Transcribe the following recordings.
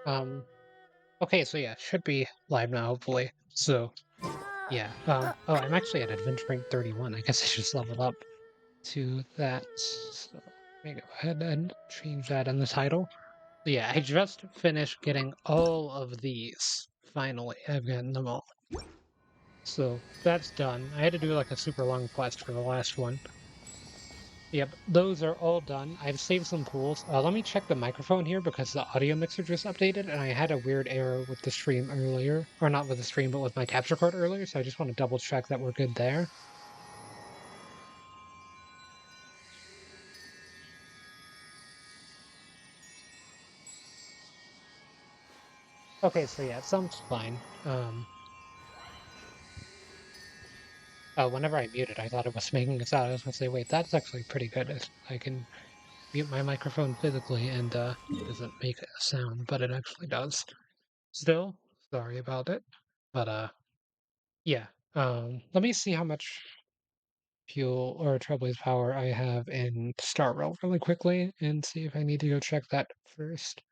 Um, okay, so yeah, should be live now, hopefully. So, yeah. Oh, I'm actually at Adventure Rank 31. I guess I should just level up to that. So, let me go ahead and change that in the title. So yeah, I just finished getting all of these. Finally, I've gotten them all. So that's done. I had to do like a super long quest for the last one. Yep, those are all done. I've saved some pools. Let me check the microphone here because the audio mixer just updated and I had a weird error with the stream earlier. Or not with the stream, but with my capture card earlier, so I just want to double check that we're good there. Okay, so yeah, it sounds fine. Oh, whenever I muted, I thought it was making a sound. I was gonna say, wait, that's actually pretty good. I can mute my microphone physically and it doesn't make a sound, but it actually does. Still, sorry about it. But yeah. Let me see how much fuel or Trailblaze power I have in Star Rail really quickly and see if I need to go check that first.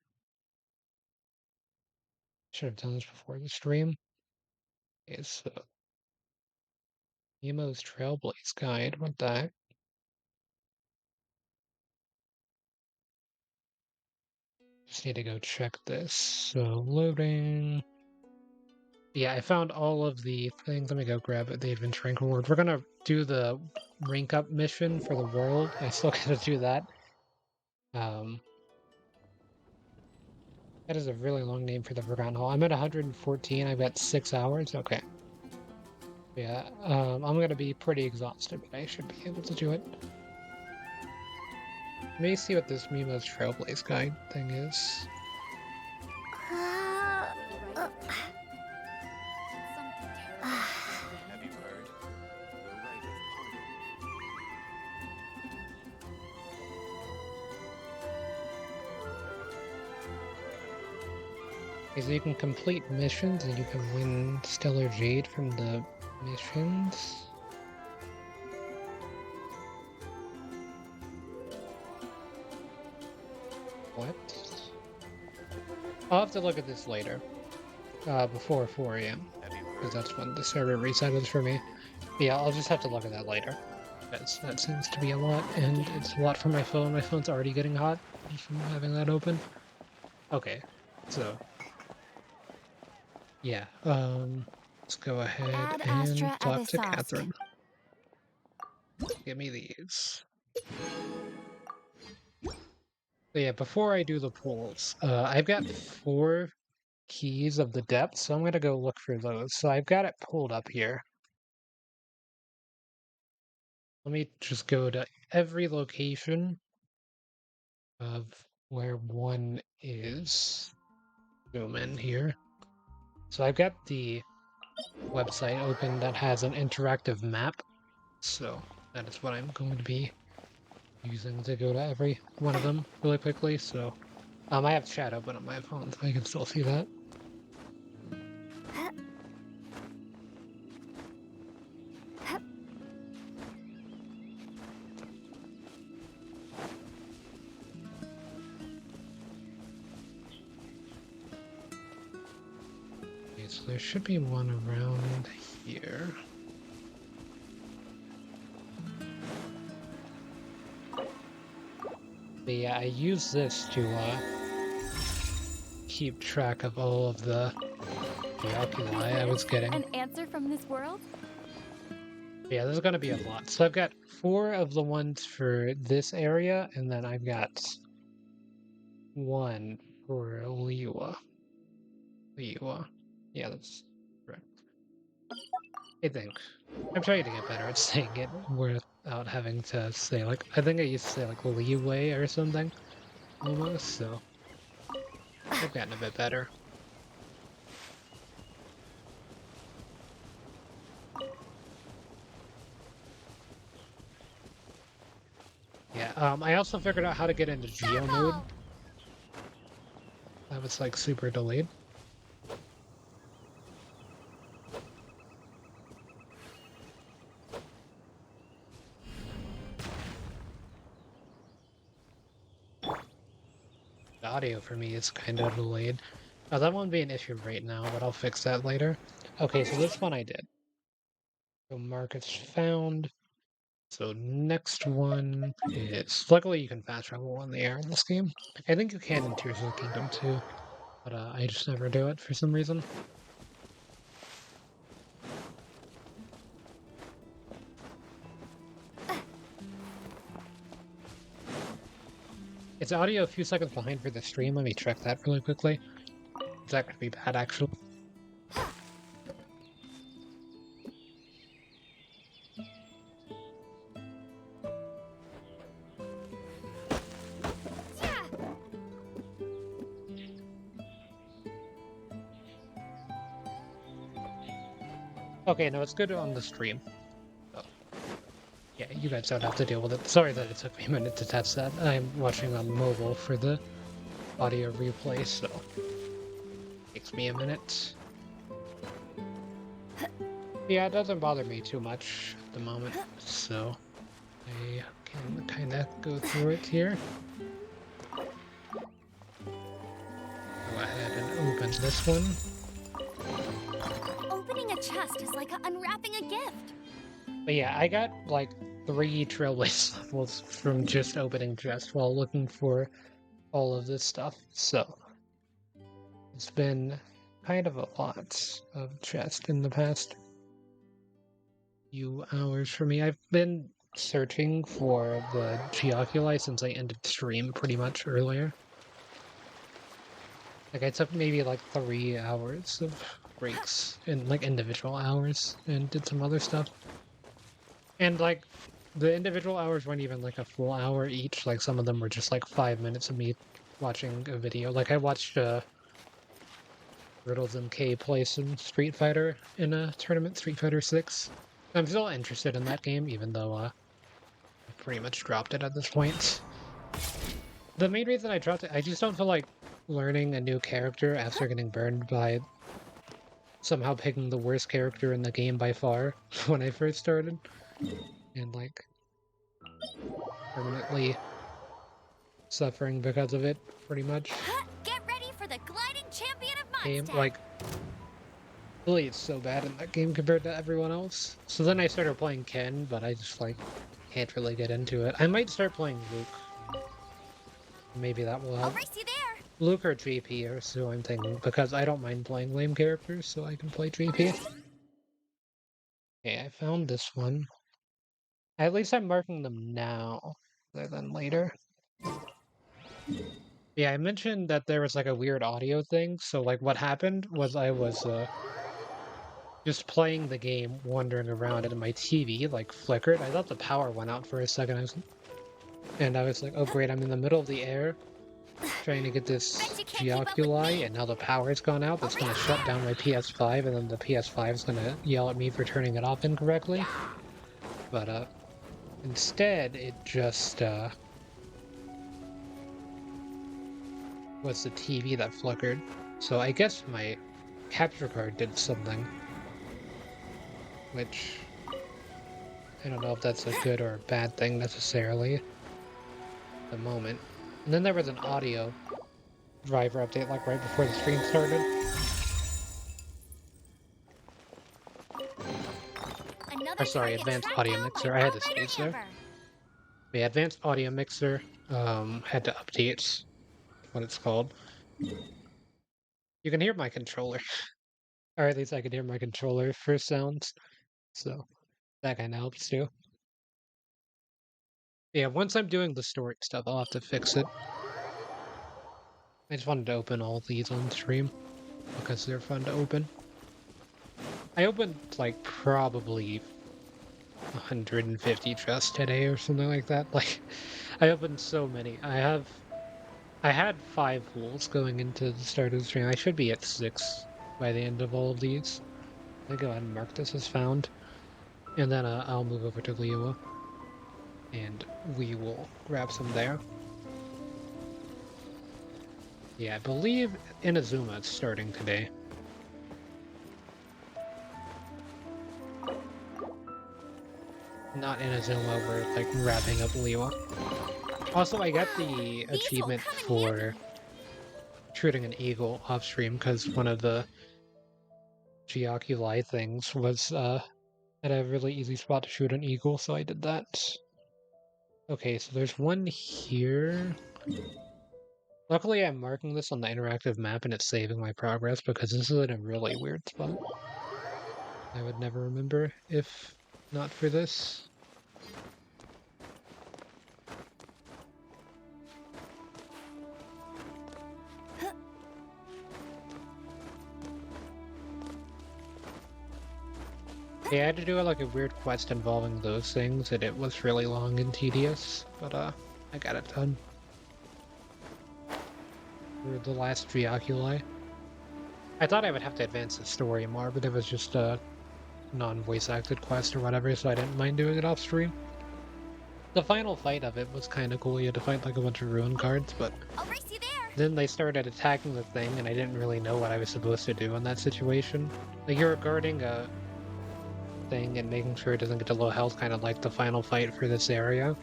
Should have done this before the stream. Okay, so Nemo's Trailblaze guide. What the heck? Just need to go check this. So loading. Yeah, I found all of the things. Let me go grab the adventure rank reward. We're gonna do the rank up mission for the world. I still gotta do that. Um, that is a really long name for the Forgotten Hall. I'm at 114. I've got 6 hours. Okay. Yeah, I'm gonna be pretty exhausted, but I should be able to do it. Let me see what this Mima's Trailblaze guide thing is. Have you heard? The rite of Is you can complete missions and you can win Stellar Jade from the missions. What? I'll have to look at this later. Before 4 a.m. have you Because heard? that's when the server resets for me. But yeah, I'll just have to look at that later. That seems to be a lot, and it's a lot for my phone. My phone's already getting hot from having that open. Okay, so yeah, let's go ahead Ad and Astra talk to Abyssosque. Catherine. Give me these. So yeah, before I do the pulls, I've got 4 keys of the depth, so I'm gonna go look for those. So I've got it pulled up here. Let me just go to every location of where one is. Zoom in here. So I've got the website open that has an interactive map. So that is what I'm going to be using to go to every one of them really quickly. So I have chat open on my phone, so I can still see that. Okay, so there should be one around here. But yeah, I use this to keep track of all of the oculi I was getting. An answer from this world? Yeah, there's gonna be a lot. So I've got 4 of the ones for this area, and then I've got 1 for Liwa. Liwa. Yeah, that's correct. I think. I'm trying to get better at saying it without having to say, like, I think I used to say, like, leeway or something, almost, so I've gotten a bit better. Yeah, I also figured out how to get into Geo mode. That was, like, super delayed. The audio for me is kind of delayed. Oh, that won't be an issue right now, but I'll fix that later. Okay, so this one I did. So markets found. So next one is luckily you can fast travel on the air in this game. I think you can in Tears of the Kingdom too, but I just never do it for some reason. It's audio a few seconds behind for the stream. Let me check that really quickly. Is that gonna be bad actually? Okay, no, it's good on the stream. Oh, yeah, you guys don't have to deal with it. Sorry that it took me a minute to test that. I'm watching on mobile for the audio replay, so it takes me a minute. Yeah, it doesn't bother me too much at the moment, so I can kind of go through it here. Go ahead and open this one. Opening a chest is like unwrapping a gift. But yeah, I got like 3 Trailblaze levels from just opening chests while looking for all of this stuff, so it's been kind of a lot of chest in the past few hours for me. I've been searching for the Geoculi since I ended stream pretty much earlier. Like I took maybe like 3 hours of breaks in like individual hours and did some other stuff. And like the individual hours weren't even like a full hour each. Like some of them were just like 5 minutes of me watching a video. Like I watched Riddles and K play some Street Fighter in a tournament, Street Fighter 6. I'm still interested in that game, even though I pretty much dropped it at this point. The main reason I dropped it, I just don't feel like learning a new character after getting burned by somehow picking the worst character in the game by far when I first started. And like permanently suffering because of it, pretty much. Get ready for the gliding champion of Game, Mondstadt. like, really it's so bad in that game compared to everyone else. So then I started playing Ken, but I just like can't really get into it. I might start playing Luke. Maybe that will I'll help. race you there. Luke or JP or so I'm thinking, because I don't mind playing lame characters, so I can play JP. Okay, I found this one. At least I'm marking them now, rather than later. Yeah, I mentioned that there was like a weird audio thing, so like what happened was I was just playing the game, wandering around, and my TV like flickered. I thought the power went out for a second. I was like, oh great, I'm in the middle of the air trying to get this Bet you can't keep up with Geoculi, me. and now the power's gone out. That's gonna shut down my PS5, and then the PS5 is gonna yell at me for turning it off incorrectly. But instead, it just was the TV that flickered. So I guess my capture card did something, which I don't know if that's a good or a bad thing necessarily at the moment. And then there was an audio driver update like right before the stream started. Or Another sorry, target advanced tracked audio down by mixer. I had to Outrider sneeze there. Amber. The advanced audio mixer had to update what it's called. You can hear my controller, or at least I can hear my controller for sounds, so that kind of helps too. Yeah, once I'm doing the story stuff, I'll have to fix it. I just wanted to open all these on stream because they're fun to open. I opened like probably 150 chests today or something like that. Like, I opened so many. I had 5 pools going into the start of the stream. I should be at 6 by the end of all of these. I'll go ahead and mark this as found. And then I'll move over to Liyue. And we will grab some there. Yeah, I believe Inazuma is starting today. Not Inazuma, we're like wrapping up Liyue. Also, I got the These will achievement come in for handy. shooting an eagle off stream because one of the Geoculi things was at a really easy spot to shoot an eagle, so I did that. Okay, so there's one here. Luckily, I'm marking this on the interactive map and it's saving my progress because this is in a really weird spot. I would never remember if not for this. Yeah, I had to do like a weird quest involving those things, and it was really long and tedious, but I got it done. For the last Geoculi. I thought I would have to advance the story more, but it was just a non-voice acted quest or whatever, so I didn't mind doing it off stream. The final fight of it was kind of cool. You had to fight like a bunch of ruin cards, but I'll race you there. then they started attacking the thing, and I didn't really know what I was supposed to do in that situation. Like, you're guarding a thing and making sure it doesn't get to low health, kind of like the final fight for this area.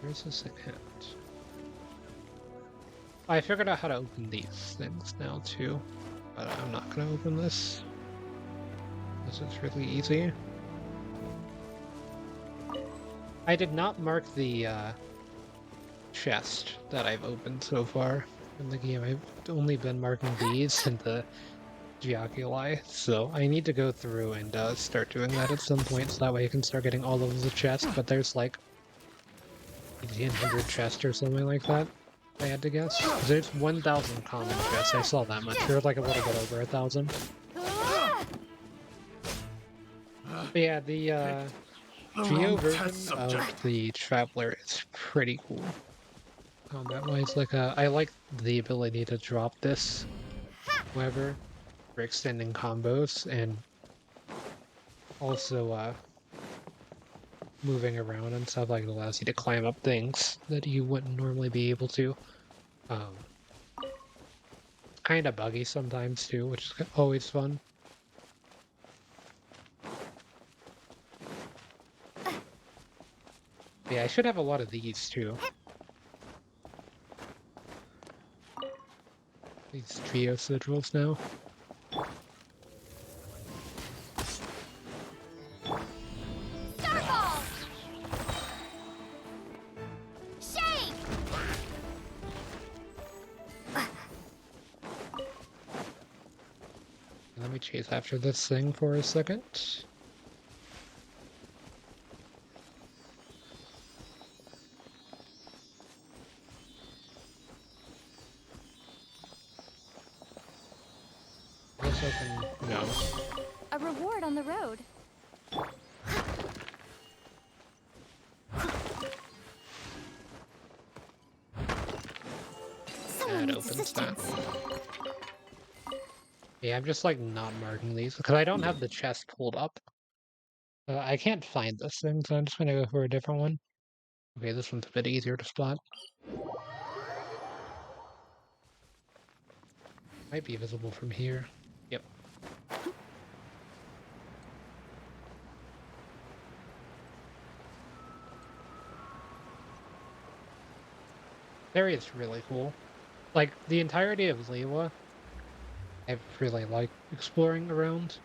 Where's this thing at? I figured out how to open these things now, too. But I'm not going to open this. This is really easy. I did not mark the chest that I've opened so far in the game. I've only been marking these and the Geoculi, so I need to go through and start doing that at some point, so that way I can start getting all of the chests, but there's like 1,800 chests or something like that, I had to guess. There's 1,000 common chests, I saw that much. There's like a little bit over 1,000. But yeah, the Geo version of the Traveler is pretty cool. Combat-wise, like, I like the ability to drop this, however, for extending combos, and also, moving around and stuff, like, it allows you to climb up things that you wouldn't normally be able to. Kinda buggy sometimes, too, which is always fun. Yeah, I should have a lot of these, too. These Geo sigils now. Starfall! Shake! Let me chase after this thing for a second. This open? No. A reward on the road. Someone That needs opens that. assistance. Yeah, I'm just like not marking these because I don't have the chest pulled up. I can't find this thing, so I'm just gonna go for a different one. Okay, this one's a bit easier to spot. Might be visible from here. Yep. Area is really cool. Like, the entirety of Lewa, I really like exploring around.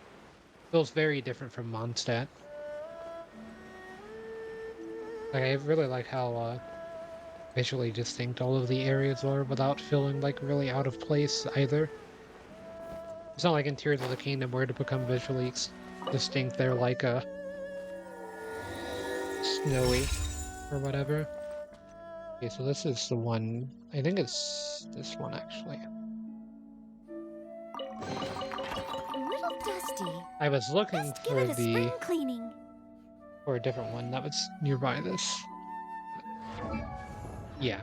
Feels very different from Mondstadt. Like, I really like how visually distinct all of the areas are without feeling like really out of place either. It's not like in Tears of the Kingdom where to become visually distinct, they're like snowy or whatever. Okay, so this is the one. I think it's this one actually. A little dusty. I was looking Just give for it a spring cleaning. for a different one that was nearby this. Yeah.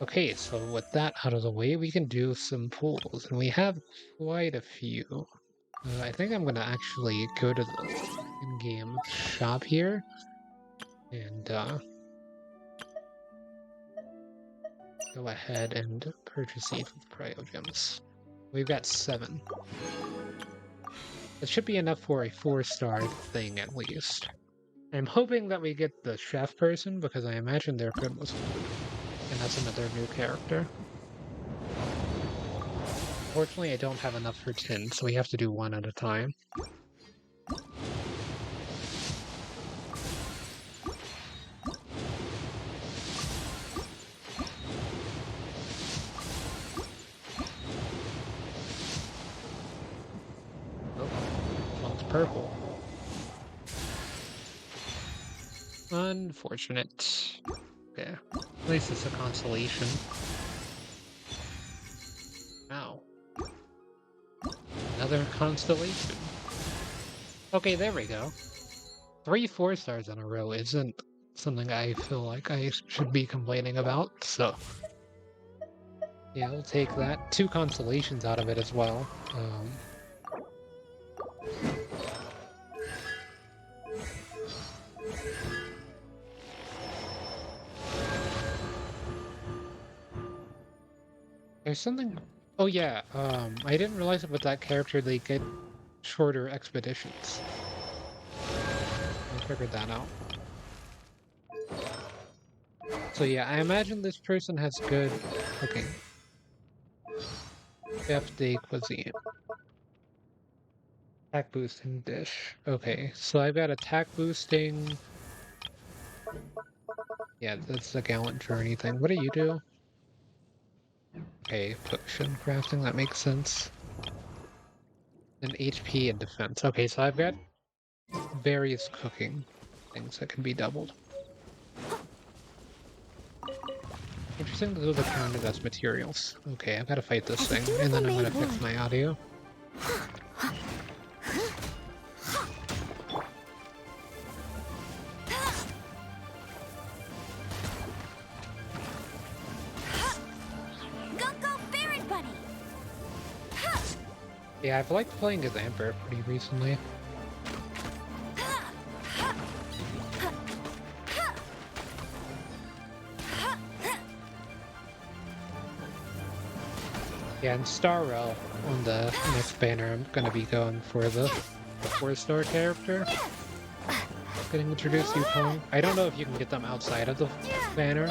Okay, so with that out of the way, we can do some pulls, and we have quite a few. I think I'm gonna actually go to the in-game shop here and go ahead and purchase these with Cryogems. We've got 7. It should be enough for a 4-star thing at least. I'm hoping that we get the chef person because I imagine they're good with, and that's another new character. Fortunately, I don't have enough for 10, so we have to do one at a time. Oh, one's purple. Unfortunate. Yeah, at least it's a consolation. Ow. Another constellation. Okay, there we go. 3 4-stars in a row isn't something I feel like I should be complaining about, so yeah, we'll take that. 2 consolations out of it as well. There's something. Oh yeah, I didn't realize it with that character they get shorter expeditions. I figured that out. So yeah, I imagine this person has good cooking. Chef de cuisine. Attack boosting dish. Okay, so I've got attack boosting. Yeah, that's the gallant journey thing. What do you do? Okay, potion crafting, that makes sense. And HP and defense. Okay, so I've got various cooking things that can be doubled. Interesting that those are counted as materials. Okay, I've got to fight this I could thing, do with and then I'm homemade gonna fix wood. my audio. Go go Baron Bunny! Yeah, I've liked playing as Amber pretty recently. Yeah, and Star Rail on the next banner, I'm gonna be going for the 4-star character. Getting introduced to Yukong. I don't know if you can get them outside of the banner.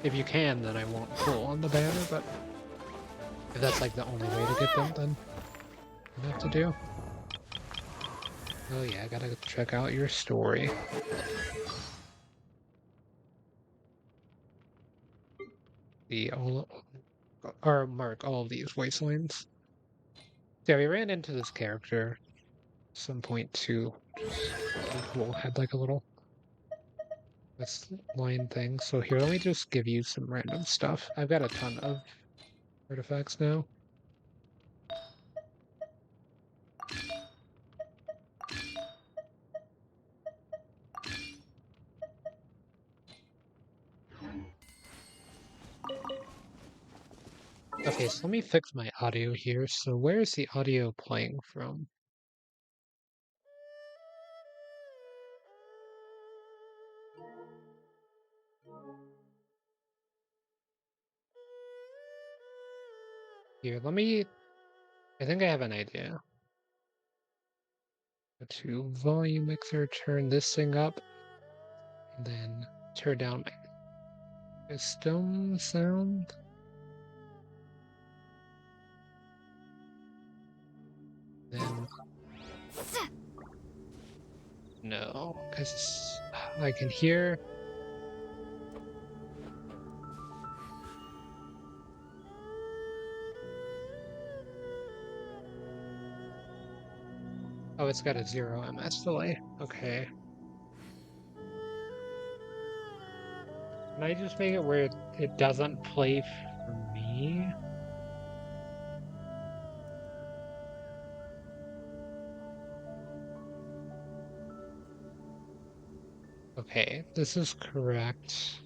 If you can, then I won't pull on the banner, but if that's like the only way to get them, then I have to do. Oh yeah, I gotta check out your story. The all or mark all of these voice lines. Yeah, we ran into this character at some point too. Just really cool. Had like a little this line thing. So here, let me just give you some random stuff. I've got a ton of artifacts now. Okay, so let me fix my audio here. So where is the audio playing from? Here, let me. I think I have an idea. Go to volume mixer, turn this thing up, and then turn down my system sound. Then no, because I can hear. Oh, it's got a 0 ms delay. Okay. Can I just make it where it doesn't play for me? Okay, this is correct.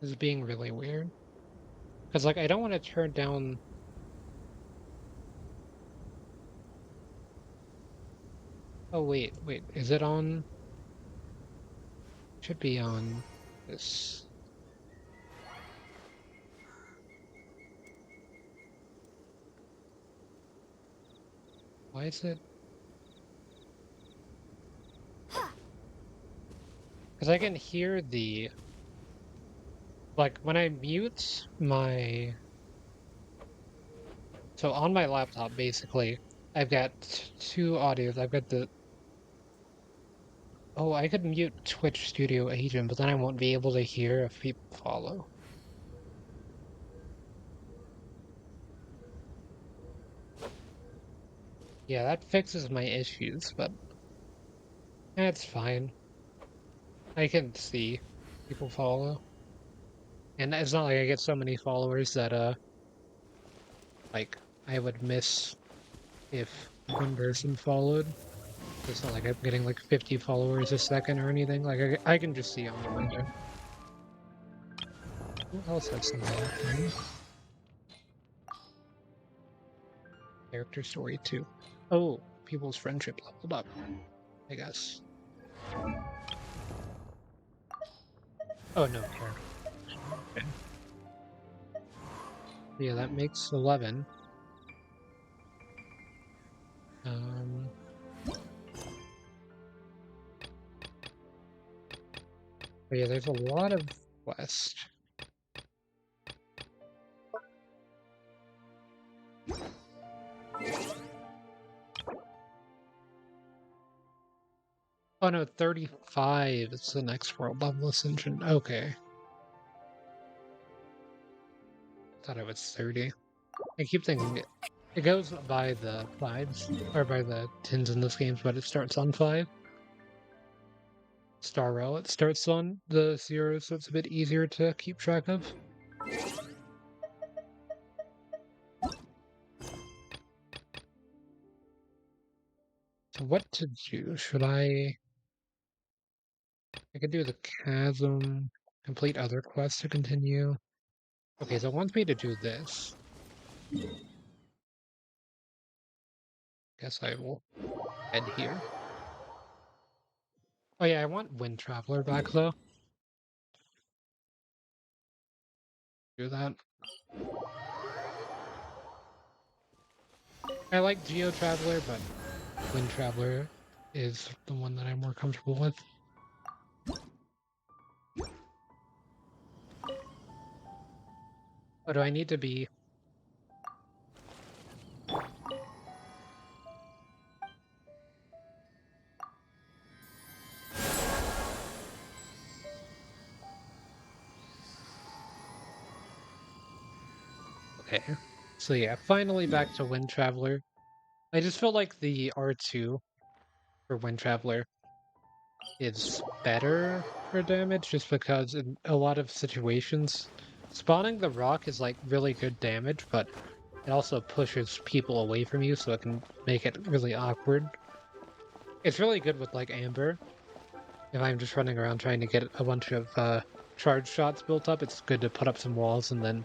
This is being really weird. Because, like, I don't want to turn down. Oh, wait. Is it on? Should be on this. Why is it? Because I can hear like, when I mute my... So on my laptop, basically, I've got two audios. I've got the... Oh, I could mute Twitch Studio Agent, but then I won't be able to hear if people follow. Yeah, that fixes my issues, but that's fine. I can see people follow. And it's not like I get so many followers that, like, I would miss if one person followed. It's not like I'm getting like 50 followers a second or anything. Like, I can just see on the window. Who else has something happening? Character story 2. Oh, people's friendship leveled up, I guess. Oh, no, character. Okay. Yeah, that makes 11. But yeah, there's a lot of quests. Oh no, 35 is the next world level ascension. Okay. Thought it was 30. I keep thinking it goes by the 5s, or by the 10s in this game, but it starts on 5. Star Rail, it starts on the 0s, so it's a bit easier to keep track of. So what to do? I could do the chasm, complete other quests to continue. Okay, so it wants me to do this. Guess I will head here. Oh yeah, I want Wind Traveler back though. Do that. I like Geo Traveler, but Wind Traveler is the one that I'm more comfortable with. Oh, do I need to be... Okay. So yeah, finally back to Wind Traveler. I just feel like the R2 for Wind Traveler is better for damage just because in a lot of situations, spawning the rock is like really good damage, but it also pushes people away from you, so it can make it really awkward. It's really good with like Amber. If I'm just running around trying to get a bunch of charge shots built up, it's good to put up some walls and then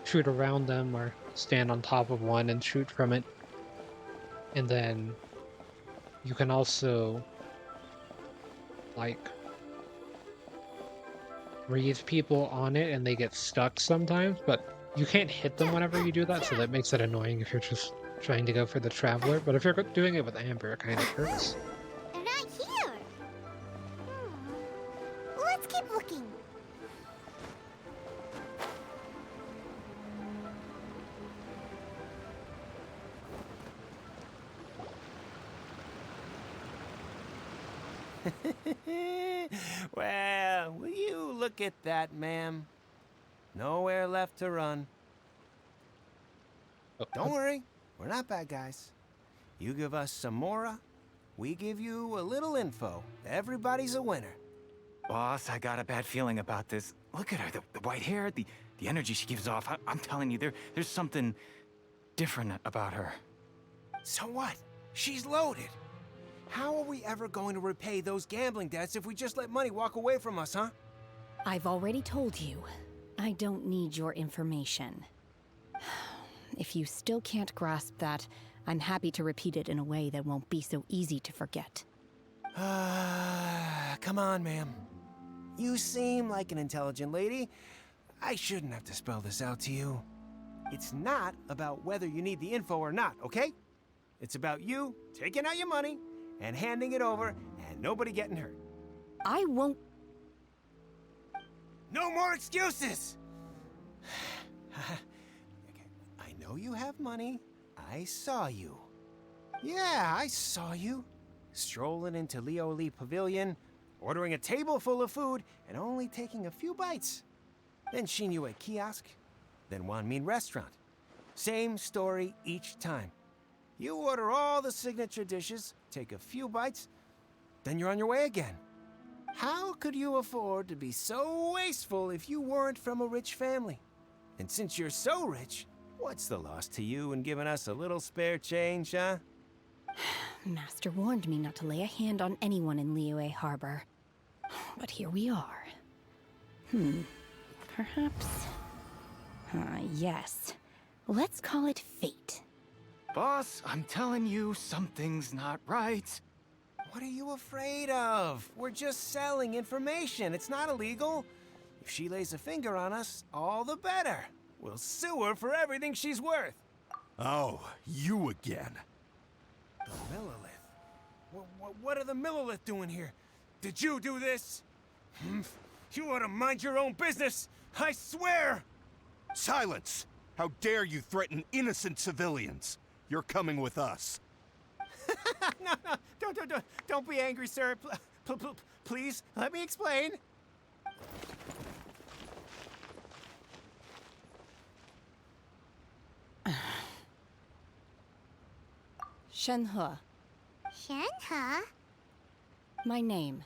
shoot around them or stand on top of one and shoot from it. And then you can also like breathe people on it and they get stuck sometimes, but you can't hit them whenever you do that, so that makes it annoying if you're just trying to go for the Traveler. But if you're doing it with Amber, it kind of hurts. They're not here. Let's keep looking. Well, will you look at that, ma'am? Nowhere left to run. Oh, Don't worry, we're not bad guys. You give us some Mora, we give you a little info. Everybody's a winner. Boss, I got a bad feeling about this. Look at her, the white hair, the energy she gives off. I'm telling you, there's something different about her. So what? She's loaded. How are we ever going to repay those gambling debts if we just let money walk away from us, huh? I've already told you. I don't need your information. If you still can't grasp that, I'm happy to repeat it in a way that won't be so easy to forget. Come on, ma'am. You seem like an intelligent lady. I shouldn't have to spell this out to you. It's not about whether you need the info or not, okay? It's about you taking out your money and handing it over and nobody getting hurt. I won't. No more excuses! I know you have money. I saw you. Yeah, I saw you. Strolling into Leo Lee Pavilion, ordering a table full of food, and only taking a few bites. Then Shinyu at kiosk, then Wanmin restaurant. Same story each time. You order all the signature dishes, take a few bites, then you're on your way again. How could you afford to be so wasteful if you weren't from a rich family? And since you're so rich, what's the loss to you in giving us a little spare change, huh? Master warned me not to lay a hand on anyone in Liyue Harbor. But here we are. Perhaps... yes. Let's call it fate. Boss, I'm telling you, something's not right. What are you afraid of? We're just selling information. It's not illegal. If she lays a finger on us, all the better. We'll sue her for everything she's worth. Oh, you again. The Millilith? What are the Millilith doing here? Did you do this? You ought to mind your own business, I swear! Silence! How dare you threaten innocent civilians? You're coming with us. No, don't be angry, sir. Please, let me explain. Shenhe, Shenhe? my name.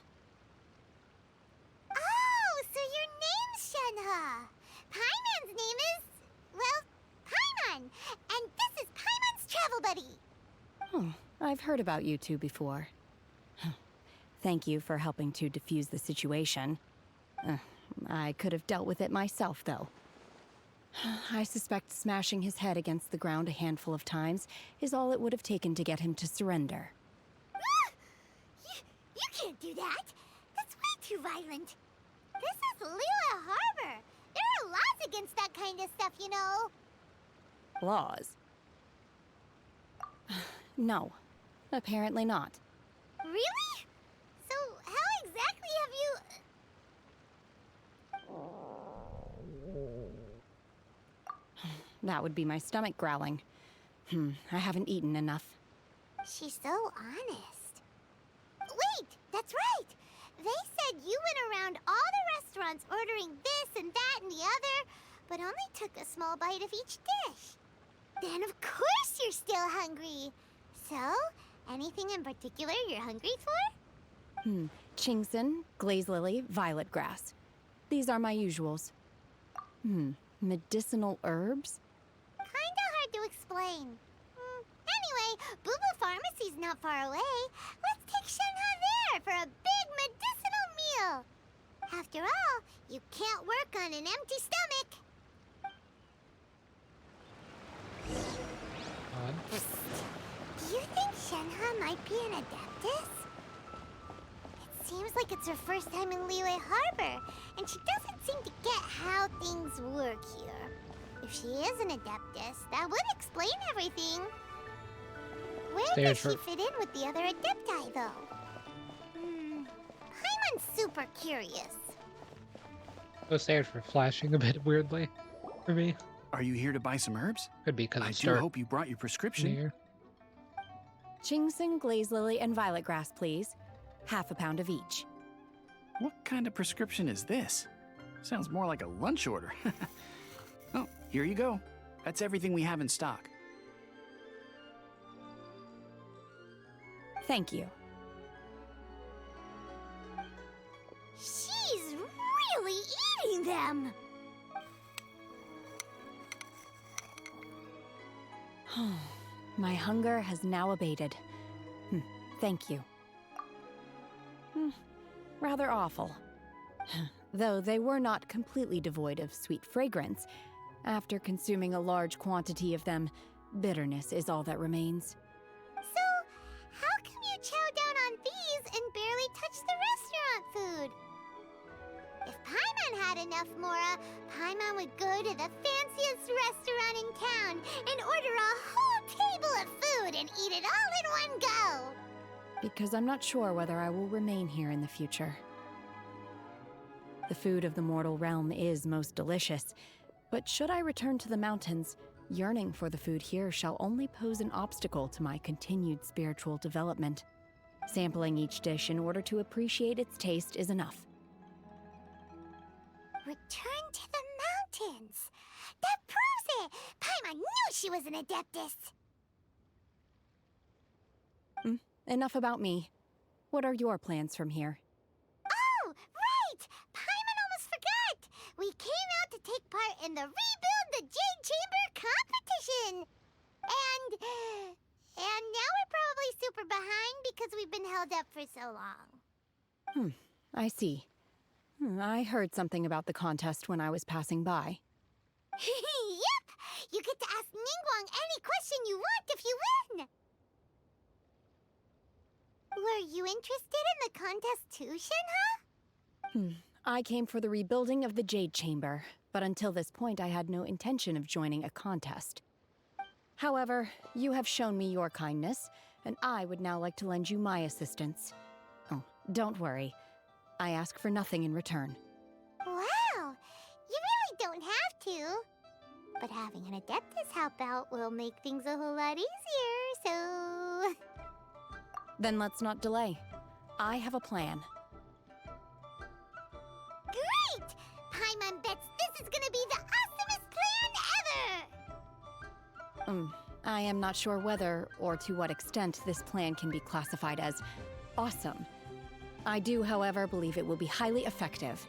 Oh, so your name's Shenhe. Paimon's name is, well, Paimon. And this is Paimon's travel buddy. Oh, I've heard about you two before. Thank you for helping to defuse the situation. I could have dealt with it myself, though. I suspect smashing his head against the ground a handful of times is all it would have taken to get him to surrender. You can't do that. That's way too violent. This is Liyue Harbor. There are laws against that kind of stuff, you know. Laws? No, apparently not. Really? So how exactly have you... That would be my stomach growling. I haven't eaten enough. She's so honest. Wait, that's right. They said you went around all the restaurants ordering this and that and the other, but only took a small bite of each dish. Then of course you're still hungry. So, anything in particular you're hungry for? Chingson, glaze lily, violet grass. These are my usuals. Medicinal herbs? Kinda hard to explain. Anyway, Booba Pharmacy's not far away. Let's take Shenhe there for a big medicinal meal. After all, you can't work on an empty stomach. Do you think Shenhe might be an Adeptus? It seems like it's her first time in Liyue Harbor, and she doesn't seem to get how things work here. If she is an Adeptus, that would explain everything. Where does she fit in with the other Adepti, though? Paimon's super curious. Those stairs were flashing a bit weirdly for me. Are you here to buy some herbs? Could be because I it's do dark hope you brought your in prescription. here. Chingson, glaze lily, and violet grass, please. Half a pound of each. What kind of prescription is this? Sounds more like a lunch order. Oh, here you go. That's everything we have in stock. Thank you. She's really eating them! My hunger has now abated. Thank you. Rather awful. Though they were not completely devoid of sweet fragrance. After consuming a large quantity of them, bitterness is all that remains. So, how come you chow down on these and barely touch the restaurant food? If Paimon had enough Mora, Paimon would go to the fanciest restaurant in town and order a whole table of food and eat it all in one go. Because I'm not sure whether I will remain here in the future. The food of the mortal realm is most delicious, but should I return to the mountains, yearning for the food here shall only pose an obstacle to my continued spiritual development. Sampling each dish in order to appreciate its taste is enough. Return to the mountains! That proves it! Paimon knew she was an Adeptus! Enough about me. What are your plans from here? Oh, right! Paimon almost forgot! We came out to take part in the Rebuild the Jade Chamber competition! And now we're probably super behind because we've been held up for so long. I see. I heard something about the contest when I was passing by. Yep! You get to ask Ningguang any question you want if you win! Were you interested in the contest too, Shenhe? I came for the rebuilding of the Jade Chamber, but until this point I had no intention of joining a contest. However, you have shown me your kindness, and I would now like to lend you my assistance. Oh, don't worry. I ask for nothing in return. Wow! You really don't have to. But having an Adeptus help out will make things a whole lot easier, so... Then let's not delay. I have a plan. Great! Paimon bets this is gonna be the awesomest plan ever! I am not sure whether or to what extent this plan can be classified as awesome. I do, however, believe it will be highly effective.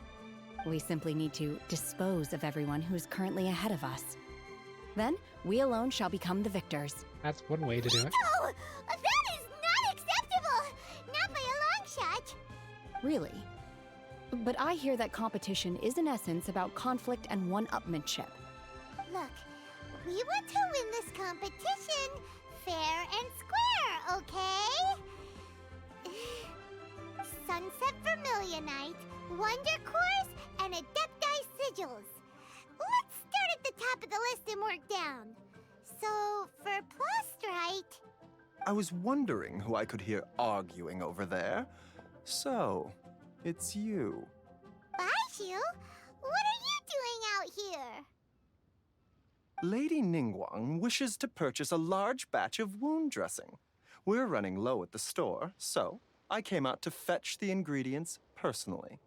We simply need to dispose of everyone who's currently ahead of us. Then, we alone shall become the victors. That's one way to do it. Oh! That is not acceptable! Not by a long shot! Really? But I hear that competition is in essence about conflict and one-upmanship. Look, we want to win this competition fair and square, okay? Sunset Vermilionite, Wonder Cores, and Adepti Sigils. Let's start at the top of the list and work down. So, for Plostrite... I was wondering who I could hear arguing over there. So, it's you. Baiju? What are you doing out here? Lady Ningguang wishes to purchase a large batch of wound dressing. We're running low at the store, so I came out to fetch the ingredients personally.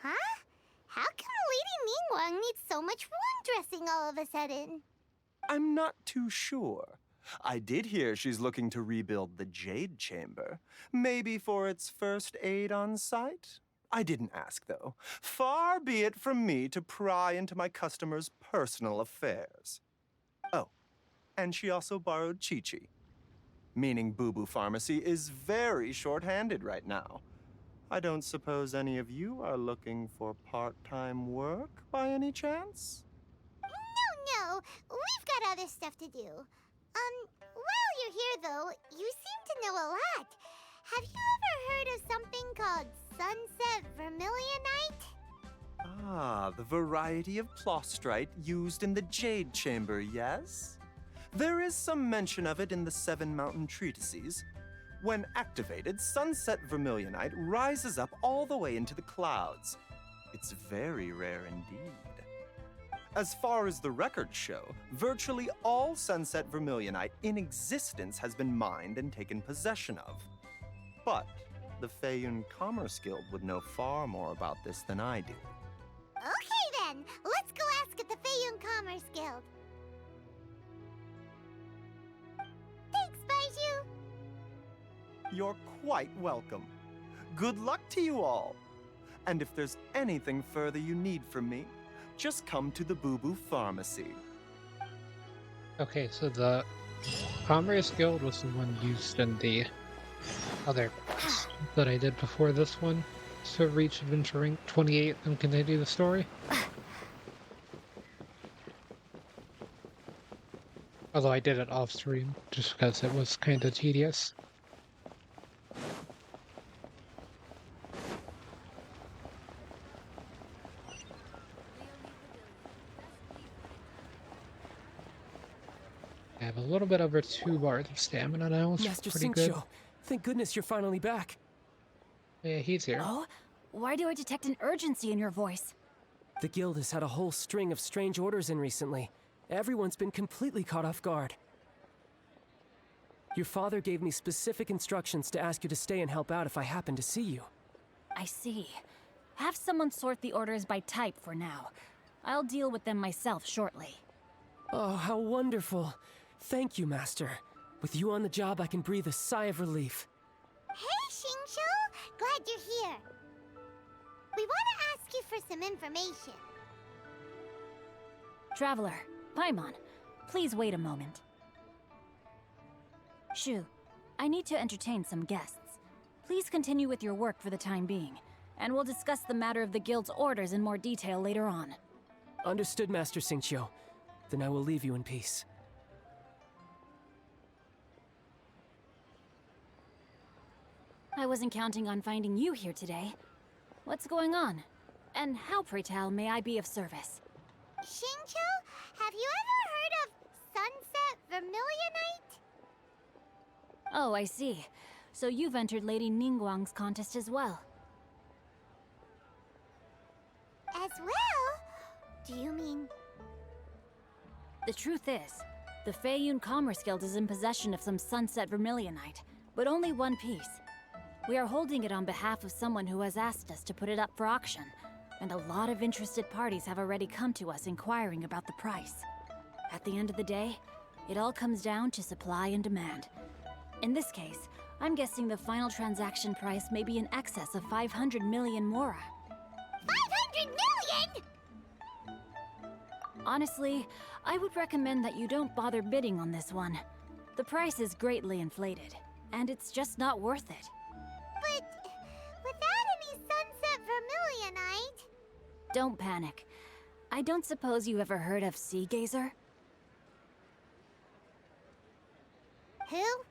Huh? How come Lady Ningguang needs so much wound dressing all of a sudden? I'm not too sure. I did hear she's looking to rebuild the Jade Chamber. Maybe for its first aid on site? I didn't ask, though. Far be it from me to pry into my customers' personal affairs. Oh, and she also borrowed Chi-Chi. Meaning Boo Boo Pharmacy is very short-handed right now. I don't suppose any of you are looking for part-time work by any chance? No, we've got other stuff to do. While you're here though, you seem to know a lot. Have you ever heard of something called Sunset Vermilionite? Ah, the variety of plostrite used in the Jade Chamber, yes? There is some mention of it in the Seven Mountain Treatises. When activated, Sunset Vermilionite rises up all the way into the clouds. It's very rare indeed. As far as the records show, virtually all Sunset Vermilionite in existence has been mined and taken possession of. But the Feiyun Commerce Guild would know far more about this than I do. Okay then, let's go ask at the Feiyun Commerce Guild. Thanks, Baiju. You're quite welcome. Good luck to you all. And if there's anything further you need from me, just come to the Boo Boo Pharmacy. Okay, so the Commerce Guild was the one used in the other quest that I did before this one to reach Adventure Rank 28 and continue the story. Although I did it off stream just because it was kind of tedious. I have a little bit over 2 bars of stamina now. It's Master pretty good. Xingqiu, thank goodness you're finally back. Yeah, he's here. Oh? Why do I detect an urgency in your voice? The guild has had a whole string of strange orders in recently. Everyone's been completely caught off guard. Your father gave me specific instructions to ask you to stay and help out if I happen to see you. I see. Have someone sort the orders by type for now. I'll deal with them myself shortly. Oh, how wonderful. Thank you, Master. With you on the job, I can breathe a sigh of relief. Hey, Xingqiu! Glad you're here. We want to ask you for some information. Traveler, Paimon, please wait a moment. Shu, I need to entertain some guests. Please continue with your work for the time being, and we'll discuss the matter of the guild's orders in more detail later on. Understood, Master Xingqiu. Then I will leave you in peace. I wasn't counting on finding you here today. What's going on? And how, pray tell, may I be of service? Xingqiu, have you ever heard of Sunset Vermilionite? Oh, I see. So you've entered Lady Ningguang's contest as well. As well? Do you mean... The truth is, the Feiyun Commerce Guild is in possession of some Sunset Vermilionite, but only one piece. We are holding it on behalf of someone who has asked us to put it up for auction, and a lot of interested parties have already come to us inquiring about the price. At the end of the day, it all comes down to supply and demand. In this case, I'm guessing the final transaction price may be in excess of 500 million mora. 500 million?! Honestly, I would recommend that you don't bother bidding on this one. The price is greatly inflated, and it's just not worth it. But without any Sunset Vermilionite... Don't panic. I don't suppose you ever heard of Sea Gazer? Who?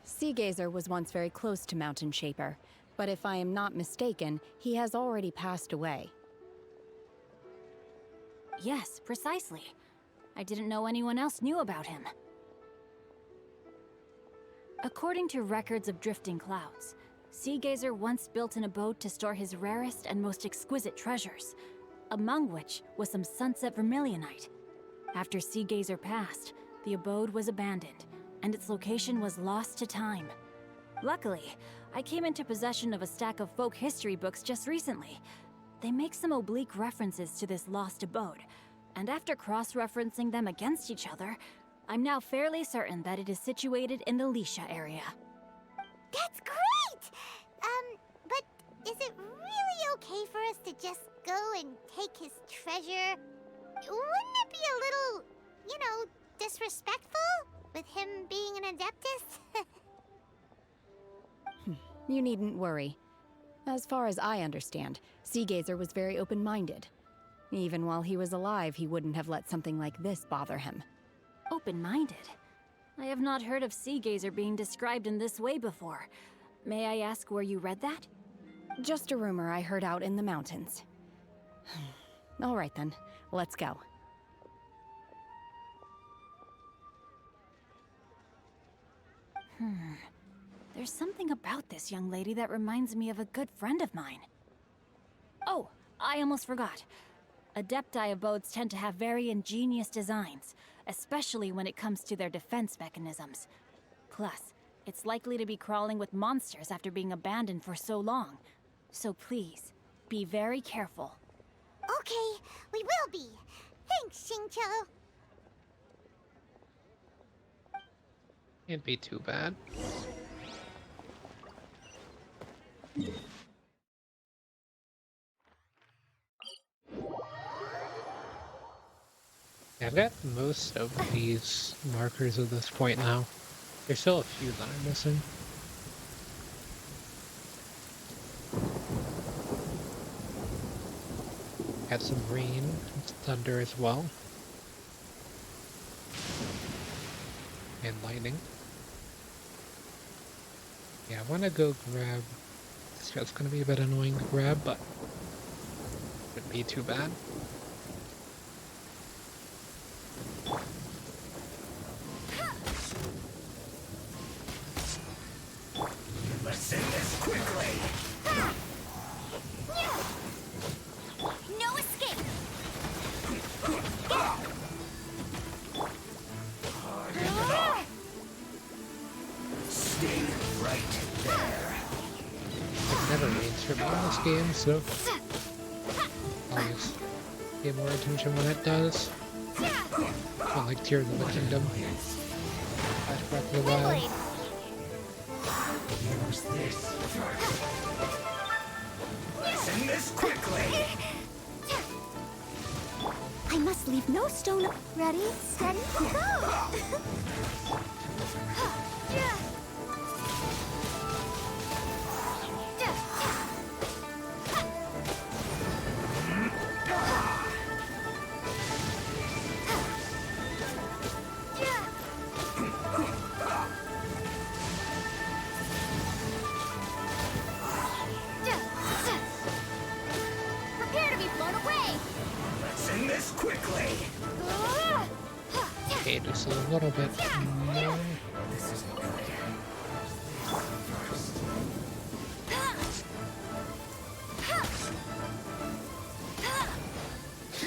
Sea Gazer was once very close to Mountain Shaper, but if I am not mistaken, he has already passed away. Yes, precisely. I didn't know anyone else knew about him. According to records of drifting clouds, Sea Gazer once built an abode to store his rarest and most exquisite treasures, among which was some Sunset Vermilionite. After Sea Gazer passed, the abode was abandoned, and its location was lost to time. Luckily, I came into possession of a stack of folk history books just recently. They make some oblique references to this lost abode, and after cross-referencing them against each other, I'm now fairly certain that it is situated in the Lisha area. That's great! But is it really okay for us to just go and take his treasure? Wouldn't it be a little, you know, disrespectful? With him being an Adeptus? You needn't worry. As far as I understand, Sea Gazer was very open-minded. Even while he was alive, he wouldn't have let something like this bother him. Open-minded? I have not heard of Sea Gazer being described in this way before. May I ask where you read that? Just a rumor I heard out in the mountains. All right then, let's go. There's something about this young lady that reminds me of a good friend of mine. Oh, I almost forgot. Adepti abodes tend to have very ingenious designs, especially when it comes to their defense mechanisms. Plus, it's likely to be crawling with monsters after being abandoned for so long. So please, be very careful. Okay, we will be. Thanks, Xingqiu. Can't be too bad. Yeah, I've got most of these markers at this point now. There's still a few that I'm missing. Got some rain and thunder as well. And lightning. Yeah, I want to go grab... It's going to be a bit annoying to grab, but wouldn't be too bad. Let's end this quickly! for me in this game, so always pay more attention when it does. Not like Tears of the Kingdom. Slash Breath of the Wild. Listen this quickly! I must leave no stone. Ready, steady, go! Prepare to be blown away! Listen this quickly! Okay, just a little bit more.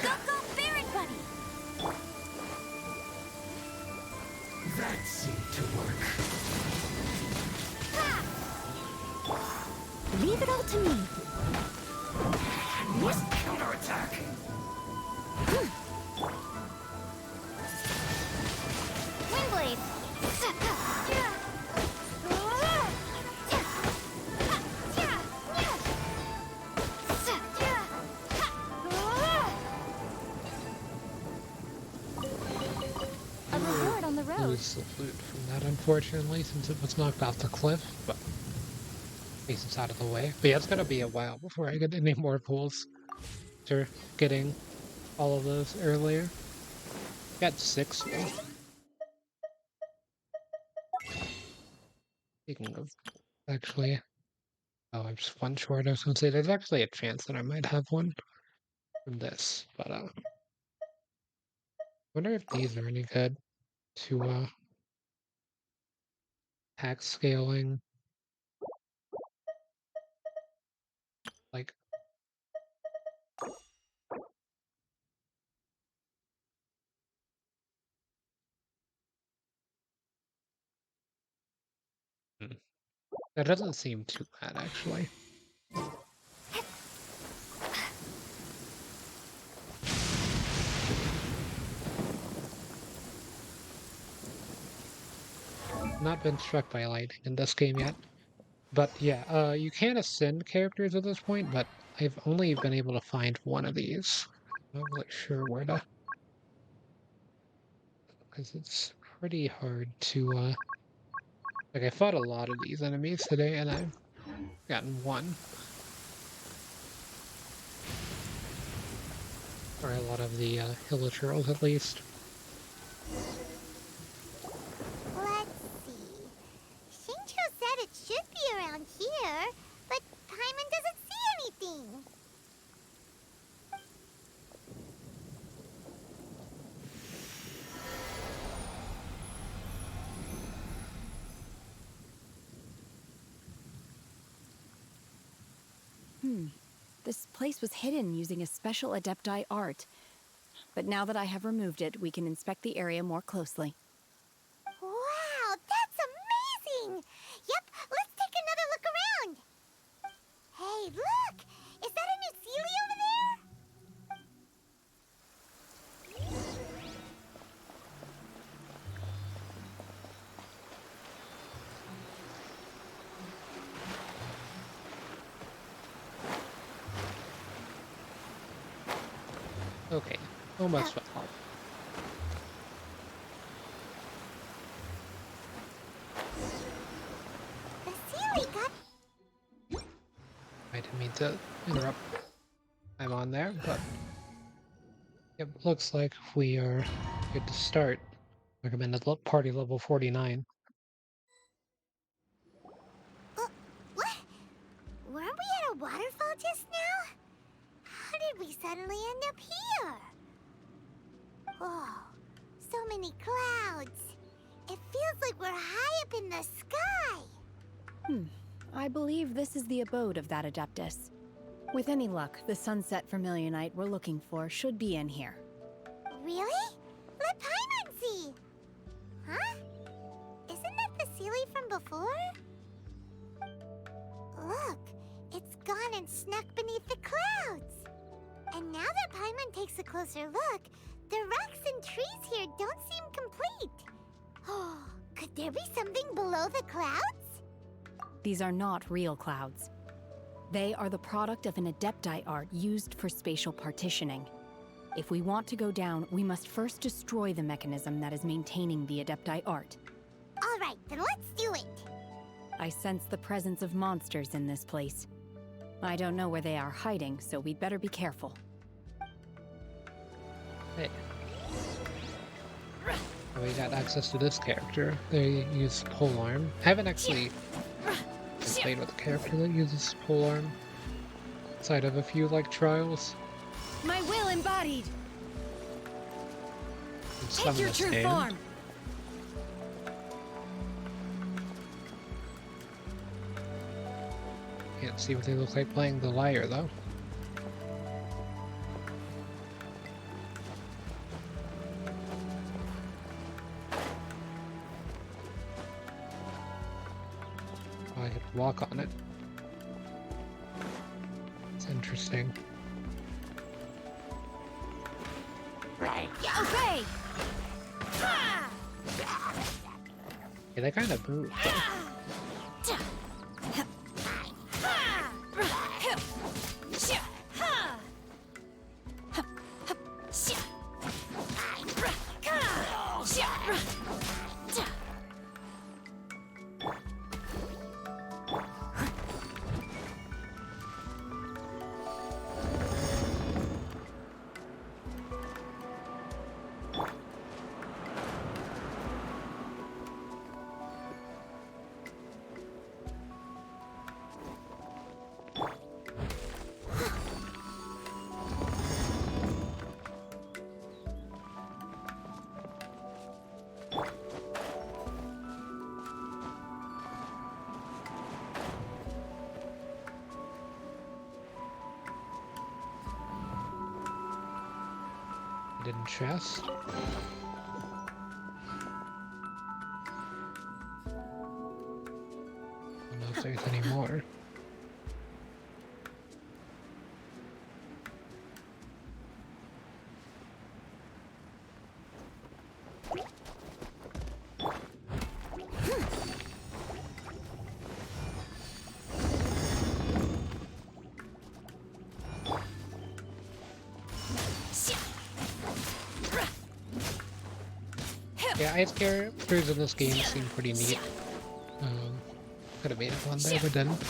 Go, Baron Bunny! That seemed to work. Leave it all to me. Must counterattack! Windblade! A reward on the road. Lose the flute from that, unfortunately, since it was knocked off the cliff, but at least it's out of the way. But yeah, it's gonna be a while before I get any more pulls after getting all of those earlier. Got 6. Speaking of, actually, oh, I'm just one short. I was gonna say there's actually a chance that I might have one from this, but I wonder if these are any good to hack scaling, like. Hmm. That doesn't seem too bad, actually. Not been struck by lightning in this game yet. But yeah, you can ascend characters at this point, but I've only been able to find one of these. I'm not really sure where to, because it's pretty hard to, like I fought a lot of these enemies today, and I've gotten one. Or a lot of the hilichurls, at least. Let's see. Shincho said it should be around here, but Paimon doesn't see anything. This place was hidden using a special Adepti art. But now that I have removed it, we can inspect the area more closely. Wow, that's amazing! Yep, let's take another look around. Hey, look! Is that a new Sealy over there? Okay, almost fell. The Sealy got... I didn't mean to interrupt. I'm on there, but it looks like we are good to start. Recommended party level 49. What? Weren't we at a waterfall just now? How did we suddenly end up here? Oh, so many clouds. It feels like we're high up in the sky. I believe this is the abode of that Adeptus. With any luck, the sunset Vermilionite we're looking for should be in here. Really? Let Paimon see. Huh? Isn't that the Sealy from before? Look, it's gone gone and snuck beneath the clouds. And now that Paimon takes a closer look, the rocks and trees here don't seem complete. Oh, could there be something below the clouds? These are not real clouds. They are the product of an Adepti art used for spatial partitioning. If we want to go down, we must first destroy the mechanism that is maintaining the Adepti art. All right, then let's do it. I sense the presence of monsters in this place. I don't know where they are hiding, so we'd better be careful. Hey. We got access to this character. They use polearm. I haven't actually played with a character that uses polearm outside of a few like trials. My will embodied! Take your true form! Can't see what they look like playing the lyre though. Oh, I could walk on it. It's interesting. Obey! Yeah, they kind of move. Hidden chest. I don't know if there's any more. Yeah, ice characters in this game seem pretty neat. Could have made it one day, but didn't.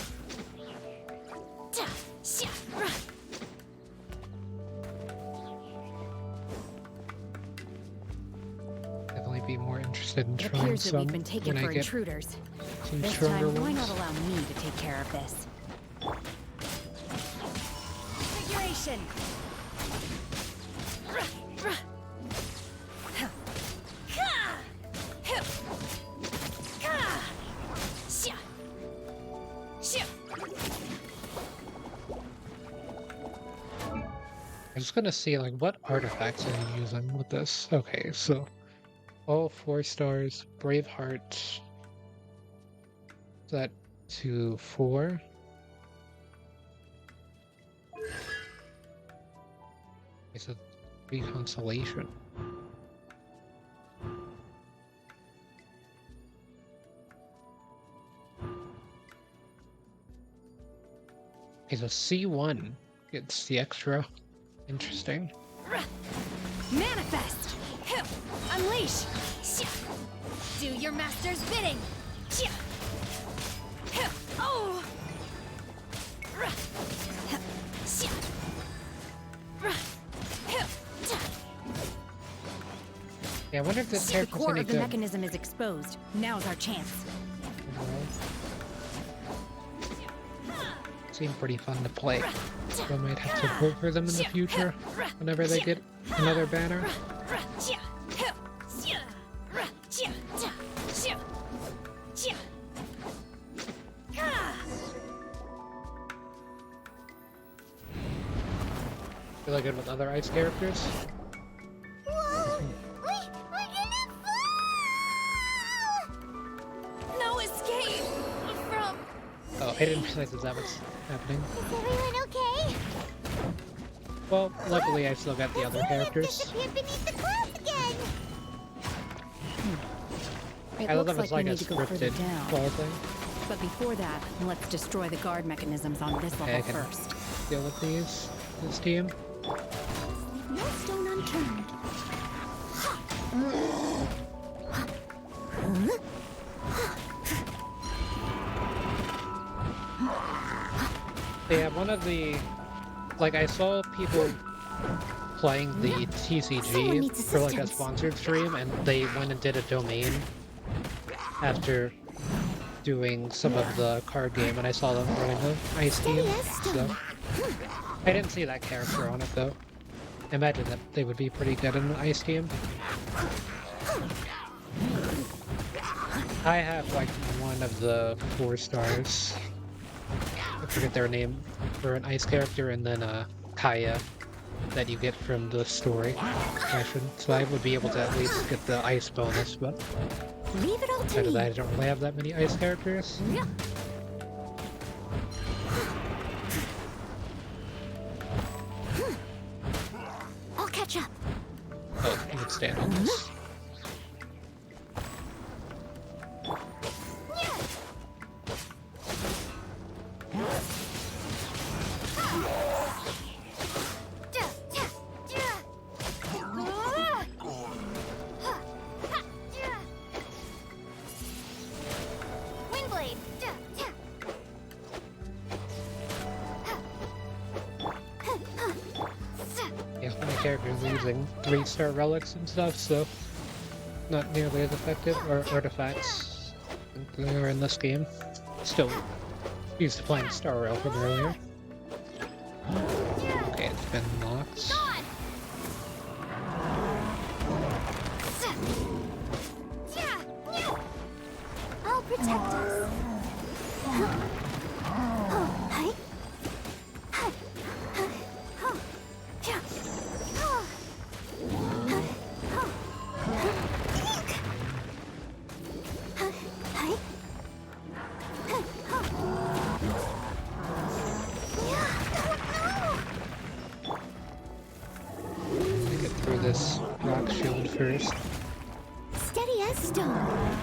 Definitely be more interested in It trying appears that some we've been taken when for I get intruders. some This stronger time, why ones. not allow me to take care of this? Configuration! I'm just gonna see like what artifacts are you using with this. Okay, so all 4 stars, Braveheart. That to 4. It's a 3 consolation. Okay, so C1 gets the extra. Interesting. Manifest! Unleash! Do your master's bidding! Oh! Yeah, I wonder if this The character's core any of the good. mechanism is exposed. Now's our chance. Seem pretty fun to play. So I might have to pull for them in the future whenever they get another banner. Feel like good with other ice characters. Whoa! We're gonna fall! No escape from... Oh. I didn't realize that was happening. Is everyone okay? Well, luckily I still got the other characters. Disappeared beneath the clouds again. It I thought looks that was like we like a need to go further scripted down. fall thing. But before that, let's destroy the guard mechanisms on this Okay, I level can first. deal with this team. Leave no stone unturned. Yeah, one of the... Like, I saw people playing the TCG for like a sponsored stream, and they went and did a domain after doing some of the card game, and I saw them running the ice team, so... I didn't see that character on it, though. I imagine that they would be pretty good in the ice team. I have, like, one of the 4 stars. I forget their name for an ice character, and then Kaya that you get from the story mission. So I would be able to at least get the ice bonus, but Leave it all to outside of me. that, I don't really have that many ice characters. I'll catch up. Oh, you would stand on this. Windblade. Yeah, my characters are using 3-star relics and stuff, so not nearly as effective, or artifacts than they are in this game. Still used to playing Star Rail from earlier. Okay, it's been locked. I'll protect us. Hi. Let me get through this rock shield first. Steady as stone.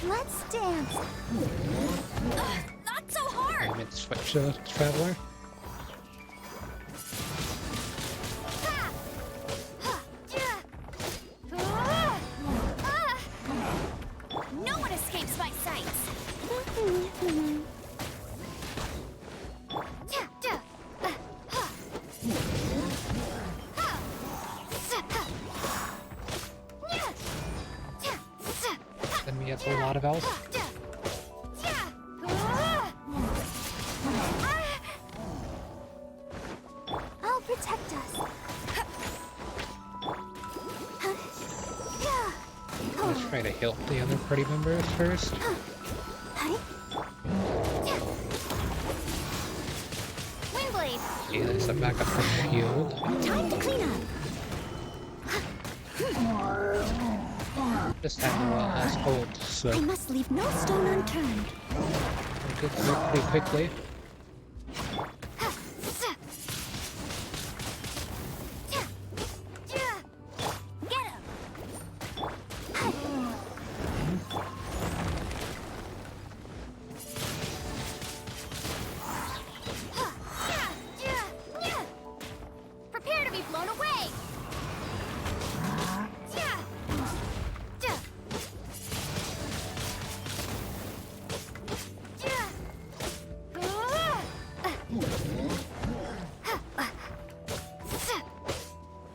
Let's dance. Not so hard. I'm in switch to Traveler. No one escapes my sights. Then we have a lot of health. I'll protect us. Let's try to heal the other party members first. Windblade. Yeah, there's a backup for shield. Time to clean up. Just had no last ult, so I must leave no stone unturned. we get through it pretty quickly. Get him. Prepare to be blown away.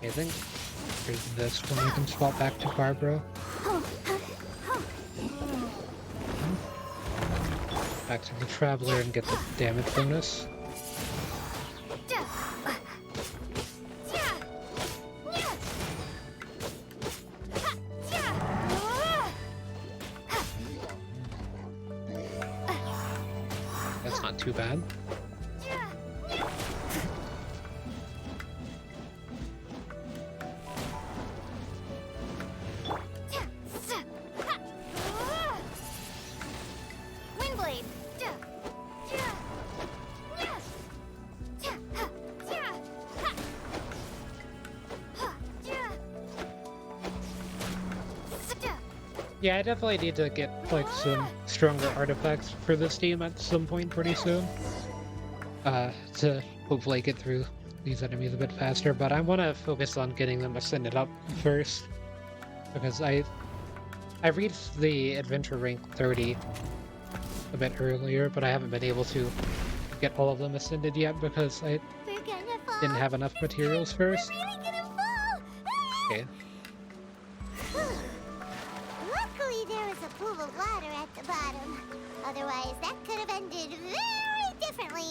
I think there's this one we can swap back to Barbara. Back to the Traveler and get the damage bonus. not too bad. Windblade. Yeah, I definitely need to get like some stronger artifacts for this team at some point pretty soon. To hopefully get through these enemies a bit faster, but I want to focus on getting them ascended up first. Because I reached the adventure rank 30 a bit earlier, but I haven't been able to get all of them ascended yet because I We're gonna fall. didn't have enough materials first. We're really gonna fall. Okay. Luckily, there was a pool of water at the bottom. Otherwise, that could have ended very differently.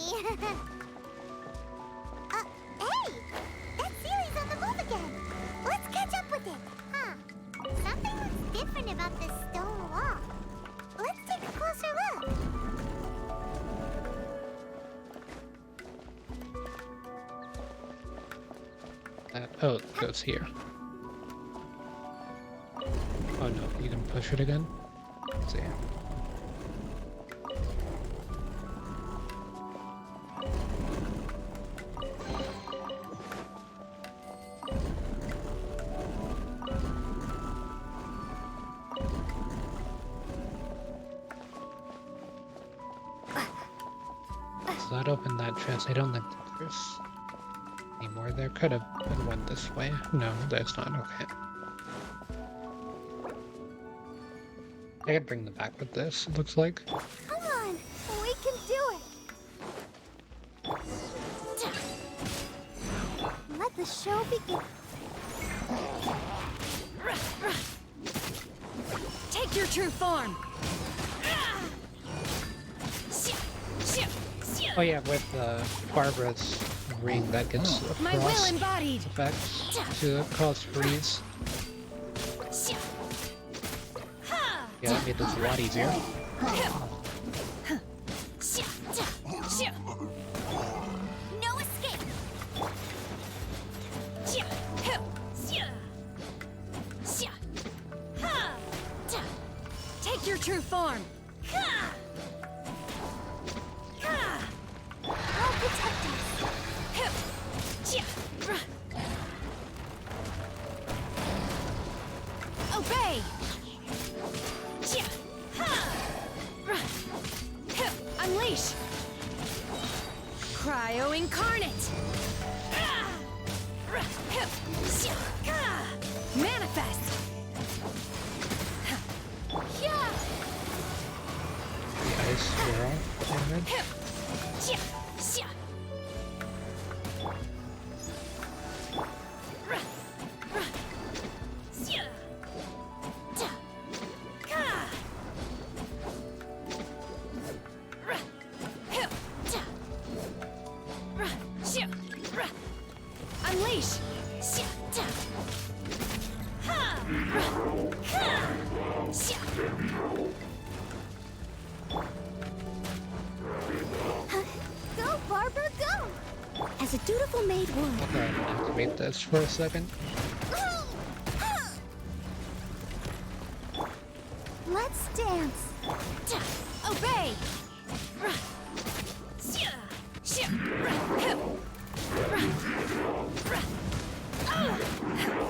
Hey! That Sealy's on the move again. Let's catch up with it. Huh. Something looks different about this stone wall. Let's take a closer look. Oh, it goes here. Oh no, you can push it again? Let's see. Does that open that chest? I don't think there's any more. There could have been one this way. No, there's not. Okay. I could bring them back with this, it looks like. Come on, we can do it. Let the show begin. Take your true form! Oh yeah, with Barbara's ring that gets a My will frost embodied! effect to cause freeze. Yeah, that made this a lot easier. No escape. Take your true form! I'll protect us. Obey! Unleash! Cryo incarnate! Manifest! The ice swirl damage. Unleash! Go, Barbara, go. As a dutiful maid would. I'll go ahead and activate this for a second. Let's dance. Obey!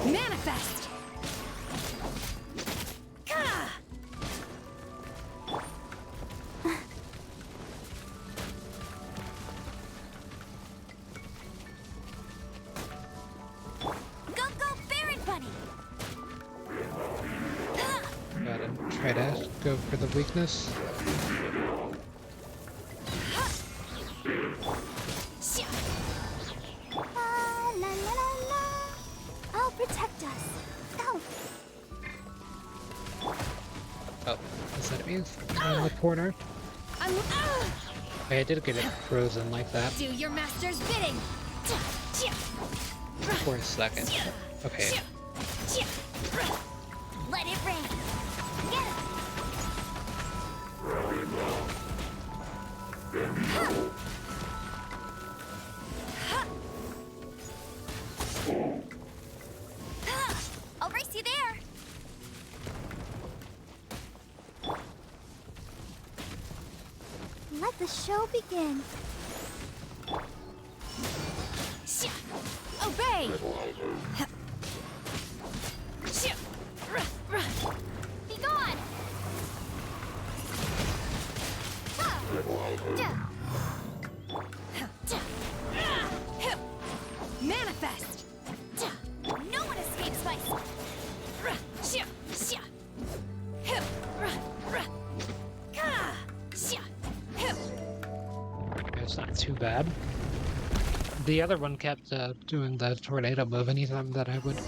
Manifest! Go, go, Baron Bunny. Go ahead and try to go for the weakness. La la la la. I'll protect us. Go. Oh, is that me? In the corner. Okay, I did get it frozen like that Do your master's bidding! for a second. Okay. Let it rain. Get him. I'll race you there. Let the show begin. Obey! Be gone. Manifest! No one escapes my It's not too bad. The other one kept doing the tornado move anytime that I would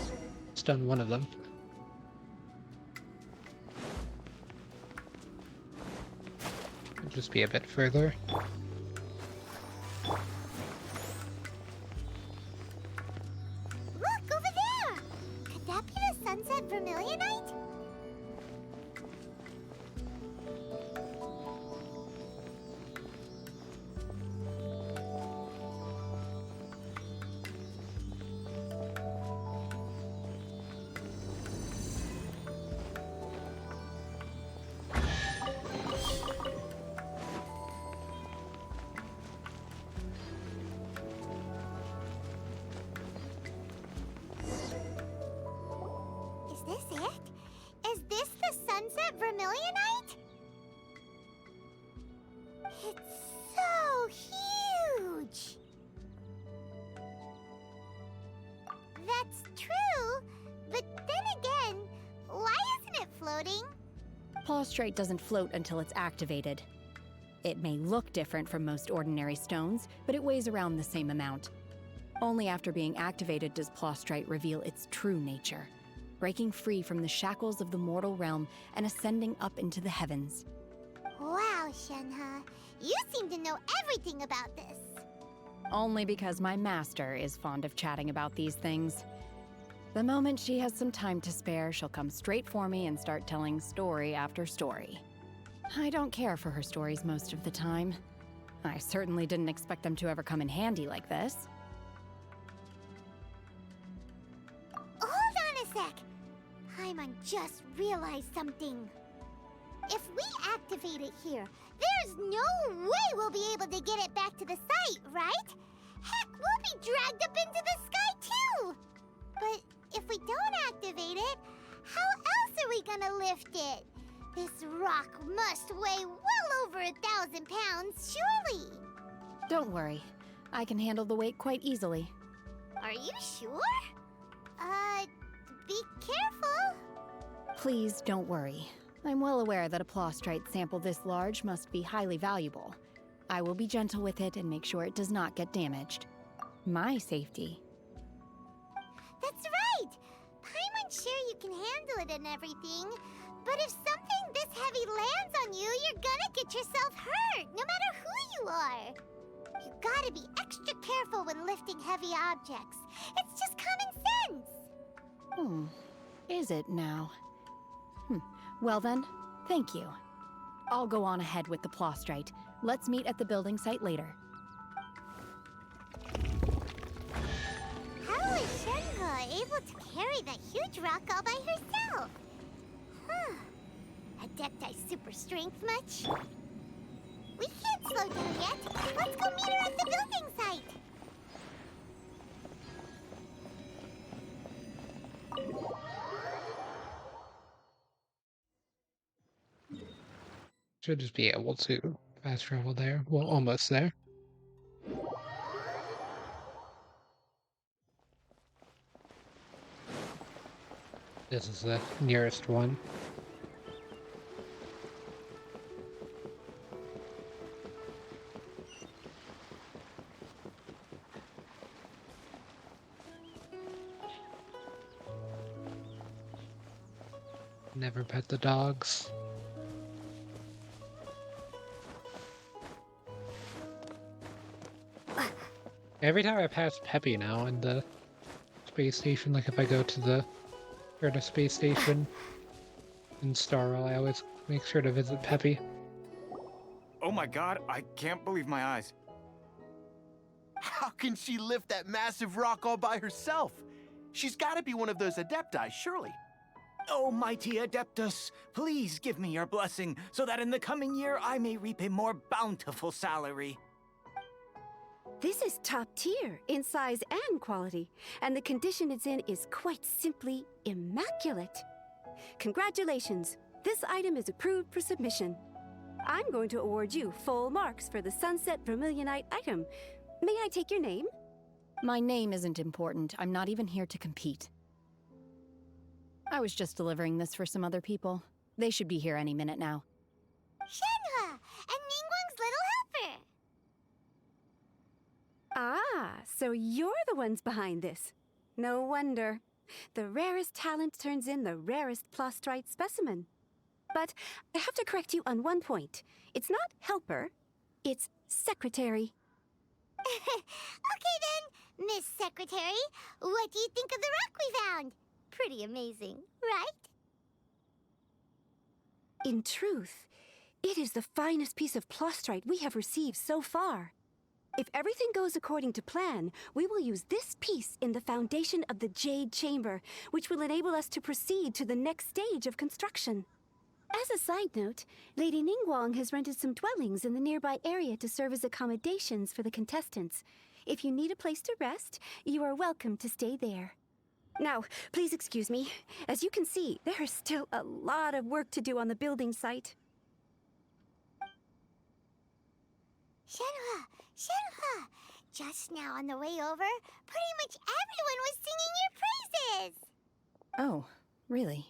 stun one of them. It'd just be a bit further. Look over there. Could that be the Sunset Vermilionite? Is this it? Is this the Sunset Vermilionite? It's so huge! That's true, but then again, why isn't it floating? Plaustrite doesn't float until it's activated. It may look different from most ordinary stones, but it weighs around the same amount. Only after being activated does Plaustrite reveal its true nature, breaking free from the shackles of the mortal realm and ascending up into the heavens. Wow, Shenhe, you seem to know everything about this. Only because my master is fond of chatting about these things. The moment she has some time to spare, she'll come straight for me and start telling story after story. I don't care for her stories most of the time. I certainly didn't expect them to ever come in handy like this. Hold on a sec. Paimon just realized something. If we activate it here, there's no way we'll be able to get it back to the site, right? Heck, we'll be dragged up into the sky too! But if we don't activate it, how else are we gonna lift it? This rock must weigh well over 1,000 pounds, surely! Don't worry. I can handle the weight quite easily. Are you sure? Be careful. Please don't worry. I'm well aware that a Plaustrite sample this large must be highly valuable. I will be gentle with it and make sure it does not get damaged. My safety. That's right! Paimon's sure you can handle it and everything, but if something this heavy lands on you, you're gonna get yourself hurt, no matter who you are. You gotta be extra careful when lifting heavy objects. It's just common sense. Is it now? Well then, thank you. I'll go on ahead with the Plaustrite. Let's meet at the building site later. How is Shenhe able to carry that huge rock all by herself? Adepti super strength much? We can't slow down yet. Let's go meet her at the building site. Should just be able to fast travel there. Well, almost there. This is the nearest one. Never pet the dogs. Every time I pass Peppy now in the space station, like if I go to the space station in Starro, I always make sure to visit Peppy. Oh my god, I can't believe my eyes. How can she lift that massive rock all by herself? She's got to be one of those adepti, surely. Oh, mighty Adeptus, please give me your blessing so that in the coming year I may reap a more bountiful salary. This is top tier in size and quality, and the condition it's in is quite simply immaculate. Congratulations, this item is approved for submission. I'm going to award you full marks for the Sunset Vermilionite item. May I take your name? My name isn't important. I'm not even here to compete. I was just delivering this for some other people. They should be here any minute now. Shenhe and Ningguang's little helper. Ah, so you're the ones behind this. No wonder. The rarest talent turns in the rarest Plostrite specimen. But I have to correct you on one point. It's not helper, it's secretary. Okay then, Miss Secretary, what do you think of the rock we found? Pretty amazing, right? In truth, it is the finest piece of Plostrite we have received so far. If everything goes according to plan, we will use this piece in the foundation of the Jade Chamber, which will enable us to proceed to the next stage of construction. As a side note, Lady Ningguang has rented some dwellings in the nearby area to serve as accommodations for the contestants. If you need a place to rest, you are welcome to stay there. Now, please excuse me. As you can see, there is still a lot of work to do on the building site. Shenhe, Shenhe, just now on the way over, pretty much everyone was singing your praises. Oh, really?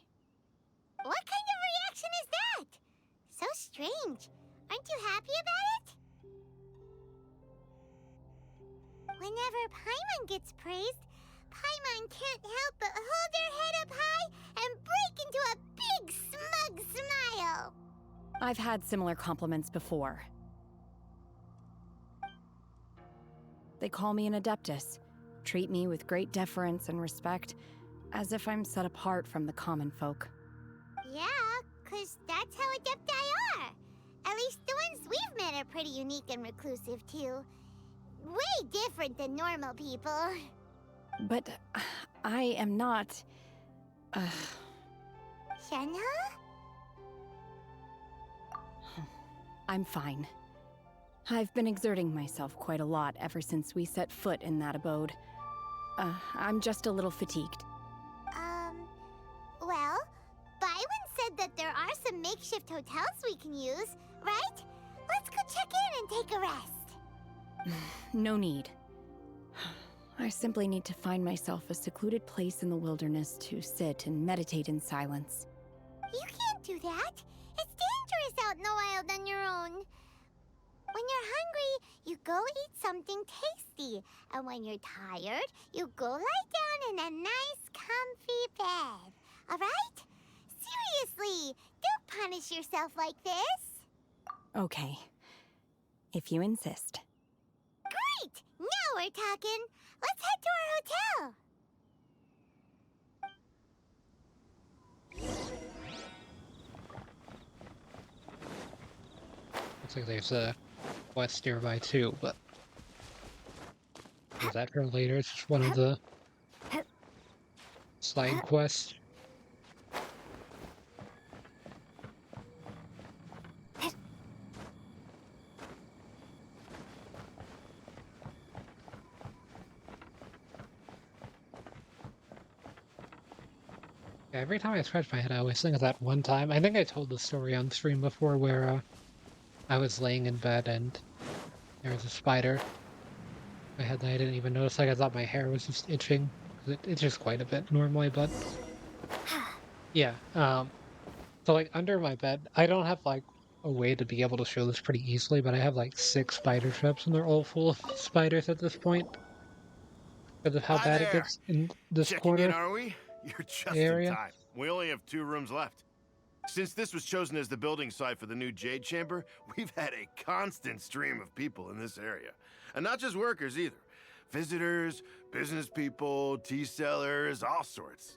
What kind of reaction is that? So strange. Aren't you happy about it? Whenever Paimon gets praised, Paimon can't help but hold her head up high and break into a big smug smile. I've had similar compliments before. They call me an Adeptus, treat me with great deference and respect, as if I'm set apart from the common folk. Yeah, 'cause that's how Adepti are. At least the ones we've met are pretty unique and reclusive, too. Way different than normal people. But I am not... Shenhe? I'm fine. I've been exerting myself quite a lot ever since we set foot in that abode. I'm just a little fatigued. Well, Byron said that there are some makeshift hotels we can use, right? Let's go check in and take a rest. No need. I simply need to find myself a secluded place in the wilderness to sit and meditate in silence. You can't do that. It's dangerous out in the wild on your own. When you're hungry, you go eat something tasty. And when you're tired, you go lie down in a nice, comfy bed. All right? Seriously, don't punish yourself like this. Okay. If you insist. Great! Now we're talking. Let's head to our hotel. Looks like there's a quest nearby too, but is that for later? It's just one of the side quests. Yeah, every time I scratch my head, I always think of that one time. I think I told the story on stream before where I was laying in bed and there was a spider. I had that I didn't even notice. Like I thought my hair was just itching. It itches quite a bit normally, but yeah. So like under my bed, I don't have like a way to be able to show this pretty easily, but I have like 6 spider traps and they're all full of spiders at this point. Because of how Hi bad it there. gets in this Checking corner in, are we? You're just area. in time. We only have 2 rooms left. Since this was chosen as the building site for the new Jade Chamber, we've had a constant stream of people in this area. And not just workers either. Visitors, business people, tea sellers, all sorts.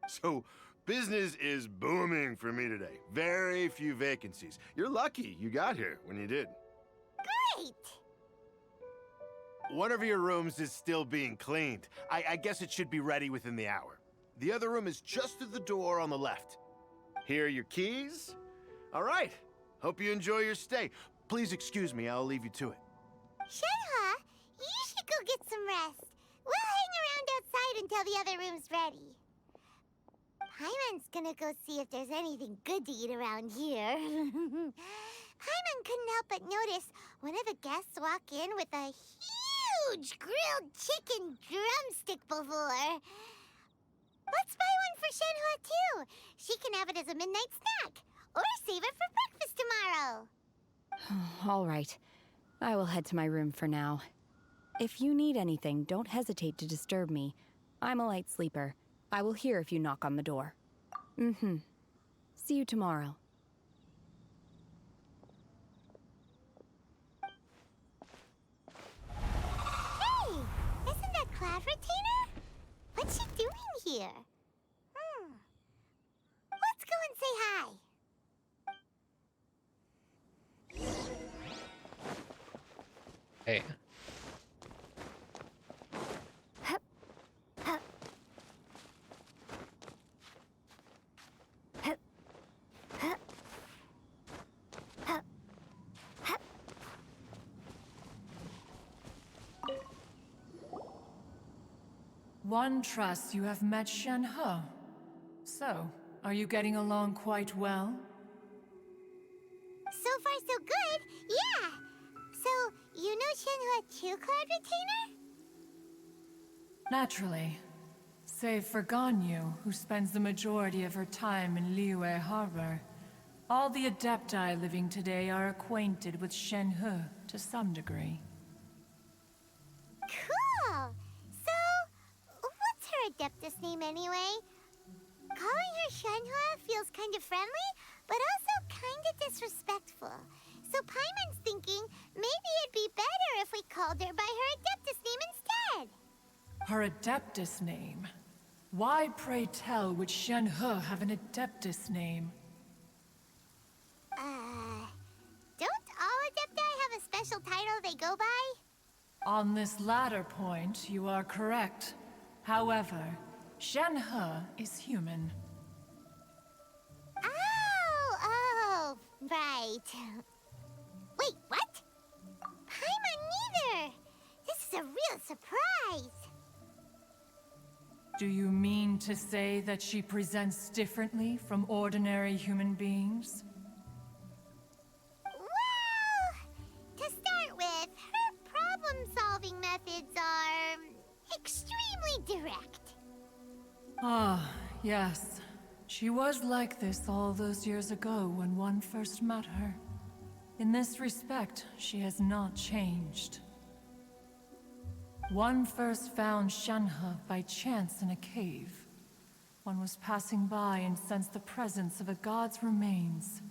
So Business is booming for me today. Very few vacancies. You're lucky you got here when you did. Great! One of your rooms is still being cleaned. I guess it should be ready within the hour. The other room is just through the door on the left. Here are your keys. All right. Hope you enjoy your stay. Please excuse me, I'll leave you to it. Shenhe, you should go get some rest. We'll hang around outside until the other room's ready. Paimon's gonna go see if there's anything good to eat around here. Paimon couldn't help but notice one of the guests walk in with a huge grilled chicken drumstick before. Let's buy one for Shenhe too. She can have it as a midnight snack. Or save it for breakfast tomorrow. All right. I will head to my room for now. If you need anything, don't hesitate to disturb me. I'm a light sleeper. I will hear if you knock on the door. See you tomorrow. Hey! Isn't that Cloud Retainer? What's she doing here? Let's go and say hi. Hey. Hup, hup. Hup, hup. Hup, hup. One trusts you have met Shenhe. So, are you getting along quite well? So far, so good. Yeah. So, you know Shenhe too, Cloud Retainer? Naturally. Save for Ganyu, who spends the majority of her time in Liyue Harbor. All the Adepti living today are acquainted with Shenhe to some degree. Cool. So, what's her Adeptus name anyway? Calling her Shenhe feels kind of friendly, but also kind of disrespectful. So Paimon's thinking maybe it'd be better if we called her by her Adeptus name instead. Her Adeptus name? Why, pray tell, would Shenhe have an Adeptus name? Don't all Adepti have a special title they go by? On this latter point, you are correct. However, Shenhe is human. Oh, right. Wait, what? Paimon neither! This is a real surprise! Do you mean to say that she presents differently from ordinary human beings? Well, to start with, her problem-solving methods are extremely direct. Ah, yes. She was like this all those years ago when one first met her. In this respect, she has not changed. One first found Shenhe by chance in a cave. One was passing by and sensed the presence of a god's remains.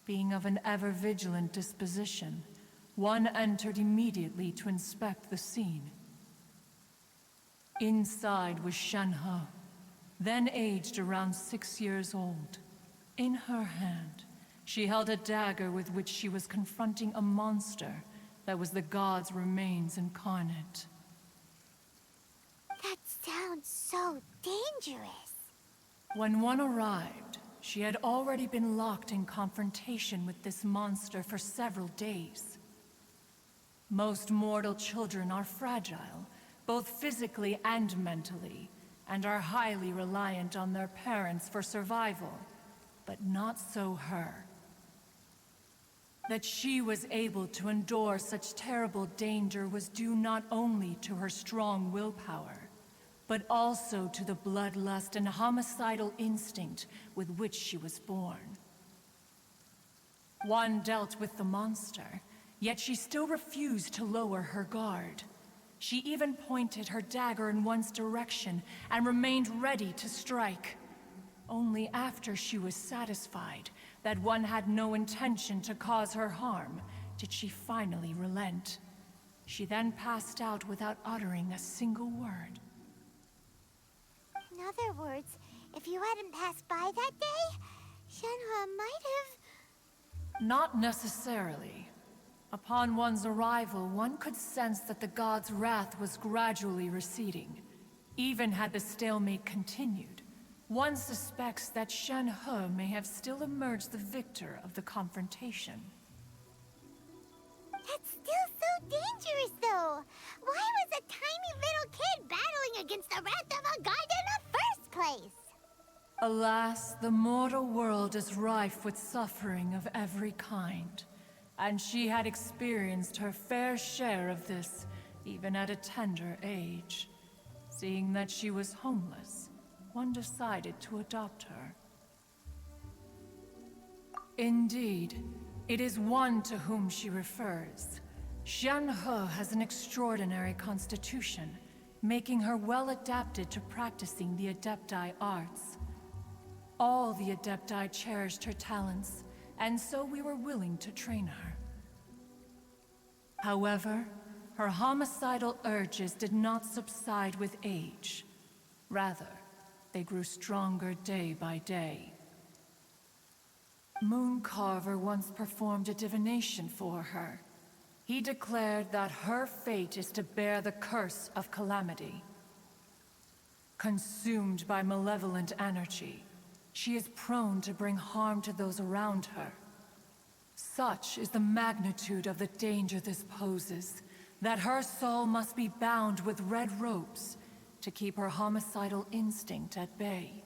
Being of an ever-vigilant disposition, one entered immediately to inspect the scene. Inside was Shenhe, then aged around 6 years old. In her hand, she held a dagger with which she was confronting a monster that was the god's remains incarnate. That sounds so dangerous. When one arrived, she had already been locked in confrontation with this monster for several days. Most mortal children are fragile, both physically and mentally, and are highly reliant on their parents for survival, but not so her. That she was able to endure such terrible danger was due not only to her strong willpower, but also to the bloodlust and homicidal instinct with which she was born. One dealt with the monster, yet she still refused to lower her guard. She even pointed her dagger in one's direction and remained ready to strike. Only after she was satisfied that one had no intention to cause her harm did she finally relent. She then passed out without uttering a single word. In other words, If you hadn't passed by that day, Shenhe might have... Not necessarily. Upon one's arrival, one could sense that the god's wrath was gradually receding. Even had the stalemate continued, one suspects that Shenhe may have still emerged the victor of the confrontation. That's still so dangerous, though. Why was a tiny little kid battling against the wrath of a god in the first place? Alas, the mortal world is rife with suffering of every kind, and she had experienced her fair share of this, even at a tender age. Seeing that she was homeless, one decided to adopt her. Indeed, it is one to whom she refers. Shenhe has an extraordinary constitution, making her well adapted to practicing the Adepti arts. All the Adepti cherished her talents, and so we were willing to train her. However, her homicidal urges did not subside with age. Rather, they grew stronger day by day. Mooncarver once performed a divination for her. He declared that her fate is to bear the curse of calamity. Consumed by malevolent energy, she is prone to bring harm to those around her. Such is the magnitude of the danger this poses, that her soul must be bound with red ropes to keep her homicidal instinct at bay.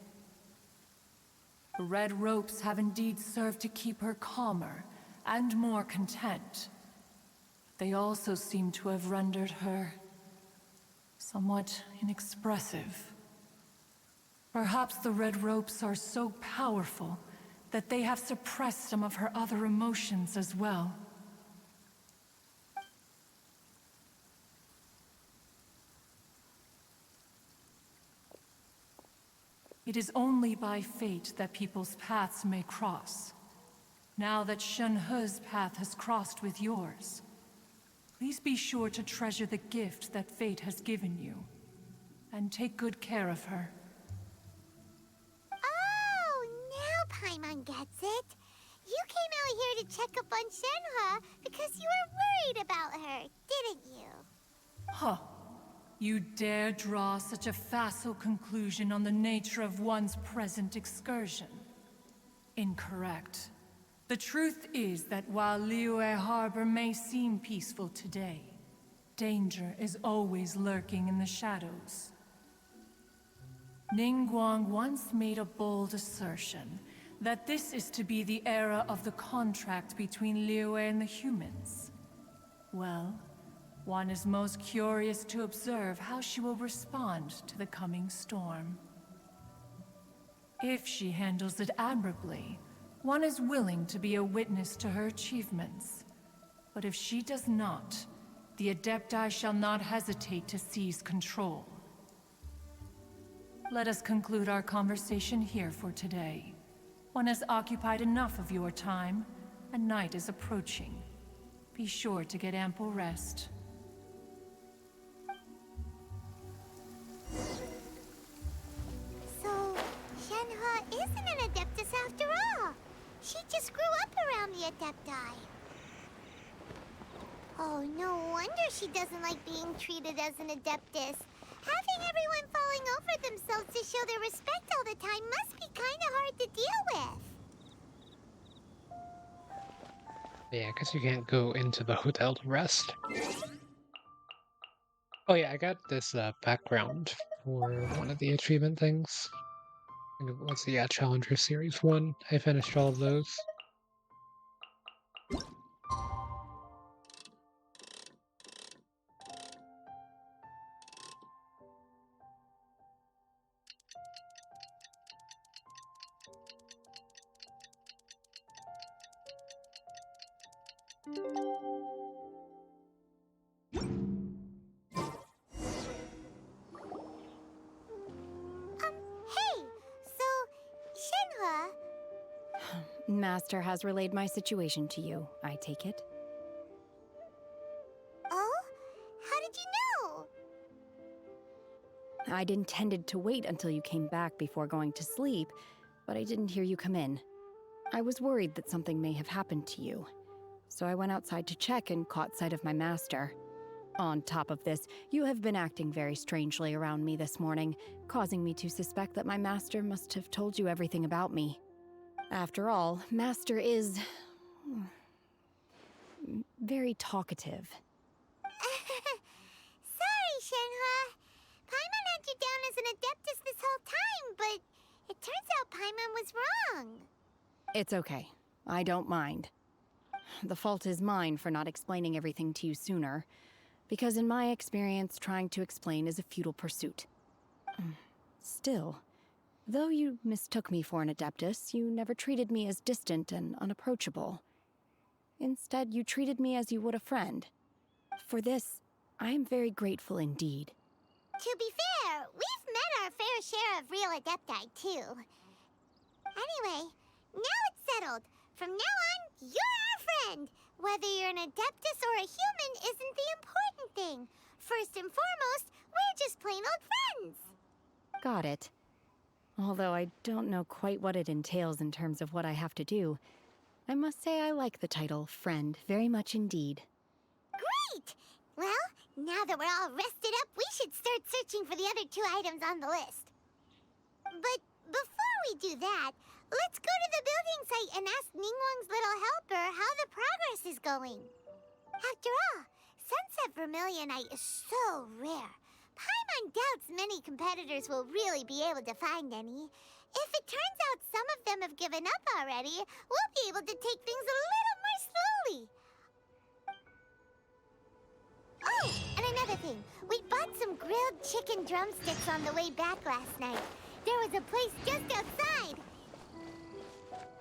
The red ropes have indeed served to keep her calmer and more content. They also seem to have rendered her somewhat inexpressive. Perhaps the red ropes are so powerful that they have suppressed some of her other emotions as well. It is only by fate that people's paths may cross. Now that Shenhe's path has crossed with yours, please be sure to treasure the gift that fate has given you, and take good care of her. Oh, now Paimon gets it. You came out here to check up on Shenhe because you were worried about her, didn't you? Huh. You dare draw such a facile conclusion on the nature of one's present excursion? Incorrect. The truth is that while Liyue Harbor may seem peaceful today, danger is always lurking in the shadows. Ningguang once made a bold assertion that this is to be the era of the contract between Liyue and the humans. Well, one is most curious to observe how she will respond to the coming storm. If she handles it admirably, one is willing to be a witness to her achievements. But if she does not, the Adepti shall not hesitate to seize control. Let us conclude our conversation here for today. One has occupied enough of your time, and night is approaching. Be sure to get ample rest. So, Shenhe isn't an Adeptus after all. She just grew up around the Adepti. Oh, no wonder she doesn't like being treated as an Adeptus. Having everyone falling over themselves to show their respect all the time must be kind of hard to deal with. Yeah, because you can't go into the hotel to rest. Oh yeah, I got this background for one of the achievement things. I think it was the Challenger Series 1. I finished all of those. Hey, so, Shenhe... Master has relayed my situation to you, I take it. Oh? How did you know? I'd intended to wait until you came back before going to sleep, but I didn't hear you come in. I was worried that something may have happened to you, so I went outside to check and caught sight of my master. On top of this, you have been acting very strangely around me this morning, causing me to suspect that my master must have told you everything about me. After all, Master is very talkative. Sorry, Shenhua. Paimon had you down as an adeptus this whole time, but it turns out Paimon was wrong. It's okay. I don't mind. The fault is mine for not explaining everything to you sooner, because in my experience, trying to explain is a futile pursuit. Still, though you mistook me for an adeptus, you never treated me as distant and unapproachable. Instead, you treated me as you would a friend. For this, I am very grateful indeed. To be fair, we've met our fair share of real adepti, too. Anyway, now it's settled. From now on, you're our friend. Whether you're an adeptus or a human isn't the important thing. First and foremost, we're just plain old friends. Got it. Although I don't know quite what it entails in terms of what I have to do, I must say I like the title friend very much indeed. Great! Well, now that we're all rested up, we should start searching for the other 2 items on the list. But before we do that, let's go to the building site and ask Ningguang's little helper how the progress is going. After all, Sunset Vermilionite is so rare. Paimon doubts many competitors will really be able to find any. If it turns out some of them have given up already, we'll be able to take things a little more slowly. Oh, and another thing. We bought some grilled chicken drumsticks on the way back last night. There was a place just outside.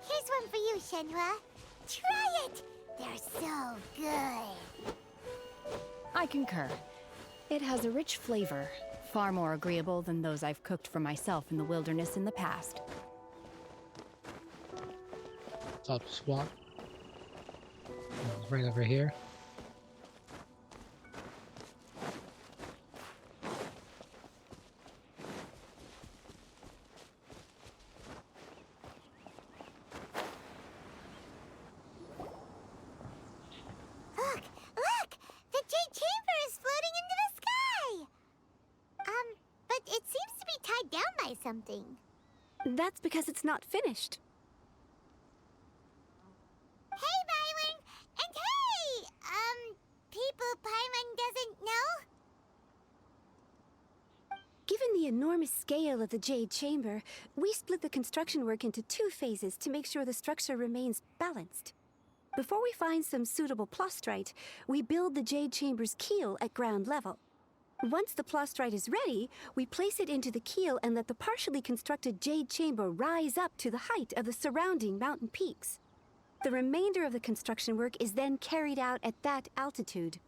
Here's one for you, Shenhua. Try it! They're so good. I concur. It has a rich flavor, far more agreeable than those I've cooked for myself in the wilderness in the past. Top swap. Right over here. Look! The Jade Chamber is floating into the sky! But it seems to be tied down by something. That's because it's not finished. Hey, Byron! And hey! People Paimon doesn't know? Given the enormous scale of the Jade Chamber, we split the construction work into 2 phases to make sure the structure remains balanced. Before we find some suitable plastrite, we build the Jade Chamber's keel at ground level. Once the plastrite is ready, we place it into the keel and let the partially constructed Jade Chamber rise up to the height of the surrounding mountain peaks. The remainder of the construction work is then carried out at that altitude.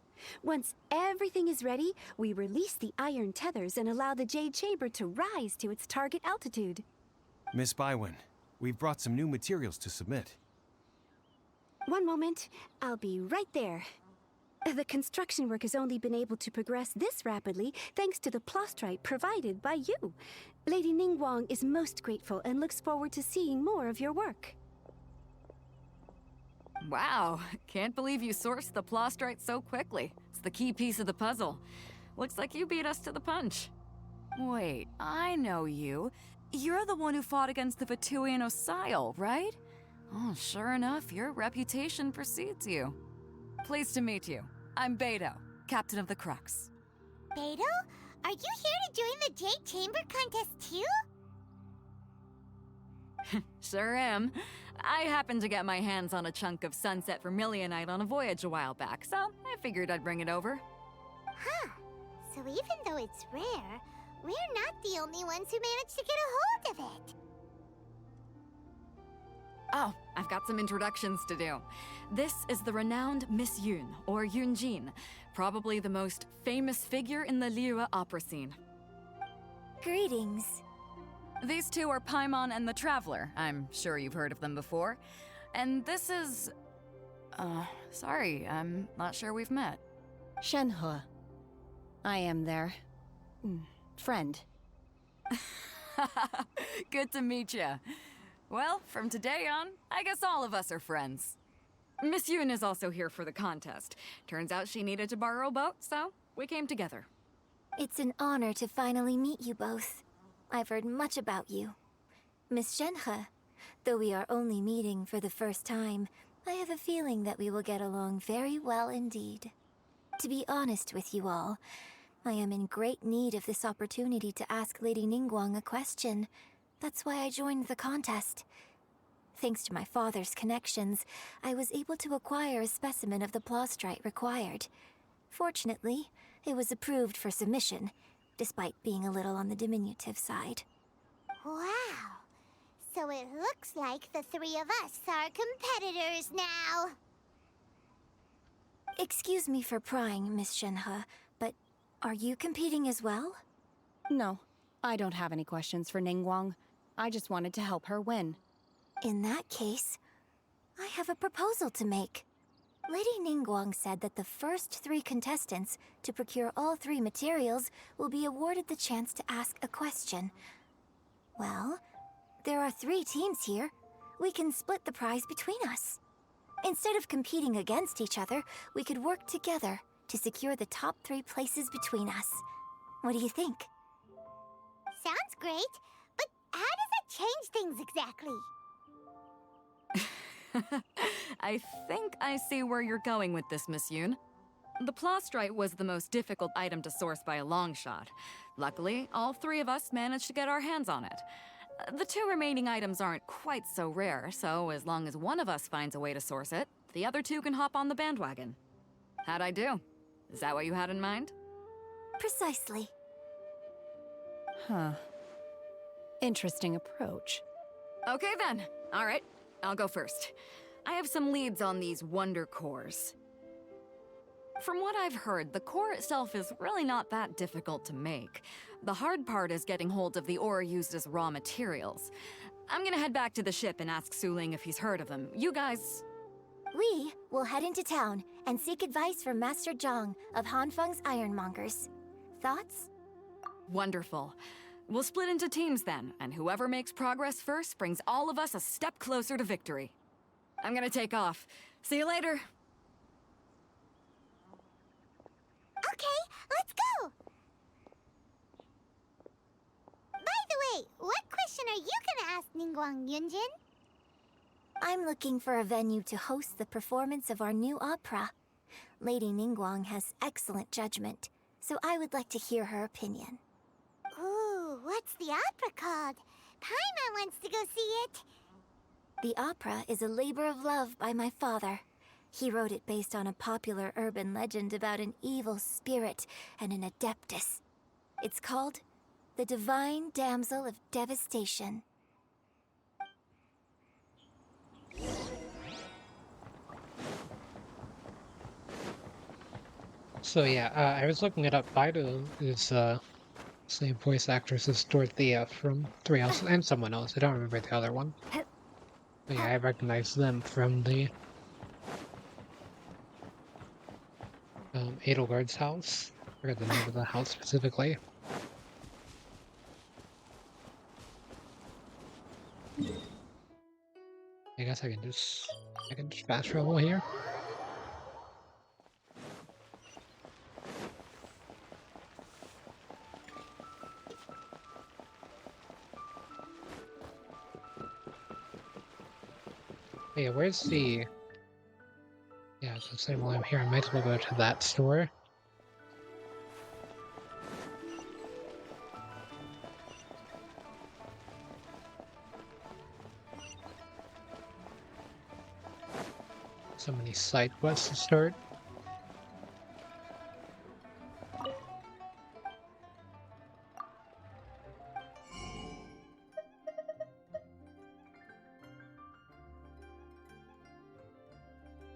Once everything is ready, we release the iron tethers and allow the Jade Chamber to rise to its target altitude. Miss Bywin, we've brought some new materials to submit. One moment, I'll be right there. The construction work has only been able to progress this rapidly thanks to the plastrite provided by you. Lady Ningguang is most grateful and looks forward to seeing more of your work. Wow, can't believe you sourced the plastrite so quickly. It's the key piece of the puzzle. Looks like you beat us to the punch. Wait, I know you. You're the one who fought against the Vatuian Osile, right? Oh, sure enough, your reputation precedes you. Pleased to meet you. I'm Beto, captain of the Crux. Beto? Are you here to join the Jade Chamber contest too? Sure am. I happened to get my hands on a chunk of Sunset Vermilionite on a voyage a while back, so I figured I'd bring it over. Huh. So even though it's rare, we're not the only ones who managed to get a hold of it. Oh, I've got some introductions to do. This is the renowned Miss Yun, or Yunjin, probably the most famous figure in the Liyue opera scene. Greetings. These 2 are Paimon and the Traveler. I'm sure you've heard of them before. And this is... sorry, I'm not sure we've met. Shenhua. I am their... friend. Good to meet you. Well, from today on, I guess all of us are friends. Miss Yoon is also here for the contest. Turns out she needed to borrow a boat, so we came together. It's an honor to finally meet you both. I've heard much about you. Miss Shenhe, though we are only meeting for the first time, I have a feeling that we will get along very well indeed. To be honest with you all, I am in great need of this opportunity to ask Lady Ningguang a question. That's why I joined the contest. Thanks to my father's connections, I was able to acquire a specimen of the plastrite required. Fortunately, it was approved for submission, despite being a little on the diminutive side. Wow. So it looks like the three of us are competitors now. Excuse me for prying, Miss Shenhe, but are you competing as well? No, I don't have any questions for Ningguang. I just wanted to help her win. In that case, I have a proposal to make. Lady Ningguang said that the first 3 contestants to procure all 3 materials will be awarded the chance to ask a question. Well, there are 3 teams here. We can split the prize between us. Instead of competing against each other, we could work together to secure the top 3 places between us. What do you think? Sounds great, but how does it change things exactly? I think I see where you're going with this, Miss Yoon. The plastrite was the most difficult item to source by a long shot. Luckily, all 3 of us managed to get our hands on it. The 2 remaining items aren't quite so rare, so as long as one of us finds a way to source it, the other 2 can hop on the bandwagon. How'd I do? Is that what you had in mind? Precisely. Huh. Interesting approach. Okay then. All right, I'll go first. I have some leads on these wonder cores. From what I've heard, the core itself is really not that difficult to make. The hard part is getting hold of the ore used as raw materials. I'm gonna head back to the ship and ask Suling if he's heard of them. You guys... We will head into town and seek advice from Master Zhang of Hanfeng's Ironmongers. Thoughts? Wonderful. We'll split into teams then, and whoever makes progress first brings all of us a step closer to victory. I'm gonna take off. See you later. Okay, let's go! By the way, what question are you gonna ask Ningguang, Yunjin? I'm looking for a venue to host the performance of our new opera. Lady Ningguang has excellent judgment, so I would like to hear her opinion. Ooh, what's the opera called? Paimon wants to go see it. The opera is a labor of love by my father. He wrote it based on a popular urban legend about an evil spirit and an adeptus. It's called The Divine Damsel of Devastation. So yeah, I was looking it up. Baidu is same voice actress as Dorothea from 3 Houses and someone else. I don't remember the other one. But yeah, I recognize them from the Edelgard's house. I forgot the name of the house specifically. I guess I can just fast travel here. Yeah, where's the... Yeah, so say while I'm here, I might as well go to that store. So many side quests to start.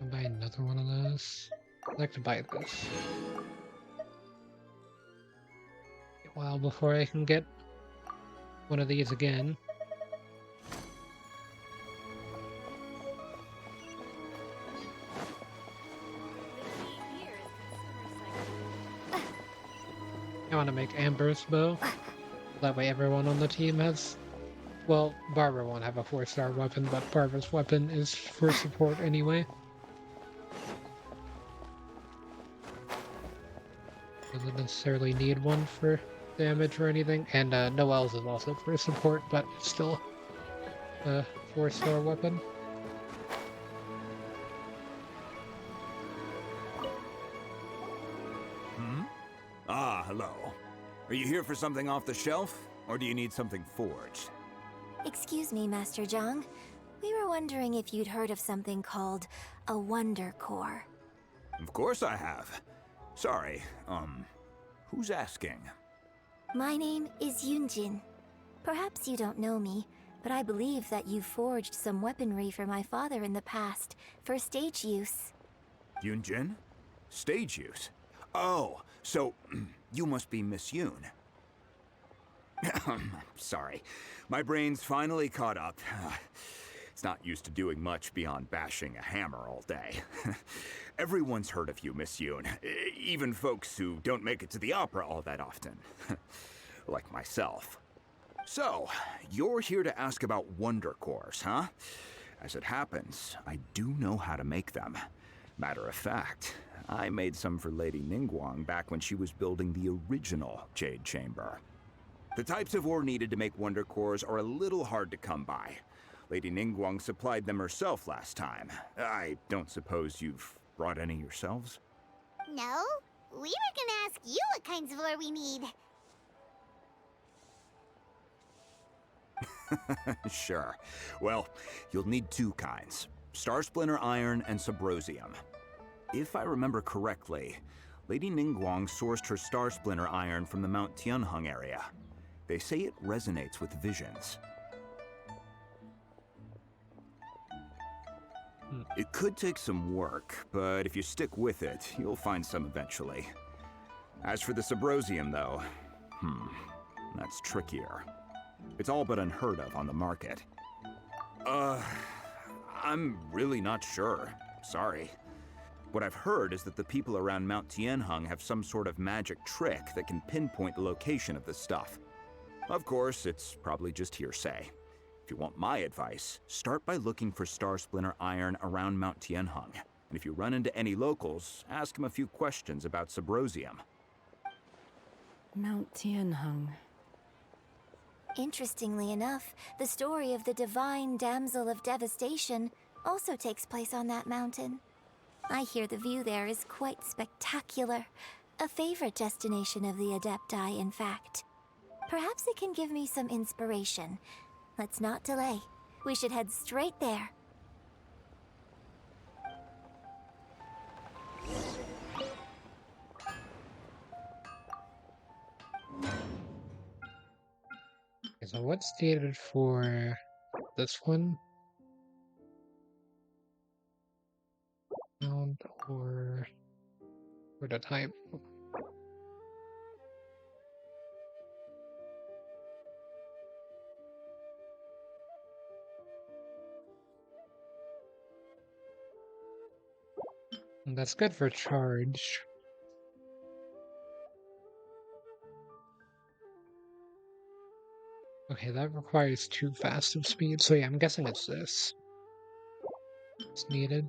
I'll buy another one of those. I'd like to buy this. A while before I can get one of these again. I want to make Amber's bow. That way everyone on the team has... Well, Barbara won't have a 4-star weapon, but Barbara's weapon is for support anyway. Doesn't necessarily need one for damage or anything. And Noelle's is also for support, but it's still a 4-star weapon. Ah, hello. Are you here for something off the shelf, or do you need something forged? Excuse me, Master Zhang. We were wondering if you'd heard of something called a Wonder Core. Of course I have. Sorry, who's asking? My name is Yunjin. Perhaps you don't know me, but I believe that you forged some weaponry for my father in the past, for stage use. Yunjin? Stage use? Oh, so you must be Miss Yoon. Sorry, my brain's finally caught up. It's not used to doing much beyond bashing a hammer all day. Everyone's heard of you, Miss Yoon. Even folks who don't make it to the opera all that often. Like myself. So, you're here to ask about Wonder Cores, huh? As it happens, I do know how to make them. Matter of fact, I made some for Lady Ningguang back when she was building the original Jade Chamber. The types of ore needed to make Wonder Cores are a little hard to come by. Lady Ningguang supplied them herself last time. I don't suppose you've brought any yourselves? No, we were gonna ask you what kinds of ore we need. Sure. Well, you'll need two kinds. Star Splinter Iron and Subrosium. If I remember correctly, Lady Ningguang sourced her Star Splinter Iron from the Mount Tianheng area. They say it resonates with visions. It could take some work, but if you stick with it, you'll find some eventually. As for the Subrosium, though, that's trickier. It's all but unheard of on the market. I'm really not sure. Sorry. What I've heard is that the people around Mount Tianheng have some sort of magic trick that can pinpoint the location of the stuff. Of course, it's probably just hearsay. If you want my advice, start by looking for Star Splinter Iron around Mount Tianheng. And if you run into any locals, ask them a few questions about Subrosium. Mount Tianheng. Interestingly enough, the story of the divine damsel of devastation also takes place on that mountain. I hear the view there is quite spectacular. A favorite destination of the Adepti, in fact. Perhaps it can give me some inspiration. Let's not delay. We should head straight there. Okay, so what's needed for this one? Sound or the type? And that's good for charge. Okay, that requires 2 fast of speed, so yeah, I'm guessing it's this. It's needed.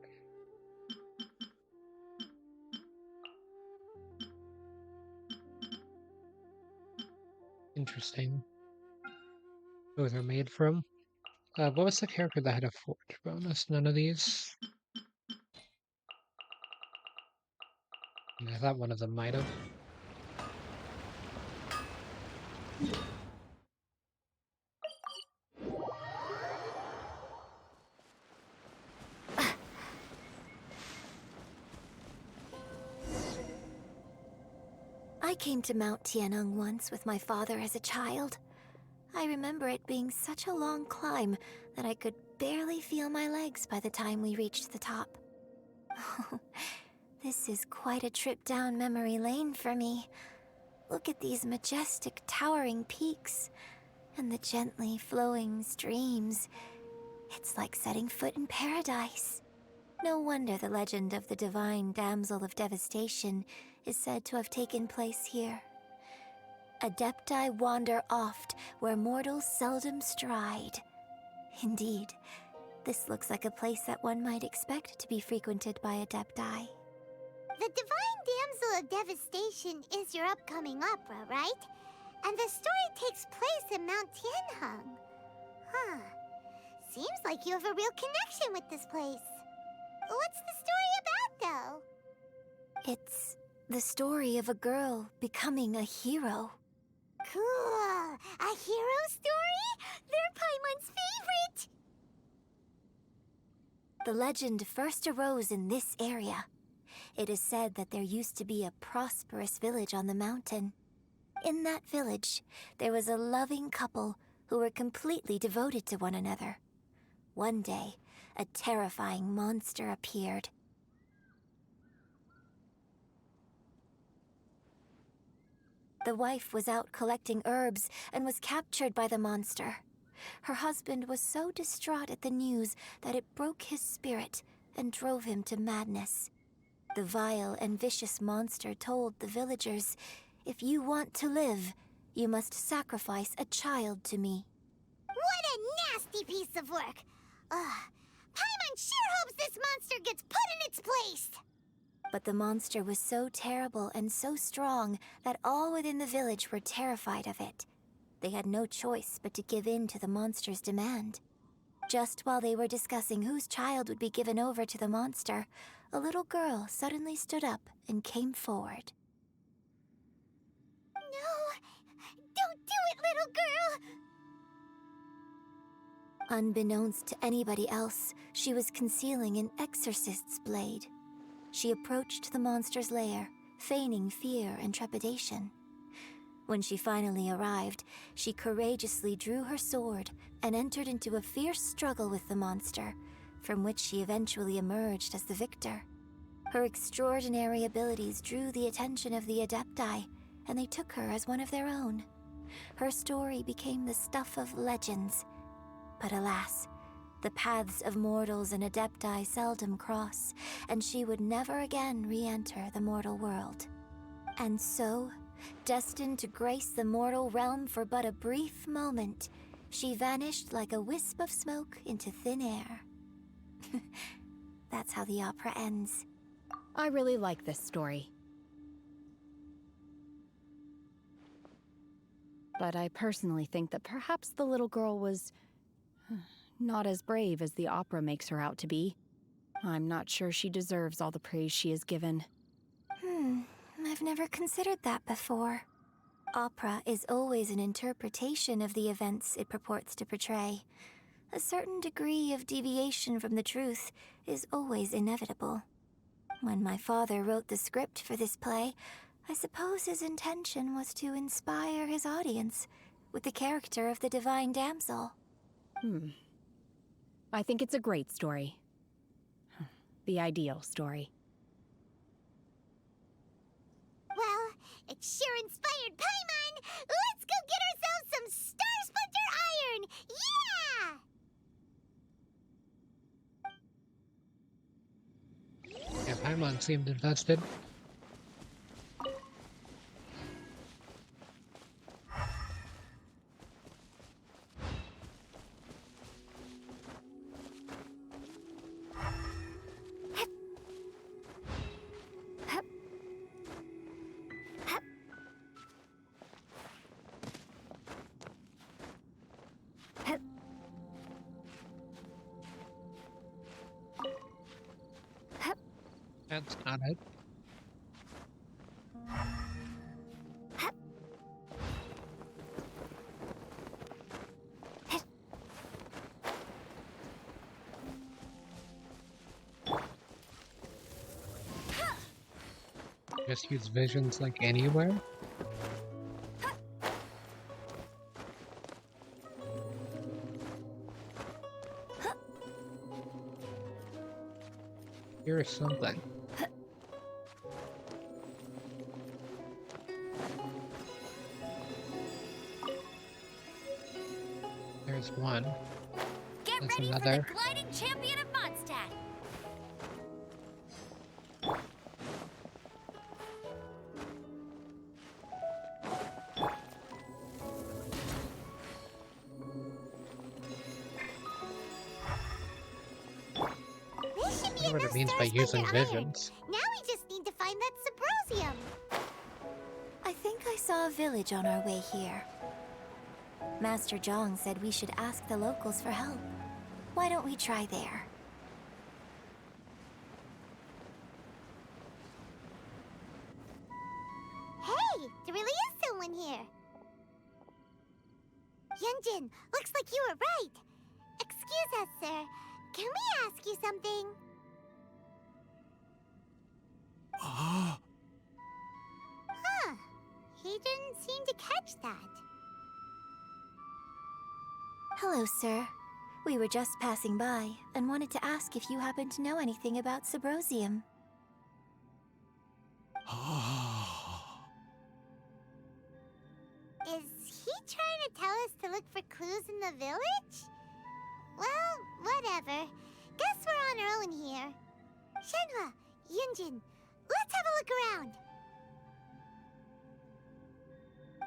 Interesting. Those are made from. What was the character that had a forge bonus? None of these? Yeah, I thought one of them might have. I came to Mount Tianheng once with my father as a child. I remember it being such a long climb that I could barely feel my legs by the time we reached the top. This is quite a trip down memory lane for me. Look at these majestic, towering peaks, and the gently flowing streams. It's like setting foot in paradise. No wonder the legend of the divine damsel of devastation is said to have taken place here. Adepti wander oft where mortals seldom stride. Indeed, this looks like a place that one might expect to be frequented by Adepti. The Divine Damsel of Devastation is your upcoming opera, right? And the story takes place in Mount Tianheng. Huh. Seems like you have a real connection with this place. What's the story about, though? It's the story of a girl becoming a hero. Cool! A hero story? They're Paimon's favorite! The legend first arose in this area. It is said that there used to be a prosperous village on the mountain. In that village, there was a loving couple who were completely devoted to one another. One day, a terrifying monster appeared. The wife was out collecting herbs and was captured by the monster. Her husband was so distraught at the news that it broke his spirit and drove him to madness. The vile and vicious monster told the villagers, "If you want to live, you must sacrifice a child to me." What a nasty piece of work! Paimon sure hopes this monster gets put in its place! But the monster was so terrible and so strong that all within the village were terrified of it. They had no choice but to give in to the monster's demand. Just while they were discussing whose child would be given over to the monster, a little girl suddenly stood up and came forward. No! Don't do it, little girl! Unbeknownst to anybody else, she was concealing an exorcist's blade. She approached the monster's lair, feigning fear and trepidation. When she finally arrived, she courageously drew her sword and entered into a fierce struggle with the monster, from which she eventually emerged as the victor. Her extraordinary abilities drew the attention of the Adepti, and they took her as one of their own. Her story became the stuff of legends. But alas, the paths of mortals and Adepti seldom cross, and she would never again re-enter the mortal world. And so, destined to grace the mortal realm for but a brief moment, she vanished like a wisp of smoke into thin air. That's how the opera ends. I really like this story. But I personally think that perhaps the little girl was not as brave as the opera makes her out to be. I'm not sure she deserves all the praise she is given. I've never considered that before. Opera is always an interpretation of the events it purports to portray. A certain degree of deviation from the truth is always inevitable. When my father wrote the script for this play, I suppose his intention was to inspire his audience with the character of the Divine Damsel. I think it's a great story. The ideal story. Well, it sure inspired Paimon! Let's go get ourselves some Star Splinter Iron! Yeah! Yeah, Paimon seemed invested. That's not it. Just use visions like anywhere? Here's something. There's one. Get There's ready another. for the gliding champion of Mondstadt! what it enough means by star-splendid using iron. visions. Now we just need to find that Subrosium. I think I saw a village on our way here. Master Zhang said we should ask the locals for help. Why don't we try there? Hey, there really is someone here. Yunjin, looks like you were right. Excuse us, sir. Can we ask you something? Huh. He didn't seem to catch that. Hello, sir. We were just passing by and wanted to ask if you happen to know anything about Subrosium. Is he trying to tell us to look for clues in the village? Well, whatever. Guess we're on our own here. Shenhua, Yunjin, let's have a look around.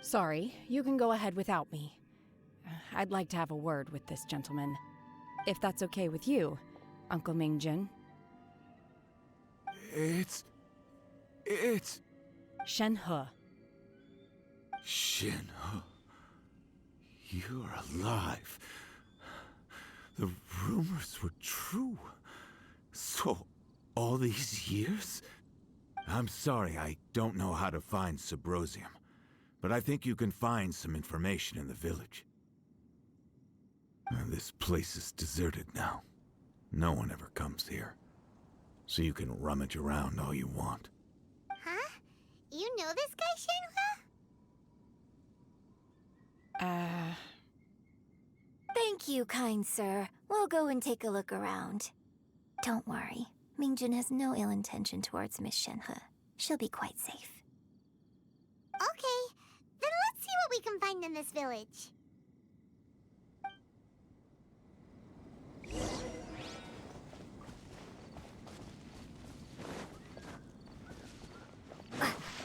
Sorry, you can go ahead without me. I'd like to have a word with this gentleman. If that's okay with you, Uncle Mingjin. It's... Shenhe. Shenhe. You're alive. The rumors were true. So, all these years? I'm sorry, I don't know how to find Subrosium, but I think you can find some information in the village. This place is deserted now. No one ever comes here. So you can rummage around all you want. Huh? You know this guy, Shenhua? Thank you, kind sir. We'll go and take a look around. Don't worry. Mingjin has no ill intention towards Miss Shenhe. She'll be quite safe. Okay, then let's see what we can find in this village.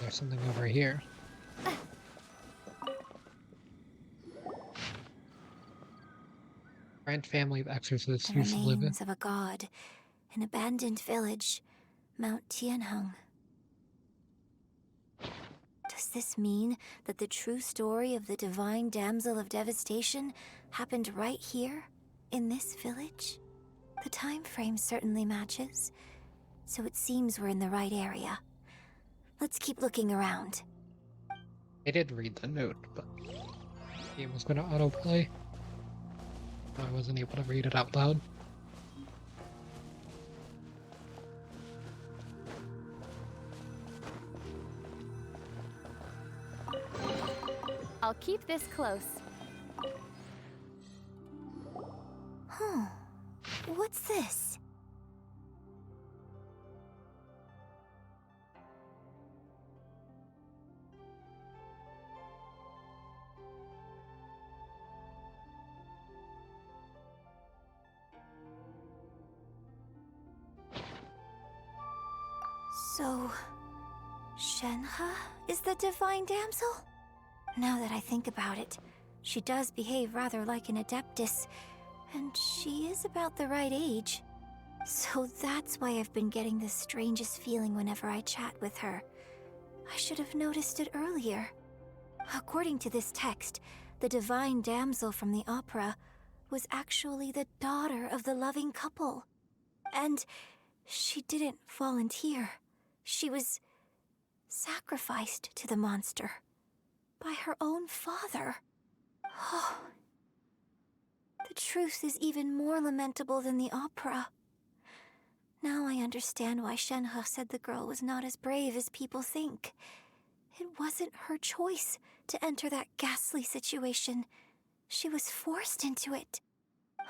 There's something over here. Grand family of exorcists The used to live in. remains of a god, an abandoned village, Mount Tianheng. Does this mean that the true story of the divine damsel of devastation happened right here, in this village? The time frame certainly matches, so it seems we're in the right area. Let's keep looking around. I did read the note, but the game was going to autoplay. I wasn't able to read it out loud. I'll keep this close. Huh. What's this? So, Shenhe is the divine damsel? Now that I think about it, she does behave rather like an adeptus, and she is about the right age. So that's why I've been getting the strangest feeling whenever I chat with her. I should have noticed it earlier. According to this text, the divine damsel from the opera was actually the daughter of the loving couple. And she didn't volunteer. She was sacrificed to the monster by her own father. Oh. The truth is even more lamentable than the opera. Now I understand why Shenhe said the girl was not as brave as people think. It wasn't her choice to enter that ghastly situation. She was forced into it.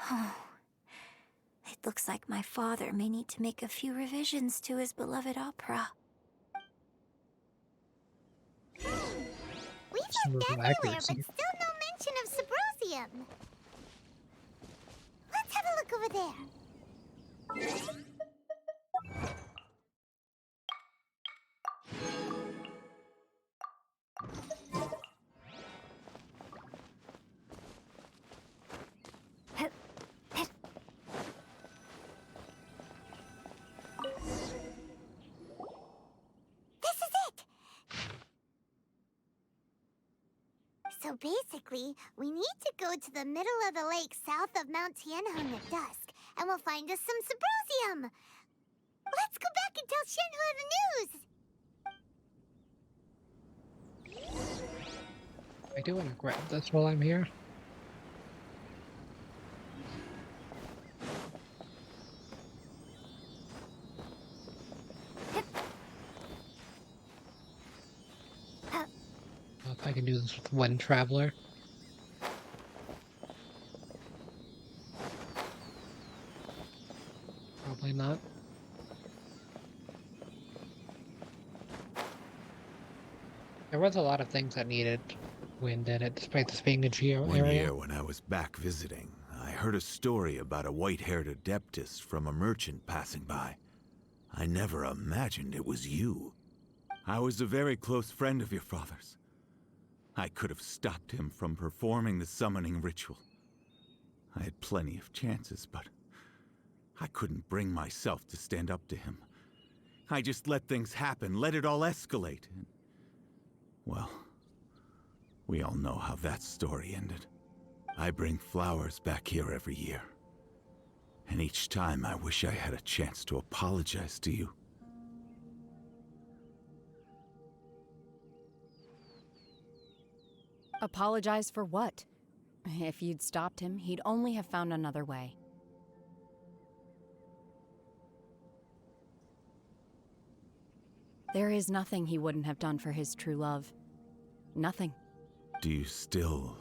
Oh. It looks like my father may need to make a few revisions to his beloved opera. We've looked everywhere, but still no mention of Subrosium. Let's have a look over there. So basically, we need to go to the middle of the lake south of Mount Tianheng at dusk, and we'll find us some Symbrozium! Let's go back and tell Shenhua the news! I do want to grab this while I'm here. If I can do this with Wind Traveler. Probably not. There was a lot of things that needed wind in it, despite this being a geo One area. year when I was back visiting, I heard a story about a white-haired adeptus from a merchant passing by. I never imagined it was you. I was a very close friend of your father's. I could have stopped him from performing the summoning ritual. I had plenty of chances, but I couldn't bring myself to stand up to him. I just let things happen, let it all escalate. And, well, we all know how that story ended. I bring flowers back here every year. And each time I wish I had a chance to apologize to you. Apologize for what? If you'd stopped him, he'd only have found another way. There is nothing he wouldn't have done for his true love. Nothing. Do you still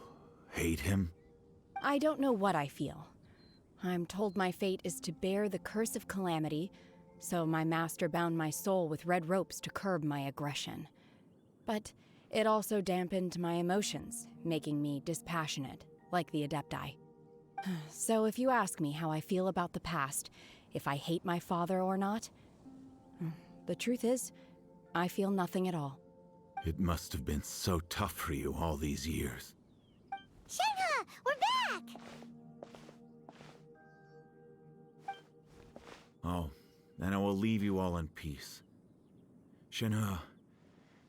hate him? I don't know what I feel. I'm told my fate is to bear the curse of calamity, so my master bound my soul with red ropes to curb my aggression. But it also dampened my emotions, making me dispassionate, like the Adepti. So if you ask me how I feel about the past, if I hate my father or not, the truth is, I feel nothing at all. It must have been so tough for you all these years. Shenhua, we're back! Oh, then I will leave you all in peace. Shenhua,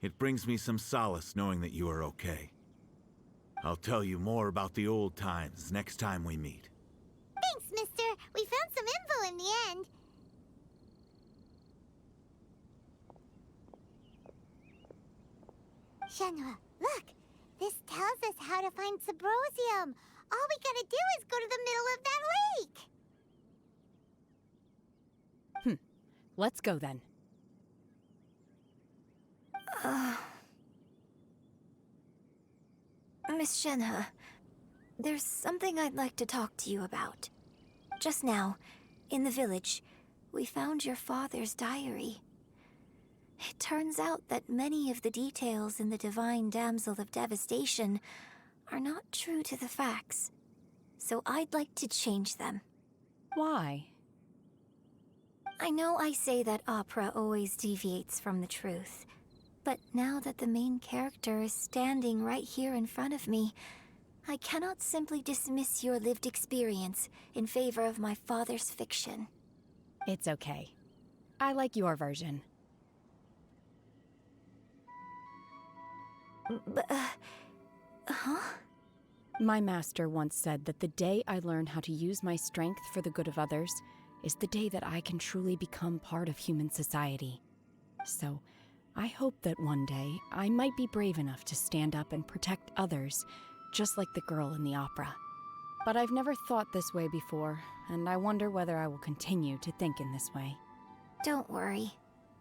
it brings me some solace knowing that you are okay. I'll tell you more about the old times next time we meet. Thanks, mister. We found some info in the end. Shenhua, look! This tells us how to find Symbrozium. All we gotta do is go to the middle of that lake! Let's go then. Miss Shenhe, there's something I'd like to talk to you about. Just now, in the village, we found your father's diary. It turns out that many of the details in the Divine Damsel of Devastation are not true to the facts. So I'd like to change them. Why? I know I say that opera always deviates from the truth, but now that the main character is standing right here in front of me, I cannot simply dismiss your lived experience in favor of my father's fiction. It's okay. I like your version. But, huh? My master once said that the day I learn how to use my strength for the good of others is the day that I can truly become part of human society. So, I hope that one day I might be brave enough to stand up and protect others, just like the girl in the opera. But I've never thought this way before, and I wonder whether I will continue to think in this way. Don't worry.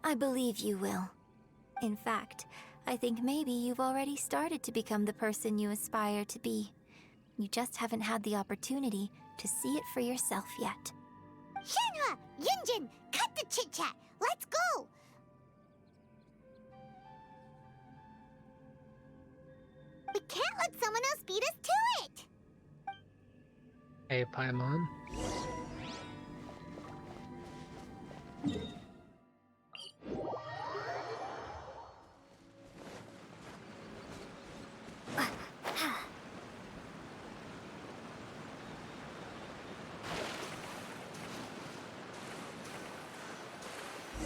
I believe you will. In fact, I think maybe you've already started to become the person you aspire to be. You just haven't had the opportunity to see it for yourself yet. Shenhua! Yunjin! Cut the chit-chat! Let's go! We can't let someone else beat us to it! Hey, Paimon.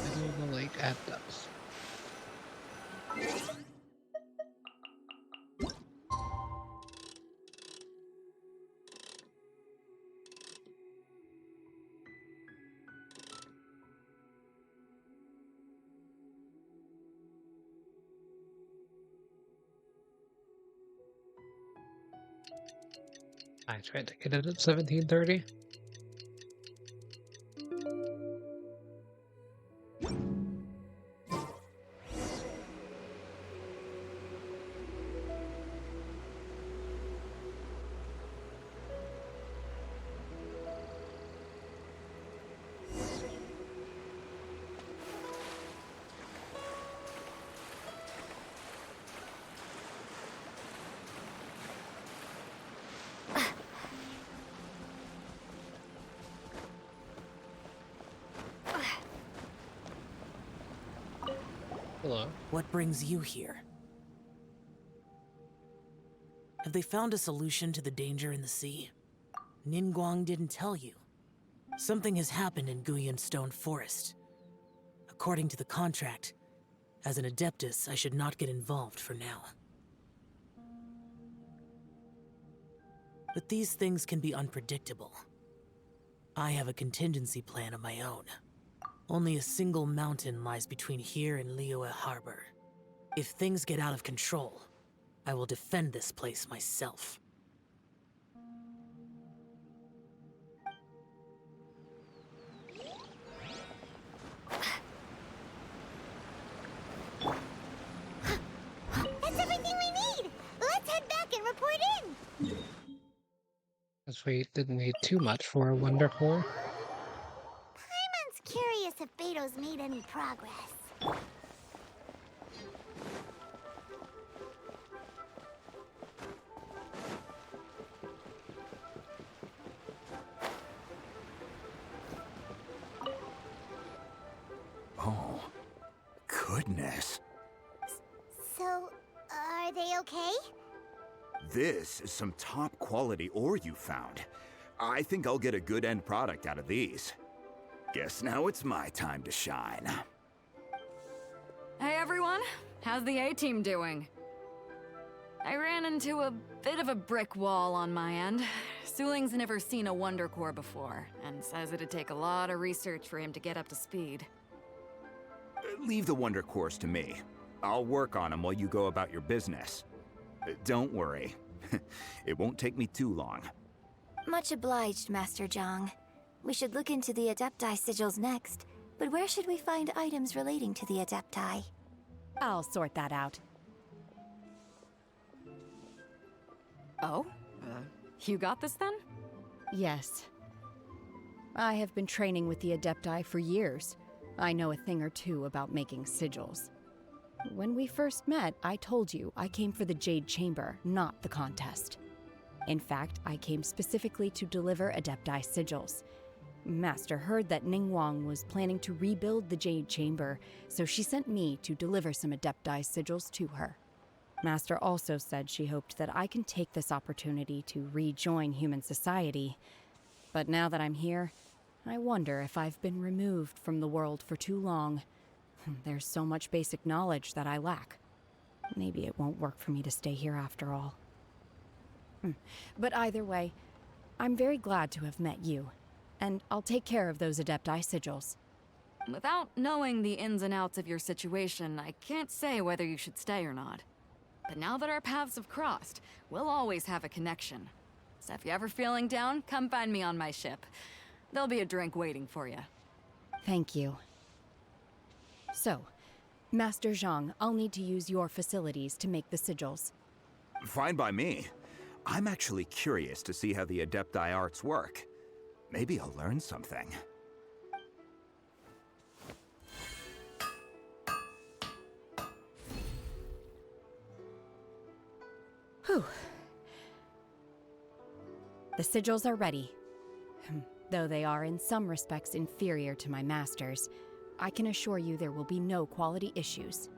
Middle of the lake at dusk. I tried to get it at 17:30. Hello. What brings you here? Have they found a solution to the danger in the sea? Ningguang didn't tell you. Something has happened in Guyan Stone Forest. According to the contract, as an Adeptus, I should not get involved for now. But these things can be unpredictable. I have a contingency plan of my own. Only a single mountain lies between here and Liyue Harbor. If things get out of control, I will defend this place myself. That's everything we need! Let's head back and report in! Guess we didn't need too much for a Wonder Core. Paimon's curious if Beto's made any progress. Oh, goodness. So, are they okay? This is some top quality ore you found. I think I'll get a good end product out of these. Guess now it's my time to shine. Hey everyone, how's the A-team doing? I ran into a bit of a brick wall on my end. Suling's never seen a Wonder Core before, and says it'd take a lot of research for him to get up to speed. Leave the Wonder Cores to me. I'll work on them while you go about your business. Don't worry. It won't take me too long. Much obliged, Master Zhang. We should look into the Adepti sigils next, but where should we find items relating to the Adepti? I'll sort that out. Oh? You got this then? Yes. I have been training with the Adepti for years. I know a thing or two about making sigils. When we first met, I told you I came for the Jade Chamber, not the contest. In fact, I came specifically to deliver Adepti sigils. Master heard that Ningguang was planning to rebuild the Jade Chamber, so she sent me to deliver some Adepti sigils to her. Master also said she hoped that I can take this opportunity to rejoin human society. But now that I'm here, I wonder if I've been removed from the world for too long. There's so much basic knowledge that I lack. Maybe it won't work for me to stay here after all. But either way, I'm very glad to have met you, and I'll take care of those Adepti sigils. Without knowing the ins and outs of your situation, I can't say whether you should stay or not. But now that our paths have crossed, we'll always have a connection. So if you're ever feeling down, come find me on my ship. There'll be a drink waiting for you. Thank you. So, Master Zhang, I'll need to use your facilities to make the sigils. Fine by me. I'm actually curious to see how the Adepti arts work. Maybe I'll learn something. Whew. The sigils are ready. Though they are in some respects inferior to my master's, I can assure you there will be no quality issues.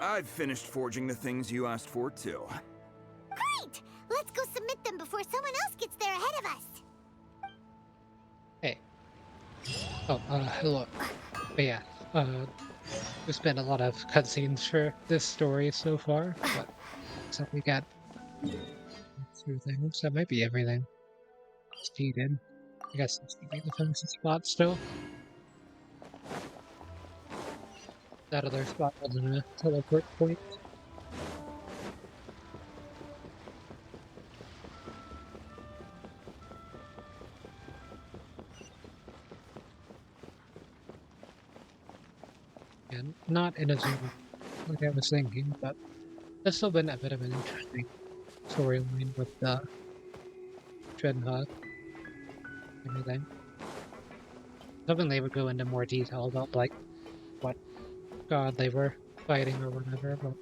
I've finished forging the things you asked for, too. Great! Let's go submit them before someone else gets there ahead of us. Hey. Oh, hello. But yeah, there's been a lot of cutscenes for this story so far, but so we got two things. That might be everything. Speeded. I guess it's the defense spot still. That other spot wasn't a teleport point. not in a zoo like I was thinking, but there's still been a bit of an interesting storyline with the Shenhe and everything. Hoping they would go into more detail about like what god they were fighting or whatever, but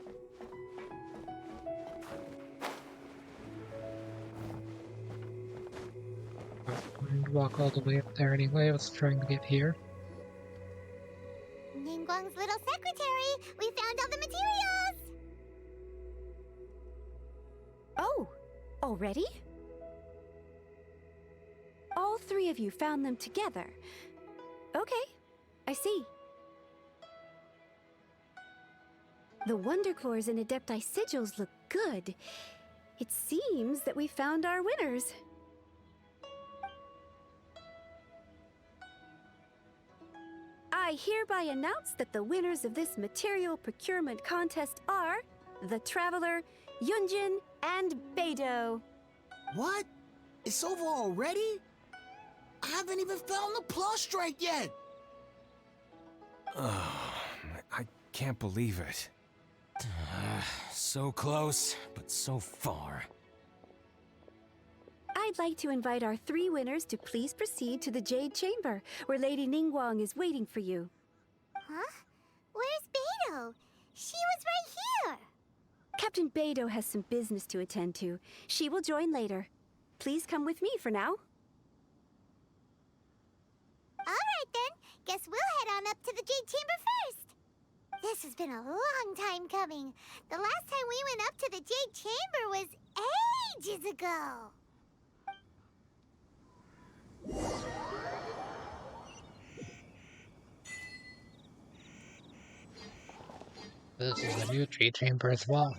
I'm going to walk all the way up there anyway. I was trying to get here. Ningguang's little secretary! We found all the materials! Oh, already? All three of you found them together. Okay, I see. The Wondercores and Adepti sigils look good. It seems that we found our winners. I hereby announce that the winners of this material procurement contest are the Traveler, Yunjin, and Beidou. What? It's over already? I haven't even found the Plustrite yet! I can't believe it. So close, but so far. I'd like to invite our three winners to please proceed to the Jade Chamber, where Lady Ningguang is waiting for you. Huh? Where's Beidou? She was right here! Captain Beidou has some business to attend to. She will join later. Please come with me for now. Alright then, guess we'll head on up to the Jade Chamber first! This has been a long time coming. The last time we went up to the Jade Chamber was ages ago. This is the new Jade Chamber as well.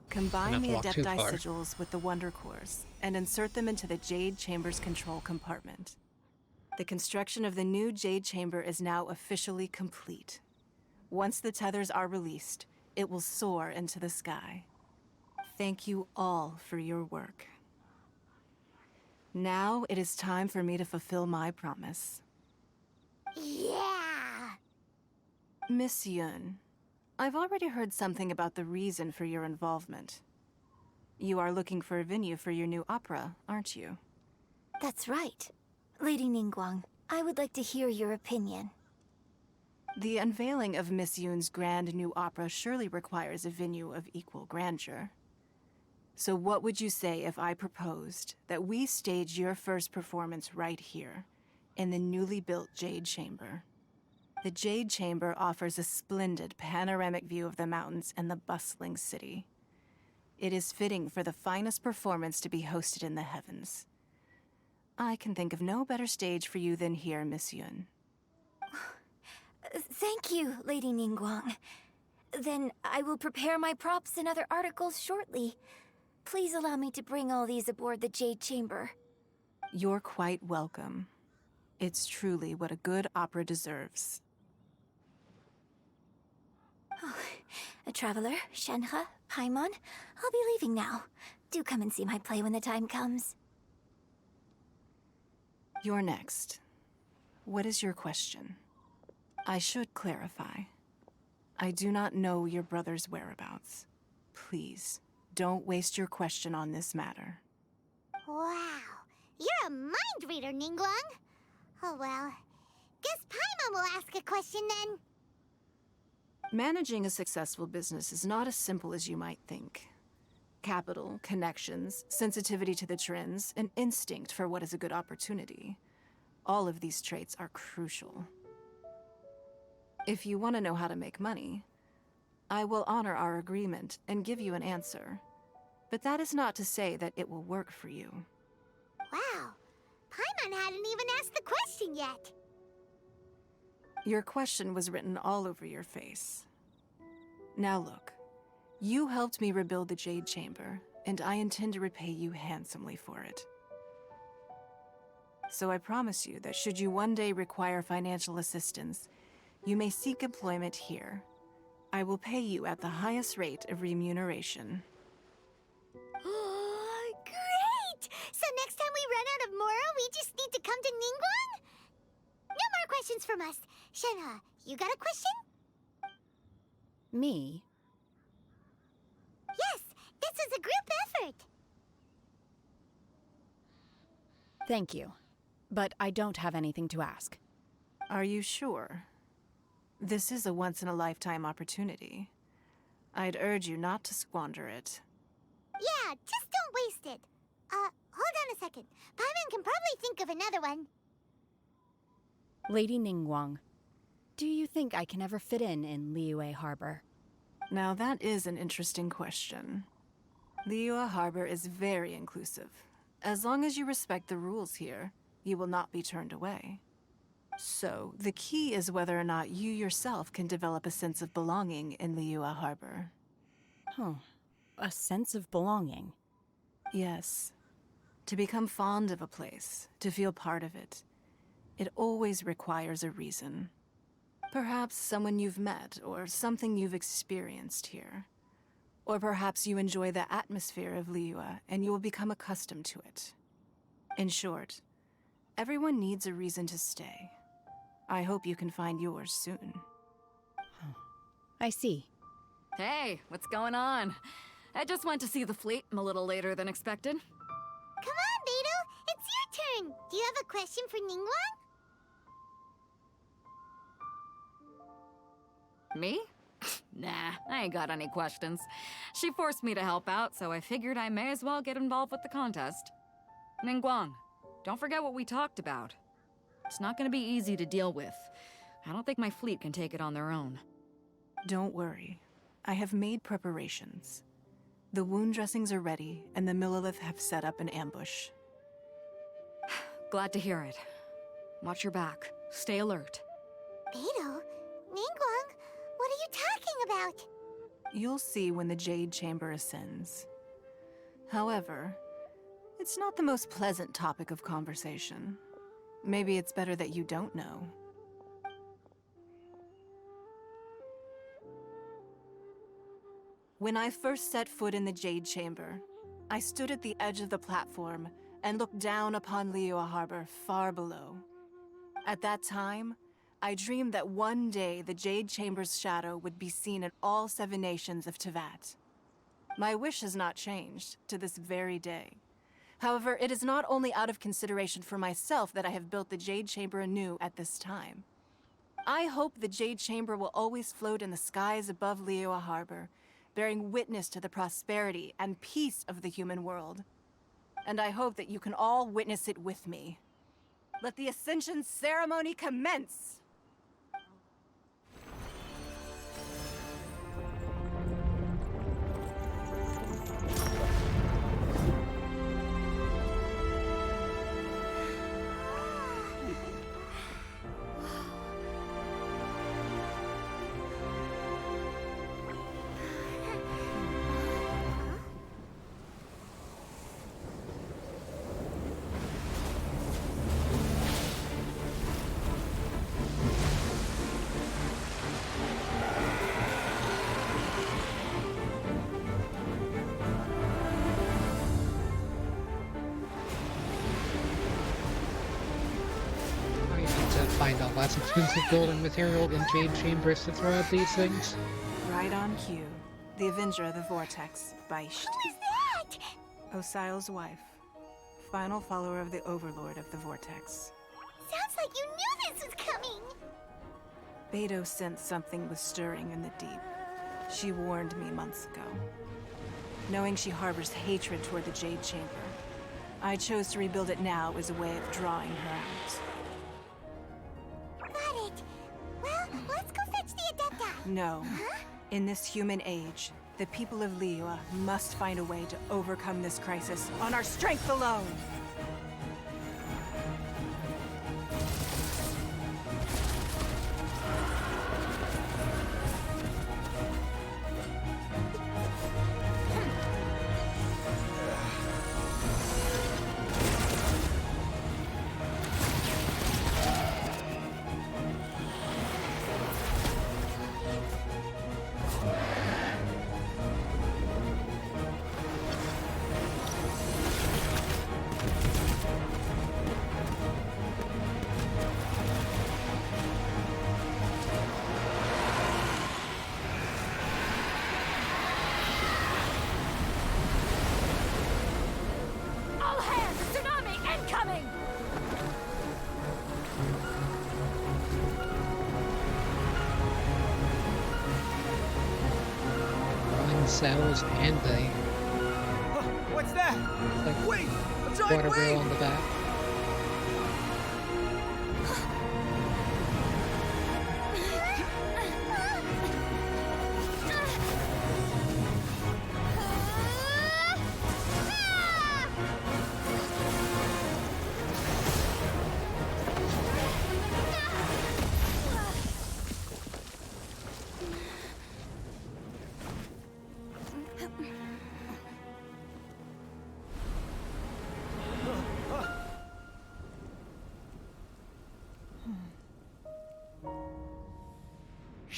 Combine the walk too Adepti far. sigils with the Wonder Cores and insert them into the Jade Chamber's control compartment. The construction of the new Jade Chamber is now officially complete. Once the tethers are released, it will soar into the sky. Thank you all for your work. Now it is time for me to fulfill my promise. Yeah! Miss Yun, I've already heard something about the reason for your involvement. You are looking for a venue for your new opera, aren't you? That's right. Lady Ningguang, I would like to hear your opinion. The unveiling of Miss Yun's grand new opera surely requires a venue of equal grandeur. So what would you say if I proposed that we stage your first performance right here, in the newly built Jade Chamber? The Jade Chamber offers a splendid panoramic view of the mountains and the bustling city. It is fitting for the finest performance to be hosted in the heavens. I can think of no better stage for you than here, Miss Yun. Thank you, Lady Ningguang. Then I will prepare my props and other articles shortly. Please allow me to bring all these aboard the Jade Chamber. You're quite welcome. It's truly what a good opera deserves. Oh, a traveler, Shenhe, Paimon, I'll be leaving now. Do come and see my play when the time comes. You're next. What is your question? I should clarify. I do not know your brother's whereabouts. Please, don't waste your question on this matter. Wow, you're a mind reader, Ningguang. Oh well, guess Paimon will ask a question then. Managing a successful business is not as simple as you might think. Capital, connections, sensitivity to the trends, and instinct for what is a good opportunity. All of these traits are crucial. If you want to know how to make money, I will honor our agreement and give you an answer. But that is not to say that it will work for you. Wow, Paimon hadn't even asked the question yet. Your question was written all over your face. Now look, you helped me rebuild the Jade Chamber, and I intend to repay you handsomely for it. So I promise you that should you one day require financial assistance, you may seek employment here. I will pay you at the highest rate of remuneration. Great! So next time we run out of Moro, we just need to come to Ningguang? No more questions from us. Shenhe, you got a question? Me? Yes, this is a group effort. Thank you. But I don't have anything to ask. Are you sure? This is a once-in-a-lifetime opportunity. I'd urge you not to squander it. Yeah, just don't waste it. Hold on a second. Paimon can probably think of another one. Lady Ningguang, do you think I can ever fit in Liyue Harbor? Now that is an interesting question. Liyue Harbor is very inclusive. As long as you respect the rules here, you will not be turned away. So, the key is whether or not you yourself can develop a sense of belonging in Liyue Harbor. Oh, a sense of belonging. Yes. To become fond of a place, to feel part of it, it always requires a reason. Perhaps someone you've met, or something you've experienced here. Or perhaps you enjoy the atmosphere of Liyue, and you will become accustomed to it. In short, everyone needs a reason to stay. I hope you can find yours soon. I see. Hey, what's going on? I just went to see the fleet. I'm a little later than expected. Come on, Beidou, it's your turn. Do you have a question for Ningguang? Me? Nah, I ain't got any questions. She forced me to help out, so I figured I may as well get involved with the contest. Ningguang, don't forget what we talked about. It's not gonna be easy to deal with. I don't think my fleet can take it on their own. Don't worry. I have made preparations. The wound dressings are ready, and the Millelith have set up an ambush. Glad to hear it. Watch your back. Stay alert. Beidou? Ningguang? What are you talking about? You'll see when the Jade Chamber ascends. However, it's not the most pleasant topic of conversation. Maybe it's better that you don't know. When I first set foot in the Jade Chamber, I stood at the edge of the platform and looked down upon Liyue Harbor far below. At that time, I dreamed that one day the Jade Chamber's shadow would be seen in all 7 nations of Teyvat. My wish has not changed to this very day. However, it is not only out of consideration for myself that I have built the Jade Chamber anew at this time. I hope the Jade Chamber will always float in the skies above Liyue Harbor, bearing witness to the prosperity and peace of the human world. And I hope that you can all witness it with me. Let the Ascension ceremony commence! Find out lots of expensive building material in Jade Chambers to throw at these things. Right on cue. The Avenger of the Vortex, Beisht. Who is that? Osial's wife. Final follower of the Overlord of the Vortex. Sounds like you knew this was coming. Beidou sensed something was stirring in the deep. She warned me months ago. Knowing she harbors hatred toward the Jade Chamber, I chose to rebuild it now as a way of drawing her out. Got it. Well, let's go fetch the Adepti. No. Huh? In this human age, the people of Liyue must find a way to overcome this crisis on our strength alone! sails and the What's that? like Wait! A giant water wheel wave! on the back.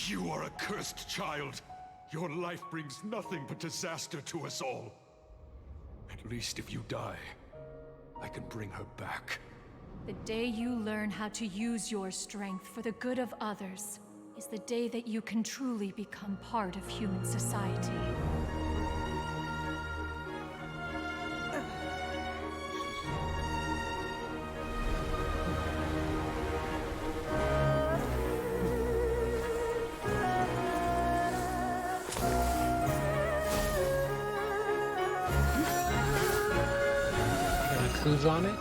You are a cursed child. Your life brings nothing but disaster to us all. At least if you die, I can bring her back. The day you learn how to use your strength for the good of others is the day that you can truly become part of human society. Gonna cruise on it.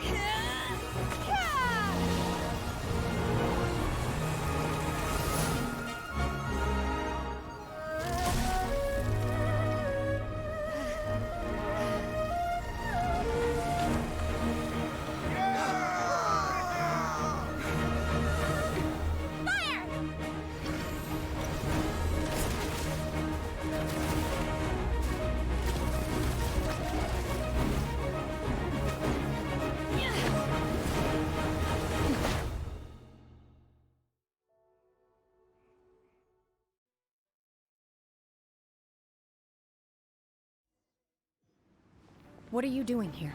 What are you doing here?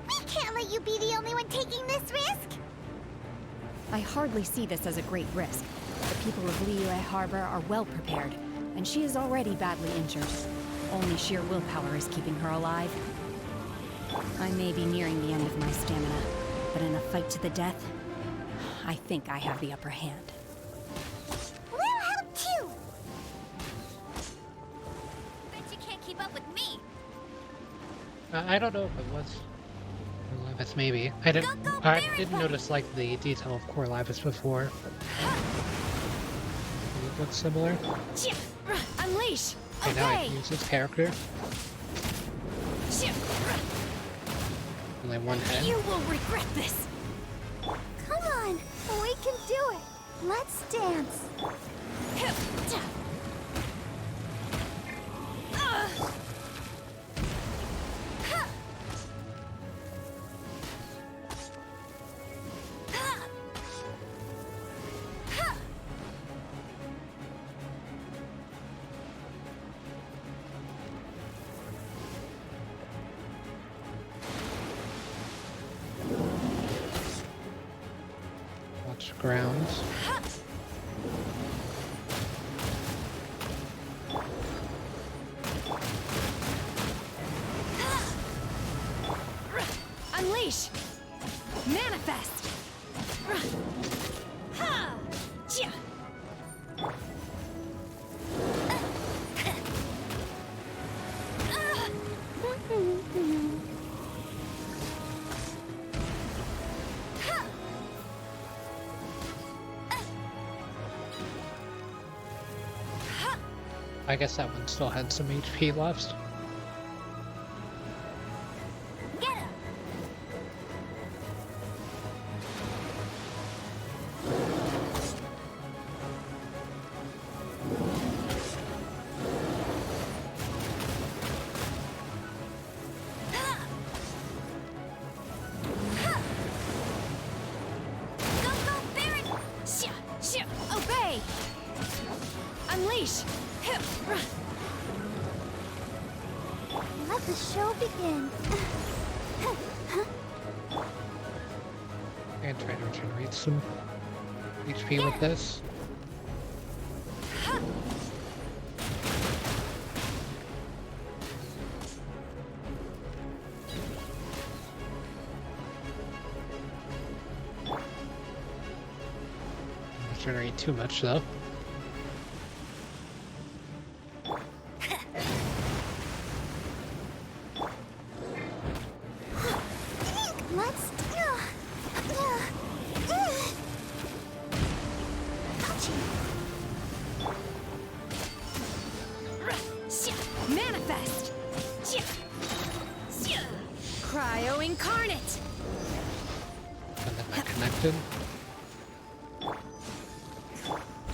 We can't let you be the only one taking this risk! I hardly see this as a great risk. The people of Liyue Harbor are well prepared, and she is already badly injured. Only sheer willpower is keeping her alive. I may be nearing the end of my stamina, but in a fight to the death, I think I have the upper hand. We'll help too! Bet you can't keep up with me! I don't know if it was Corlivus, maybe. I didn't notice like the detail of Corlivus before. It looks similar. Unleash! Okay, now I can use this character. Only one head. You will regret this! Come on! We can do it! Let's dance! Watch grounds. Unleash! Manifest! Ha! Chia! I guess that one still had some HP left. Obey! Unleash! Let the show begin. And try to regenerate some HP with this. Don't regenerate too much though.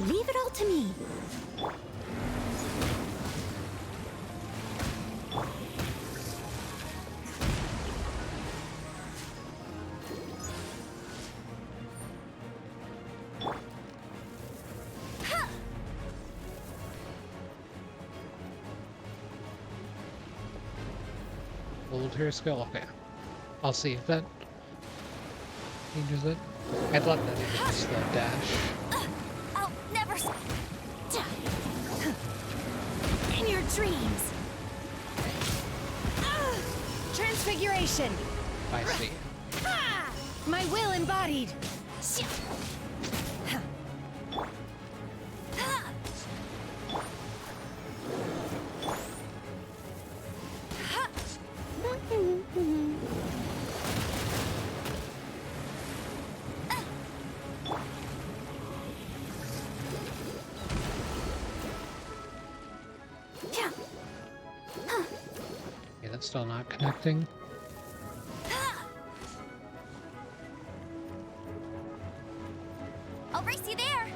Leave it all to me. Hold her skill. Okay. I'll see if that changes it. I thought that it was the dash. I'll never in your dreams. Transfiguration. I see. My will embodied. Okay, that's still not connecting. I'll race you there.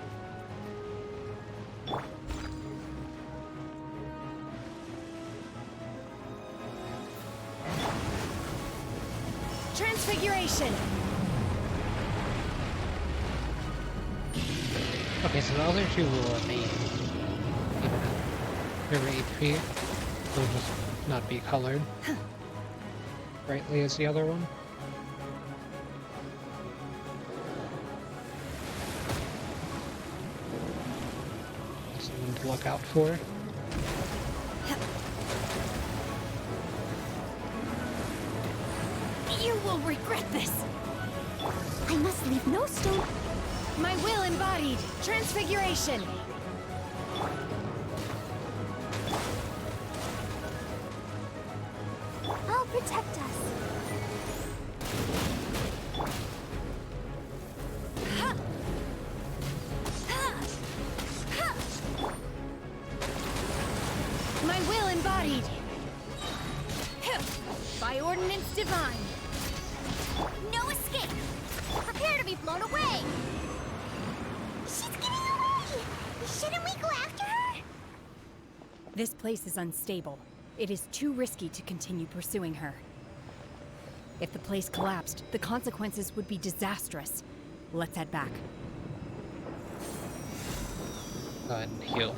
Transfiguration. Okay, so the other two will remain even at their HP. They'll just not be colored brightly as the other one. Something to look out for. You will regret this. I must leave no stone. My will embodied. Transfiguration. I'll protect us. My will embodied. By ordinance divine. No escape. Prepare to be blown away. She's getting away! Shouldn't we go after her? This place is unstable. It is too risky to continue pursuing her. If the place collapsed, the consequences would be disastrous. Let's head back. Go ahead and heal.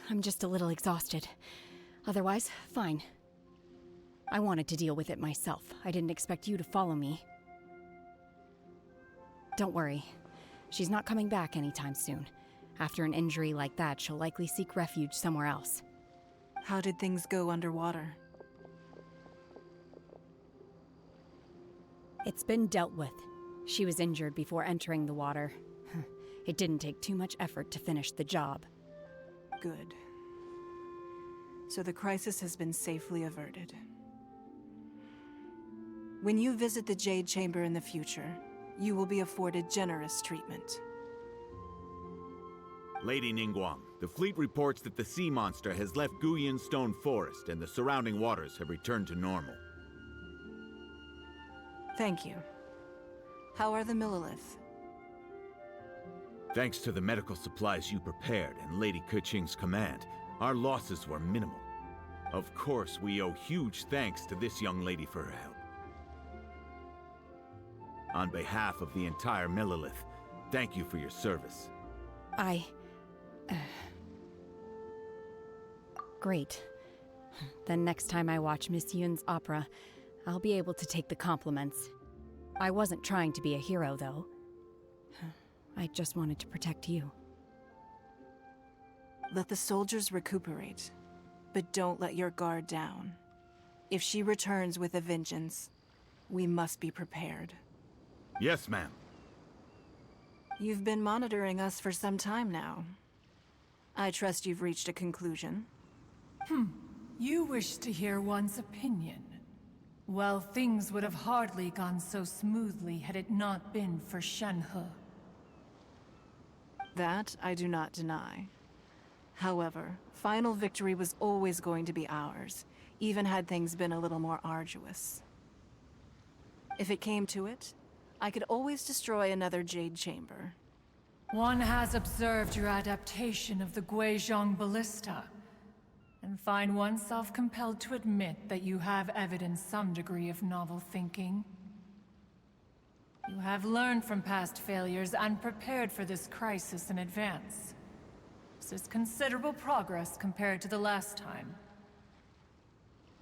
I'm just a little exhausted. Otherwise, fine. I wanted to deal with it myself. I didn't expect you to follow me. Don't worry. She's not coming back anytime soon. After an injury like that, she'll likely seek refuge somewhere else. How did things go underwater? It's been dealt with. She was injured before entering the water. It didn't take too much effort to finish the job. Good. So the crisis has been safely averted. When you visit the Jade Chamber in the future, you will be afforded generous treatment. Lady Ningguang, the fleet reports that the sea monster has left Guyan Stone Forest and the surrounding waters have returned to normal. Thank you. How are the Millilith? Thanks to the medical supplies you prepared and Lady Keqing's command, our losses were minimal. Of course, we owe huge thanks to this young lady for her help. On behalf of the entire Millilith, thank you for your service. Great. Then next time I watch Miss Yun's opera, I'll be able to take the compliments. I wasn't trying to be a hero, though. I just wanted to protect you. Let the soldiers recuperate, but don't let your guard down. If she returns with a vengeance, we must be prepared. Yes, ma'am. You've been monitoring us for some time now. I trust you've reached a conclusion. You wish to hear one's opinion. Well, things would have hardly gone so smoothly had it not been for Shenhe. That I do not deny. However, final victory was always going to be ours, even had things been a little more arduous. If it came to it, I could always destroy another Jade Chamber. One has observed your adaptation of the Guizhong ballista, and find oneself compelled to admit that you have evidenced some degree of novel thinking. You have learned from past failures and prepared for this crisis in advance. This is considerable progress compared to the last time.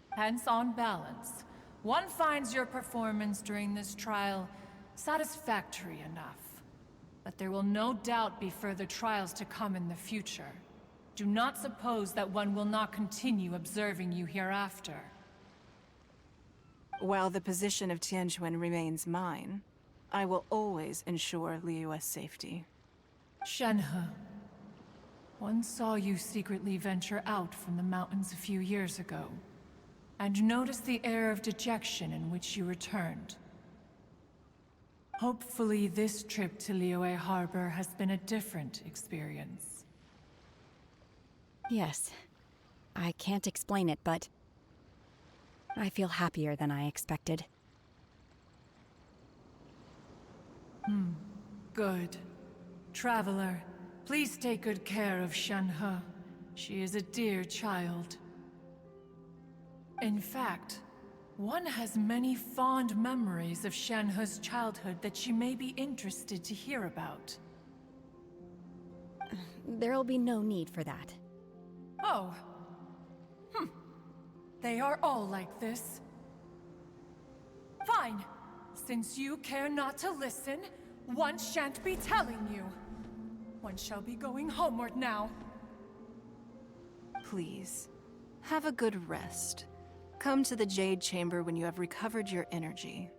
Hence, on balance, one finds your performance during this trial satisfactory enough. But there will no doubt be further trials to come in the future. Do not suppose that one will not continue observing you hereafter. While the position of Tianquan remains mine, I will always ensure Liyue's safety. Shenhe, one saw you secretly venture out from the mountains a few years ago, and noticed the air of dejection in which you returned. Hopefully this trip to Liyue Harbor has been a different experience. Yes. I can't explain it, but I feel happier than I expected. Good. Traveler, please take good care of Shenhe. She is a dear child. In fact, one has many fond memories of Shenhe's childhood that she may be interested to hear about. There'll be no need for that. Oh. They are all like this. Fine. Since you care not to listen, one shan't be telling you. One shall be going homeward now. Please, have a good rest. Come to the Jade Chamber when you have recovered your energy.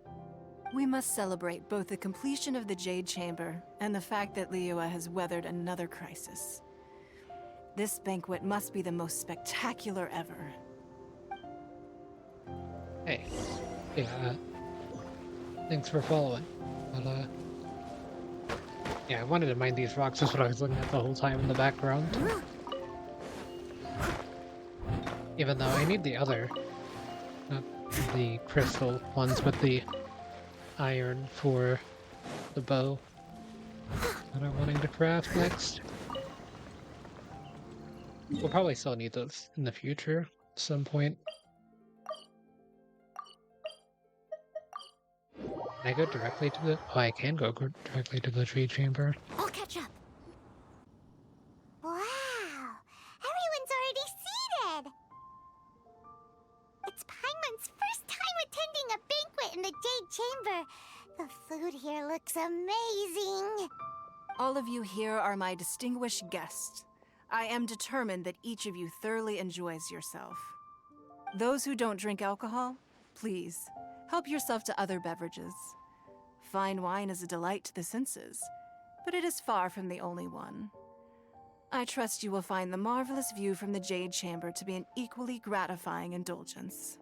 We must celebrate both the completion of the Jade Chamber and the fact that Liyue has weathered another crisis. This banquet must be the most spectacular ever. Hey. Yeah, thanks for following. But, yeah, I wanted to mine these rocks. That's what I was looking at the whole time in the background. Even though I need the other, not the crystal ones, but the iron for the bow that I'm wanting to craft next. We'll probably still need those in the future at some point. Can I go directly to the... Oh, I can go directly to the Jade Chamber. I'll catch up. Wow! Everyone's already seated! It's Paimon's first time attending a banquet in the Jade Chamber. The food here looks amazing. All of you here are my distinguished guests. I am determined that each of you thoroughly enjoys yourself. Those who don't drink alcohol, please, help yourself to other beverages. Fine wine is a delight to the senses, but it is far from the only one. I trust you will find the marvelous view from the Jade Chamber to be an equally gratifying indulgence.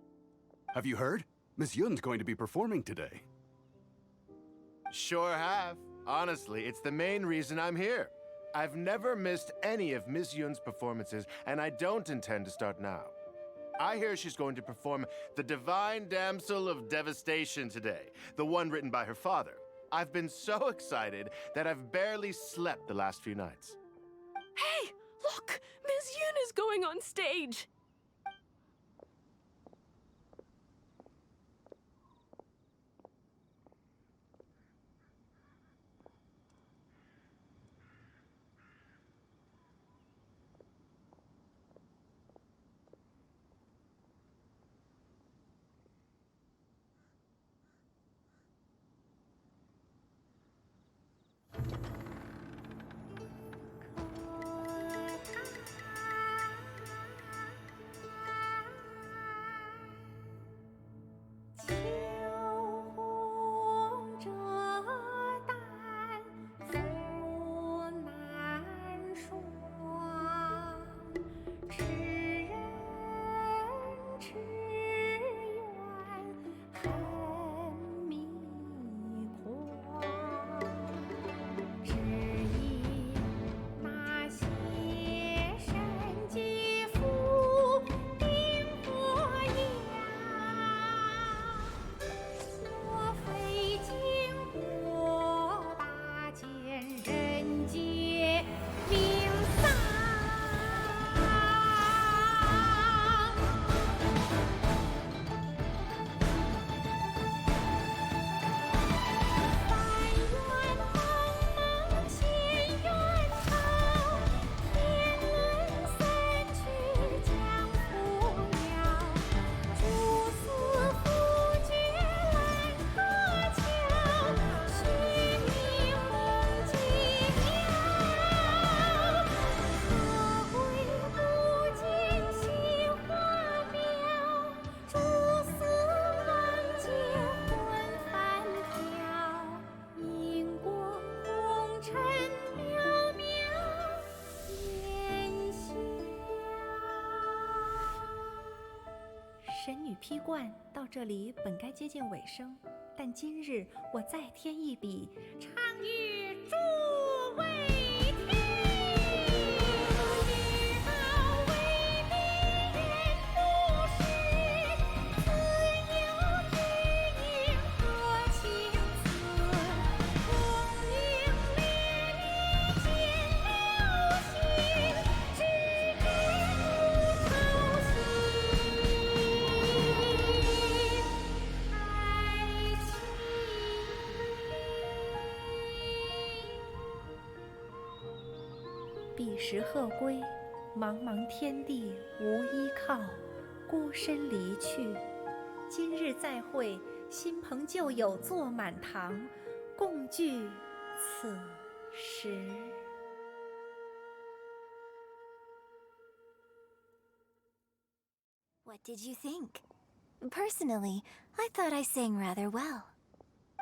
Have you heard? Miss Yun's going to be performing today. Sure have. Honestly, it's the main reason I'm here. I've never missed any of Miss Yun's performances, and I don't intend to start now. I hear she's going to perform The Divine Damsel of Devastation today, the one written by her father. I've been so excited that I've barely slept the last few nights. Hey, look! Miss Yun is going on stage! 神女披冠到这里本该接近尾声，但今日我再添一笔，唱与诸位听，知道为敌人不是，自有知音和情字，功名烈烈见流星，只知不偷心。彼时鹤归，茫茫天地无依靠，孤身离去。今日再会，新朋旧友坐满堂，共聚此时。What did you think? Personally, I thought I sang rather well.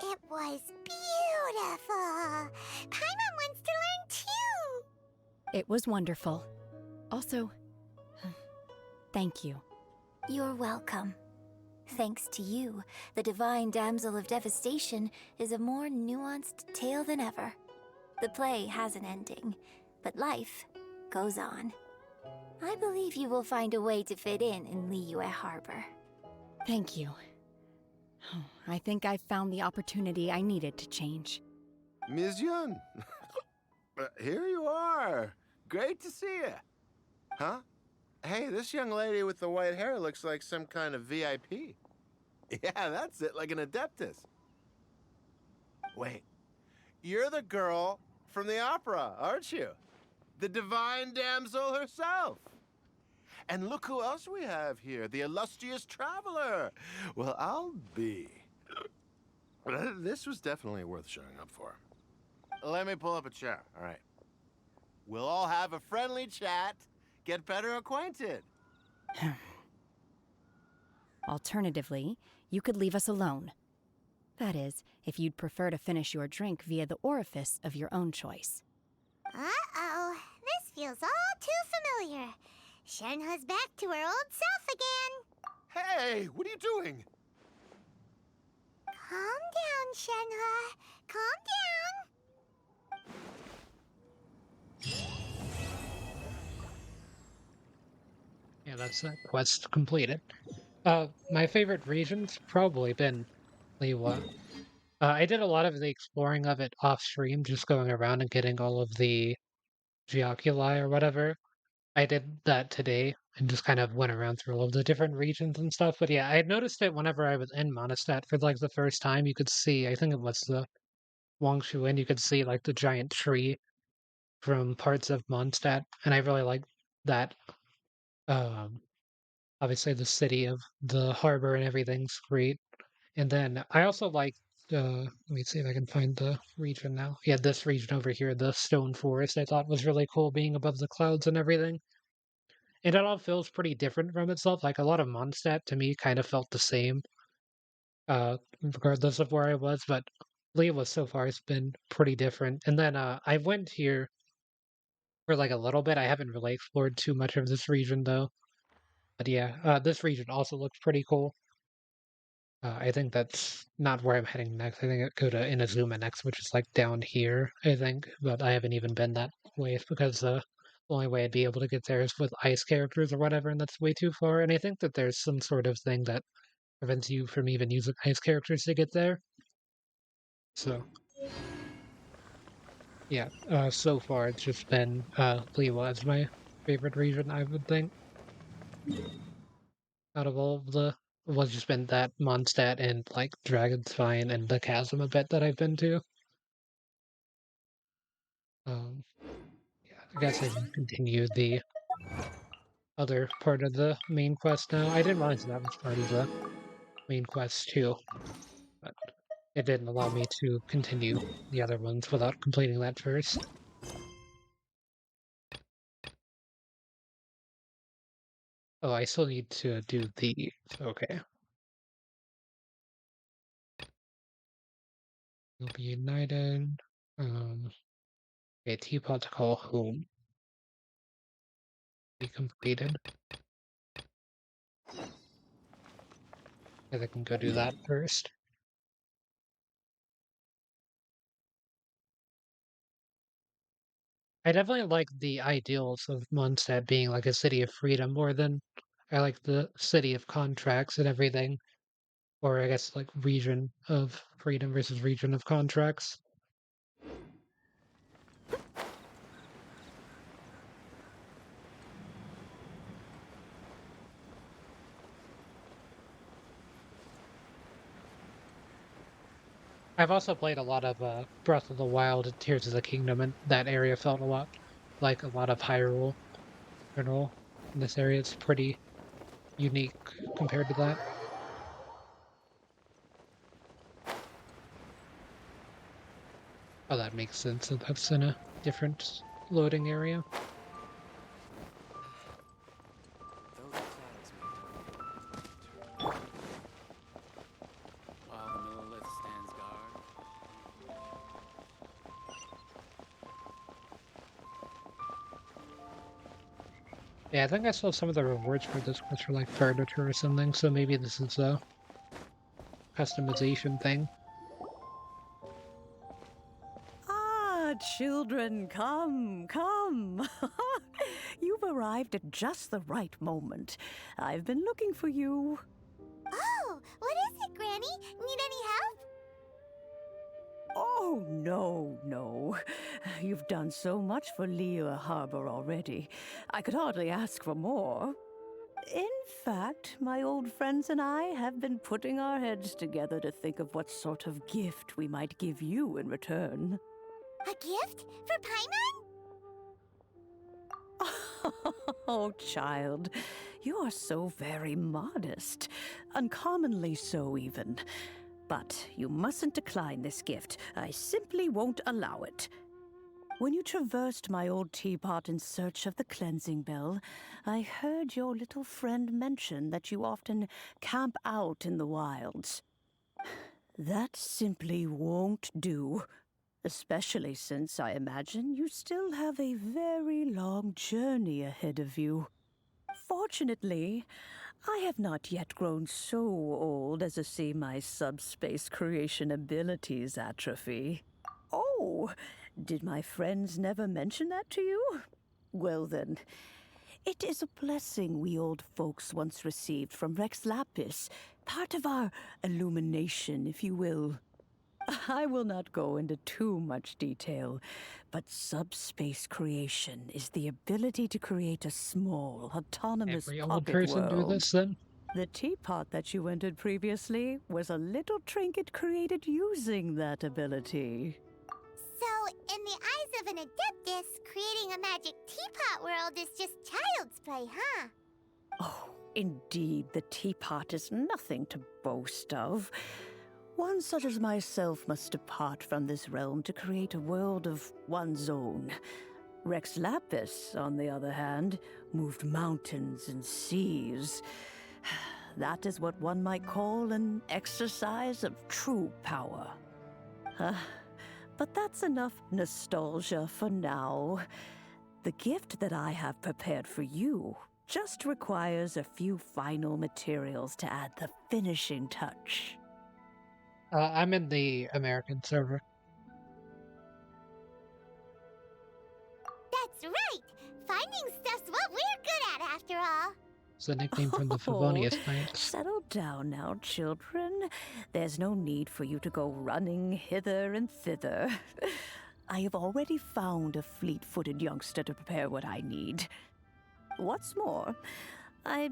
It was beautiful. Paimon wants to learn too. It was wonderful. Also, thank you. You're welcome. Thanks to you, the Divine Damsel of Devastation is a more nuanced tale than ever. The play has an ending, but life goes on. I believe you will find a way to fit in Liyue Harbor. Thank you. I think I've found the opportunity I needed to change. Ms. Yun, here you are. Great to see you. Huh? Hey, this young lady with the white hair looks like some kind of VIP. Yeah, that's it, like an Adeptus. Wait, you're the girl from the opera, aren't you? The Divine Damsel herself. And look who else we have here, the illustrious traveler. Well, I'll be. This was definitely worth showing up for. Let me pull up a chair, all right. We'll all have a friendly chat, get better acquainted. Alternatively, you could leave us alone. That is, if you'd prefer to finish your drink via the orifice of your own choice. Uh-oh, this feels all too familiar. Shenhe's back to her old self again. Hey, what are you doing? Calm down, Shenhe. Calm down. Yeah, that's that quest completed. My favorite region's probably been Liyue. I did a lot of the exploring of it off stream, just going around and getting all of the Geoculi or whatever. I did that today and just kind of went around through all of the different regions and stuff. But yeah, I had noticed it whenever I was in Mondstadt for like the first time. You could see, I think it was the Wangshu Inn, you could see like the giant tree from parts of Mondstadt, and I really like that. Um, Obviously, the city of the harbor and everything's great. And then I also like let me see if I can find the region now. Yeah, this region over here, the stone forest, I thought was really cool being above the clouds and everything. And it all feels pretty different from itself. Like a lot of Mondstadt to me kind of felt the same, regardless of where I was, but Liyue so far has been pretty different. And then I went here for like a little bit. I haven't really explored too much of this region though. But yeah, this region also looks pretty cool. I think that's not where I'm heading next. I think I'd go to Inazuma next, which is like down here, I think. But I haven't even been that way because the only way I'd be able to get there is with ice characters or whatever, and that's way too far. And I think that there's some sort of thing that prevents you from even using ice characters to get there. So yeah, so far it's just been Liyue as my favorite region, I would think. Out of all of the was just been that Mondstadt and like Dragonspine and the Chasm a bit that I've been to. Yeah, I guess I can continue the other part of the main quest now. I didn't realize that was part of the main quest too, but it didn't allow me to continue the other ones without completing that first. Oh, I still need to do the okay. You'll be united. A teapot to call home. Be completed. I can go do that first. I definitely like the ideals of Mondstadt being like a city of freedom more than I like the city of contracts and everything. Or I guess like region of freedom versus region of contracts. I've also played a lot of Breath of the Wild and Tears of the Kingdom, and that area felt a lot like a lot of Hyrule in general. In this area, it's pretty unique compared to that. Oh, that makes sense. That that's in a different loading area. While the monolith stands guard. Yeah, I think I saw some of the rewards for this was for like furniture or something, so maybe this is a customization thing. Ah, children, come, come. You've arrived at just the right moment. I've been looking for you. Oh, what is it, Granny? Need any help? Oh, no, no. You've done so much for Liyue Harbor already. I could hardly ask for more. In fact, my old friends and I have been putting our heads together to think of what sort of gift we might give you in return. A gift? For Paimon? Oh, child, you are so very modest. Uncommonly so, even. But you mustn't decline this gift. I simply won't allow it. When you traversed my old teapot in search of the cleansing bell, I heard your little friend mention that you often camp out in the wilds. That simply won't do. Especially since I imagine you still have a very long journey ahead of you. Fortunately, I have not yet grown so old as to see my subspace creation abilities atrophy. Oh, did my friends never mention that to you? Well then, it is a blessing we old folks once received from Rex Lapis, part of our illumination, if you will. I will not go into too much detail, but subspace creation is the ability to create a small, autonomous Every old pocket person do world. this then? The teapot that you entered previously was a little trinket created using that ability. So, in the eyes of an Adeptus, creating a magic teapot world is just child's play, huh? Oh, indeed, the teapot is nothing to boast of. One such as myself must depart from this realm to create a world of one's own. Rex Lapis, on the other hand, moved mountains and seas. That is what one might call an exercise of true power. But that's enough nostalgia for now. The gift that I have prepared for you just requires a few final materials to add the finishing touch. I'm in the American server. That's right! Finding stuff's what we're good at, after all. It's a nickname from the Oh, Favonius Knights. settle down now, children. There's no need for you to go running hither and thither. I have already found a fleet-footed youngster to prepare what I need. What's more, I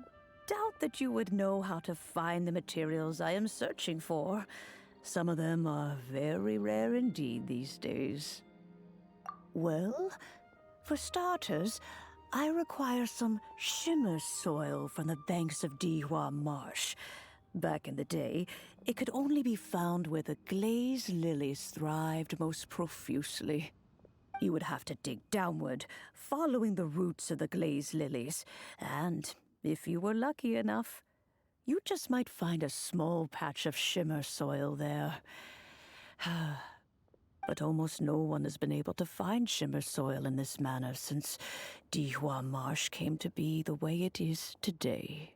doubt that you would know how to find the materials I am searching for. Some of them are very rare indeed these days. Well, for starters, I require some shimmer soil from the banks of Dihua Marsh. Back in the day, it could only be found where the glaze lilies thrived most profusely. You would have to dig downward, following the roots of the glaze lilies, and if you were lucky enough, you just might find a small patch of shimmer soil there. But almost no one has been able to find shimmer soil in this manner since Dihua Marsh came to be the way it is today.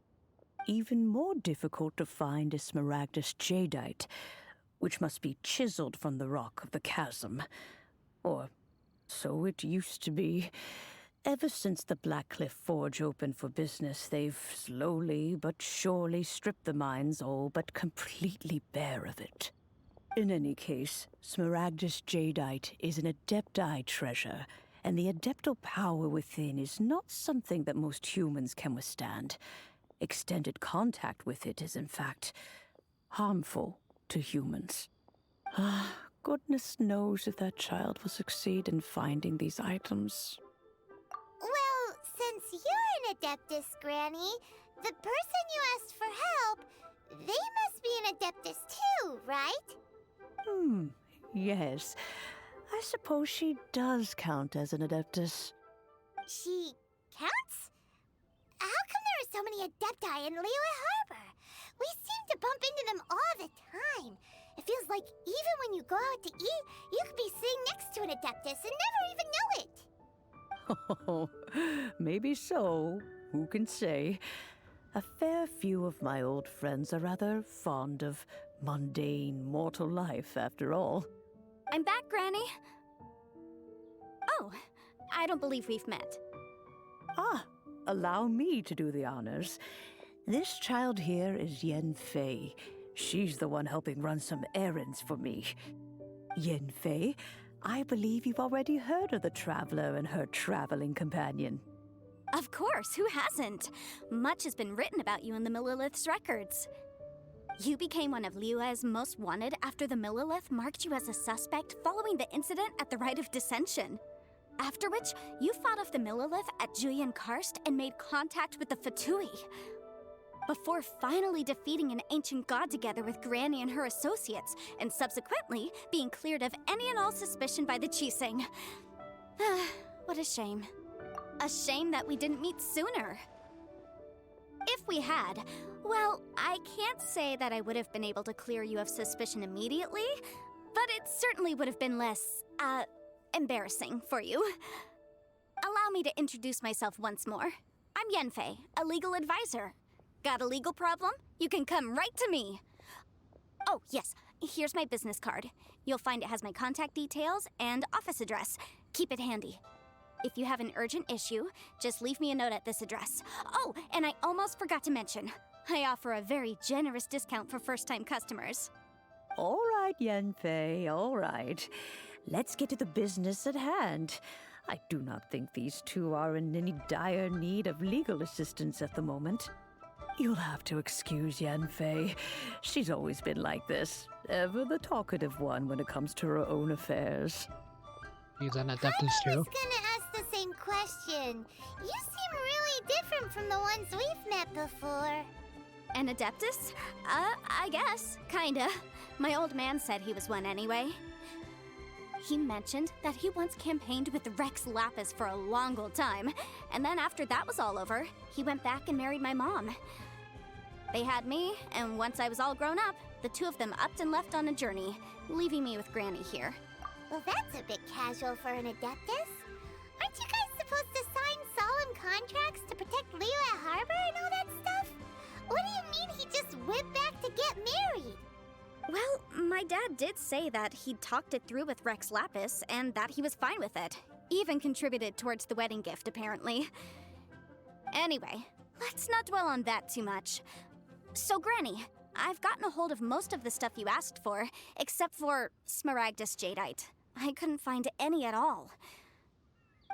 even more difficult to find is Smaragdus jadeite, which must be chiseled from the rock of the chasm. Or so it used to be. Ever since the Blackcliff Forge opened for business, they've slowly but surely stripped the mines all but completely bare of it. In any case, Smaragdus jadeite is an Adepti treasure, and the adeptal power within is not something that most humans can withstand. Extended contact with it is, in fact, harmful to humans. Goodness knows if that child will succeed in finding these items. Well, since you're an Adeptus, Granny, the person you asked for help, they must be an Adeptus too, right? Yes. I suppose she does count as an Adeptus. She counts? How come there are so many Adepti in Liyue Harbor? We seem to bump into them all the time. It feels like even when you go out to eat, you could be sitting next to an Adeptus and never even know it. Oh, maybe so. Who can say? A fair few of my old friends are rather fond of mundane mortal life, after all. I'm back, Granny. Oh, I don't believe we've met. Allow me to do the honors. This child here is Yen Fei. She's the one helping run some errands for me. Yen Fei, I believe you've already heard of the Traveler and her traveling companion. Of course, who hasn't? Much has been written about you in the Millilith's records. You became one of Liyue's most wanted after the Millilith marked you as a suspect following the incident at the Rite of Dissension. After which, you fought off the Millilith at Julian Karst and made contact with the Fatui. Before finally defeating an ancient god together with Granny and her associates, and subsequently being cleared of any and all suspicion by the Chiseng. What a shame. A shame that we didn't meet sooner. If we had, well, I can't say that I would have been able to clear you of suspicion immediately, but it certainly would have been less, embarrassing for you. Allow me to introduce myself once more. I'm Yenfei, a legal advisor. Got a legal problem? You can come right to me. Oh, yes, here's my business card. You'll find it has my contact details and office address. Keep it handy. If you have an urgent issue, just leave me a note at this address. Oh, and I almost forgot to mention, I offer a very generous discount for first-time customers. All right, Yenfei, all right. Let's get to the business at hand. I do not think these two are in any dire need of legal assistance at the moment. You'll have to excuse Yenfei. She's always been like this, ever the talkative one when it comes to her own affairs. He's an Adeptus too. I was gonna ask the same question. You seem really different from the ones we've met before. An Adeptus? I guess. Kinda. My old man said he was one anyway. He mentioned that he once campaigned with Rex Lapis for a long old time, and then after that was all over, he went back and married my mom. They had me, and once I was all grown up, the two of them upped and left on a journey, leaving me with Granny here. Well, that's a bit casual for an Adeptus. Aren't you guys supposed to sign solemn contracts to protect Liyue Harbor and all that stuff? What do you mean he just went back to get married? Well, my dad did say that he'd talked it through with Rex Lapis, and that he was fine with it. Even contributed towards the wedding gift, apparently. Anyway, let's not dwell on that too much. So, Granny, I've gotten a hold of most of the stuff you asked for, except for Smaragdus jadeite. I couldn't find any at all.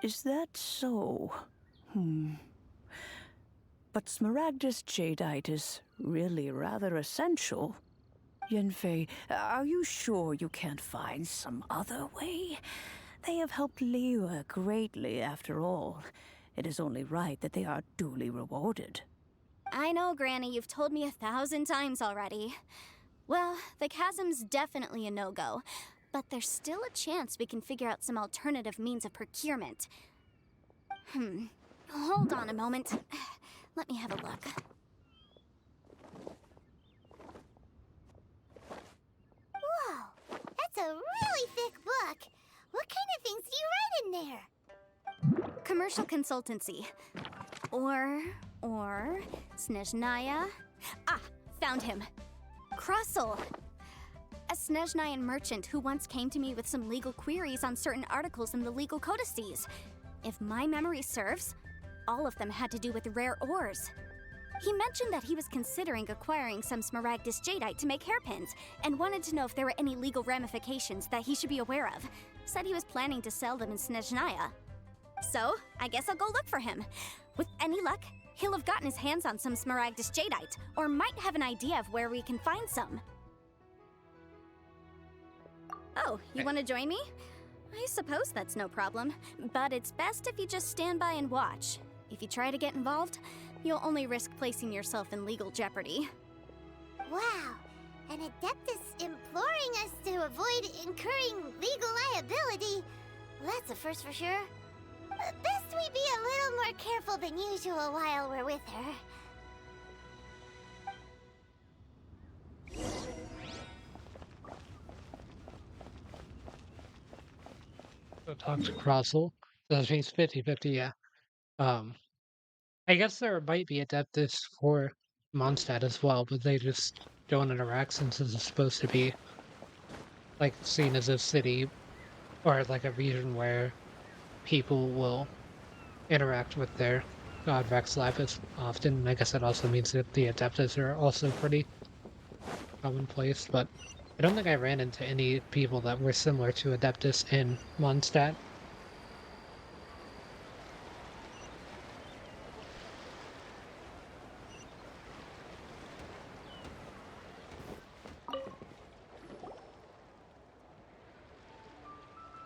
Is that so? But Smaragdus jadeite is really rather essential. Yenfei, are you sure you can't find some other way? They have helped Liyue greatly, after all. It is only right that they are duly rewarded. I know, Granny, you've told me 1,000 times already. Well, the chasm's definitely a no-go, but there's still a chance we can figure out some alternative means of procurement. Hold on a moment. Let me have a look. Whoa, that's a really thick book. What kind of things do you write in there? Commercial consultancy. Or Snezhnaya. Ah, found him. Krustle. A Snezhnayan merchant who once came to me with some legal queries on certain articles in the legal codices. If my memory serves, all of them had to do with rare ores. He mentioned that he was considering acquiring some Smaragdus Jadeite to make hairpins, and wanted to know if there were any legal ramifications that he should be aware of. Said he was planning to sell them in Snezhnaya. So, I guess I'll go look for him. With any luck, he'll have gotten his hands on some Smaragdus Jadeite, or might have an idea of where we can find some. Oh, you want to join me? I suppose that's no problem, but it's best if you just stand by and watch. If you try to get involved, you'll only risk placing yourself in legal jeopardy. Wow, an Adeptus imploring us to avoid incurring legal liability. Well, that's a first for sure. Best we be a little more careful than usual while we're with her. So talk to Crossel. So she's 50-50, yeah. I guess there might be Adeptus for Mondstadt as well, but they just don't interact since this is supposed to be like seen as a city or like a region where people will interact with their god Rex life as often. I guess that also means that the Adeptus are also pretty commonplace, but I don't think I ran into any people that were similar to Adeptus in Mondstadt.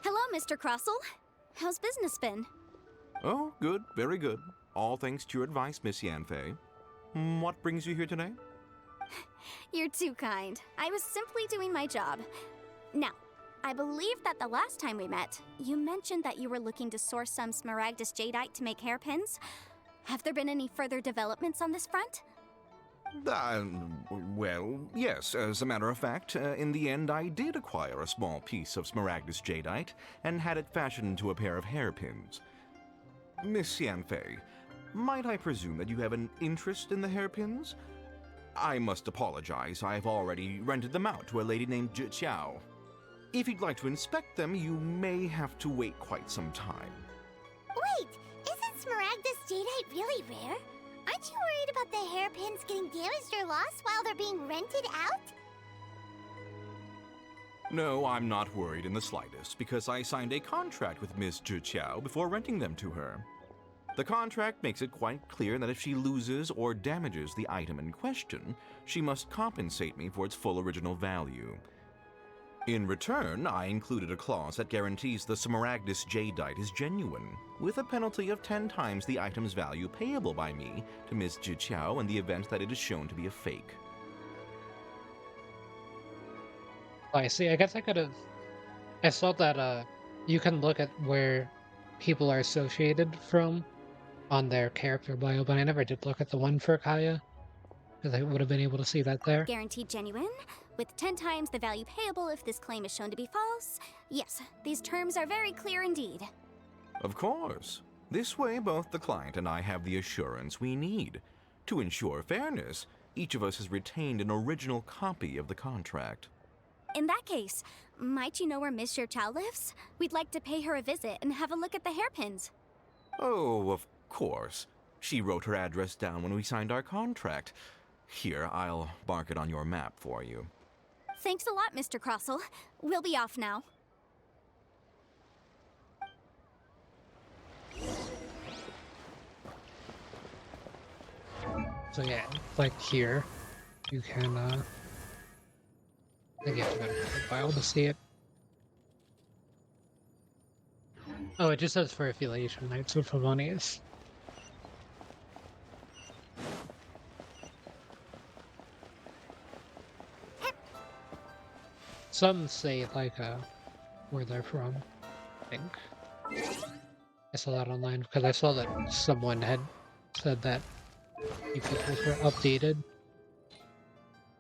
Hello, Mr. Crossel. How's business been? Oh, good, very good. All thanks to your advice, Miss Yanfei. What brings you here today? You're too kind. I was simply doing my job. Now, I believe that the last time we met, you mentioned that you were looking to source some Smaragdus Jadeite to make hairpins. Have there been any further developments on this front? Well, yes. As a matter of fact, in the end, I did acquire a small piece of Smaragdus Jadeite and had it fashioned into a pair of hairpins. Miss Yanfei, might I presume that you have an interest in the hairpins? I must apologize. I've already rented them out to a lady named Jade Chamber. If you'd like to inspect them, you may have to wait quite some time. Wait, isn't Smaragdus Jadeite really rare? Aren't you worried about the hairpins getting damaged or lost while they're being rented out? No, I'm not worried in the slightest, because I signed a contract with Miss Jade Chamber before renting them to her. The contract makes it quite clear that if she loses or damages the item in question, she must compensate me for its full original value. In return, I included a clause that guarantees the Smaragdus Jadeite is genuine, with a penalty of 10 times the item's value payable by me to Miss Jade Chamber in the event that it is shown to be a fake. I see. I guess I could have. I saw that you can look at where people are associated from on their character bio, but I never did look at the one for Kaya, because I would have been able to see that there. Guaranteed genuine, with 10 times the value payable if this claim is shown to be false. Yes, these terms are very clear indeed. Of course. This way, both the client and I have the assurance we need. To ensure fairness, each of us has retained an original copy of the contract. In that case, might you know where Miss Chow lives? We'd like to pay her a visit and have a look at the hairpins. Oh, of course. She wrote her address down when we signed our contract. Here, I'll mark it on your map for you. Thanks a lot, Mr. Crossel. We'll be off now. So yeah, like here, you can I think you have to go to the file to see it. Oh, it just says for affiliation Knights with Favonius. Some say like where they're from, I think. I saw that online because I saw that someone had said that the peoples were updated.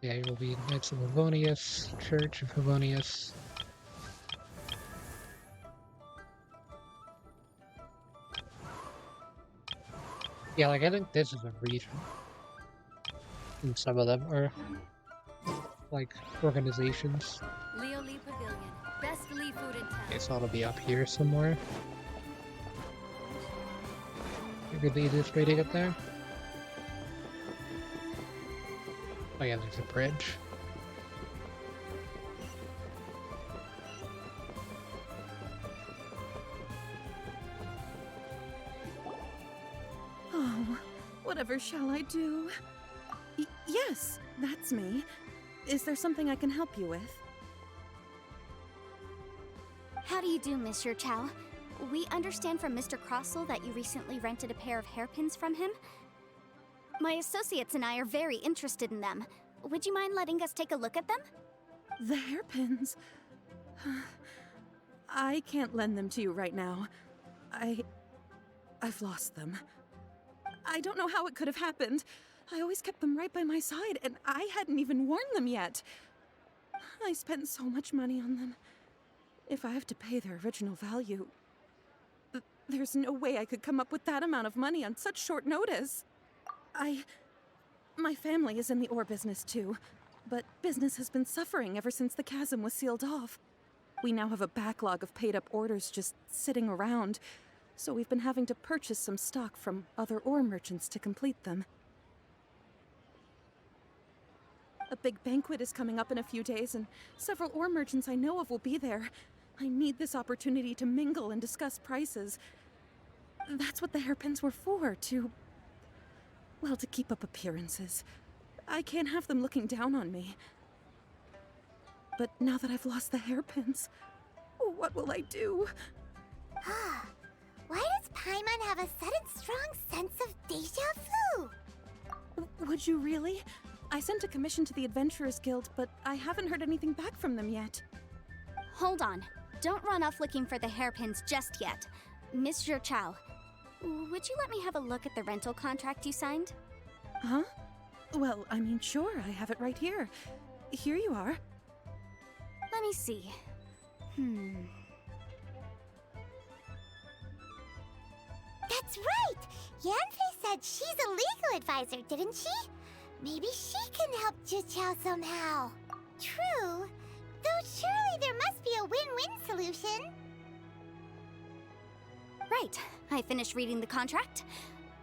Yeah, it will be Knights of Favonius, Church of Favonius. Yeah, like I think this is a region. And some of them are like organizations. Leo Lee Pavilion. Best Lee food in town. Okay, so it'll be up here somewhere. Maybe the easiest way to get there. Oh yeah, there's a bridge. Oh, whatever shall I do? Yes, that's me. Is there something I can help you with? How do you do, Monsieur Chow? We understand from Mr. Crossell that you recently rented a pair of hairpins from him. My associates and I are very interested in them. Would you mind letting us take a look at them? The hairpins? I can't lend them to you right now. I've lost them. I don't know how it could have happened. I always kept them right by my side, and I hadn't even worn them yet. I spent so much money on them. If I have to pay their original value, there's no way I could come up with that amount of money on such short notice. My family is in the ore business too, but business has been suffering ever since the chasm was sealed off. We now have a backlog of paid-up orders just sitting around, so we've been having to purchase some stock from other ore merchants to complete them. A big banquet is coming up in a few days, and several ore merchants I know of will be there. I need this opportunity to mingle and discuss prices. That's what the hairpins were for, to keep up appearances. I can't have them looking down on me. But now that I've lost the hairpins, what will I do? Why does Paimon have a sudden strong sense of déjà vu? Would you really? I sent a commission to the Adventurers Guild, but I haven't heard anything back from them yet. Hold on. Don't run off looking for the hairpins just yet. Monsieur Chow, would you let me have a look at the rental contract you signed? Huh? Well, I mean, sure, I have it right here. Here you are. Let me see. That's right! Yanfei said she's a legal advisor, didn't she? Maybe she can help Juqiao somehow. True. Though surely there must be a win-win solution. Right. I finished reading the contract.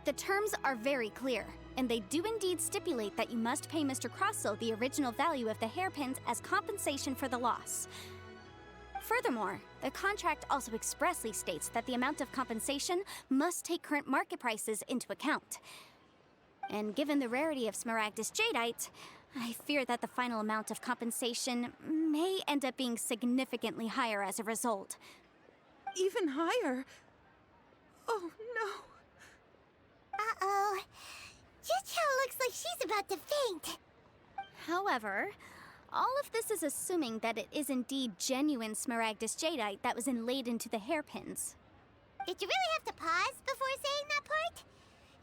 The terms are very clear, and they do indeed stipulate that you must pay Mr. Crossell the original value of the hairpins as compensation for the loss. Furthermore, the contract also expressly states that the amount of compensation must take current market prices into account. And given the rarity of Smaragdus jadeite, I fear that the final amount of compensation may end up being significantly higher as a result. Even higher? Oh, no. Uh-oh. Juqiao looks like she's about to faint. However, all of this is assuming that it is indeed genuine Smaragdus jadeite that was inlaid into the hairpins. Did you really have to pause before saying that part?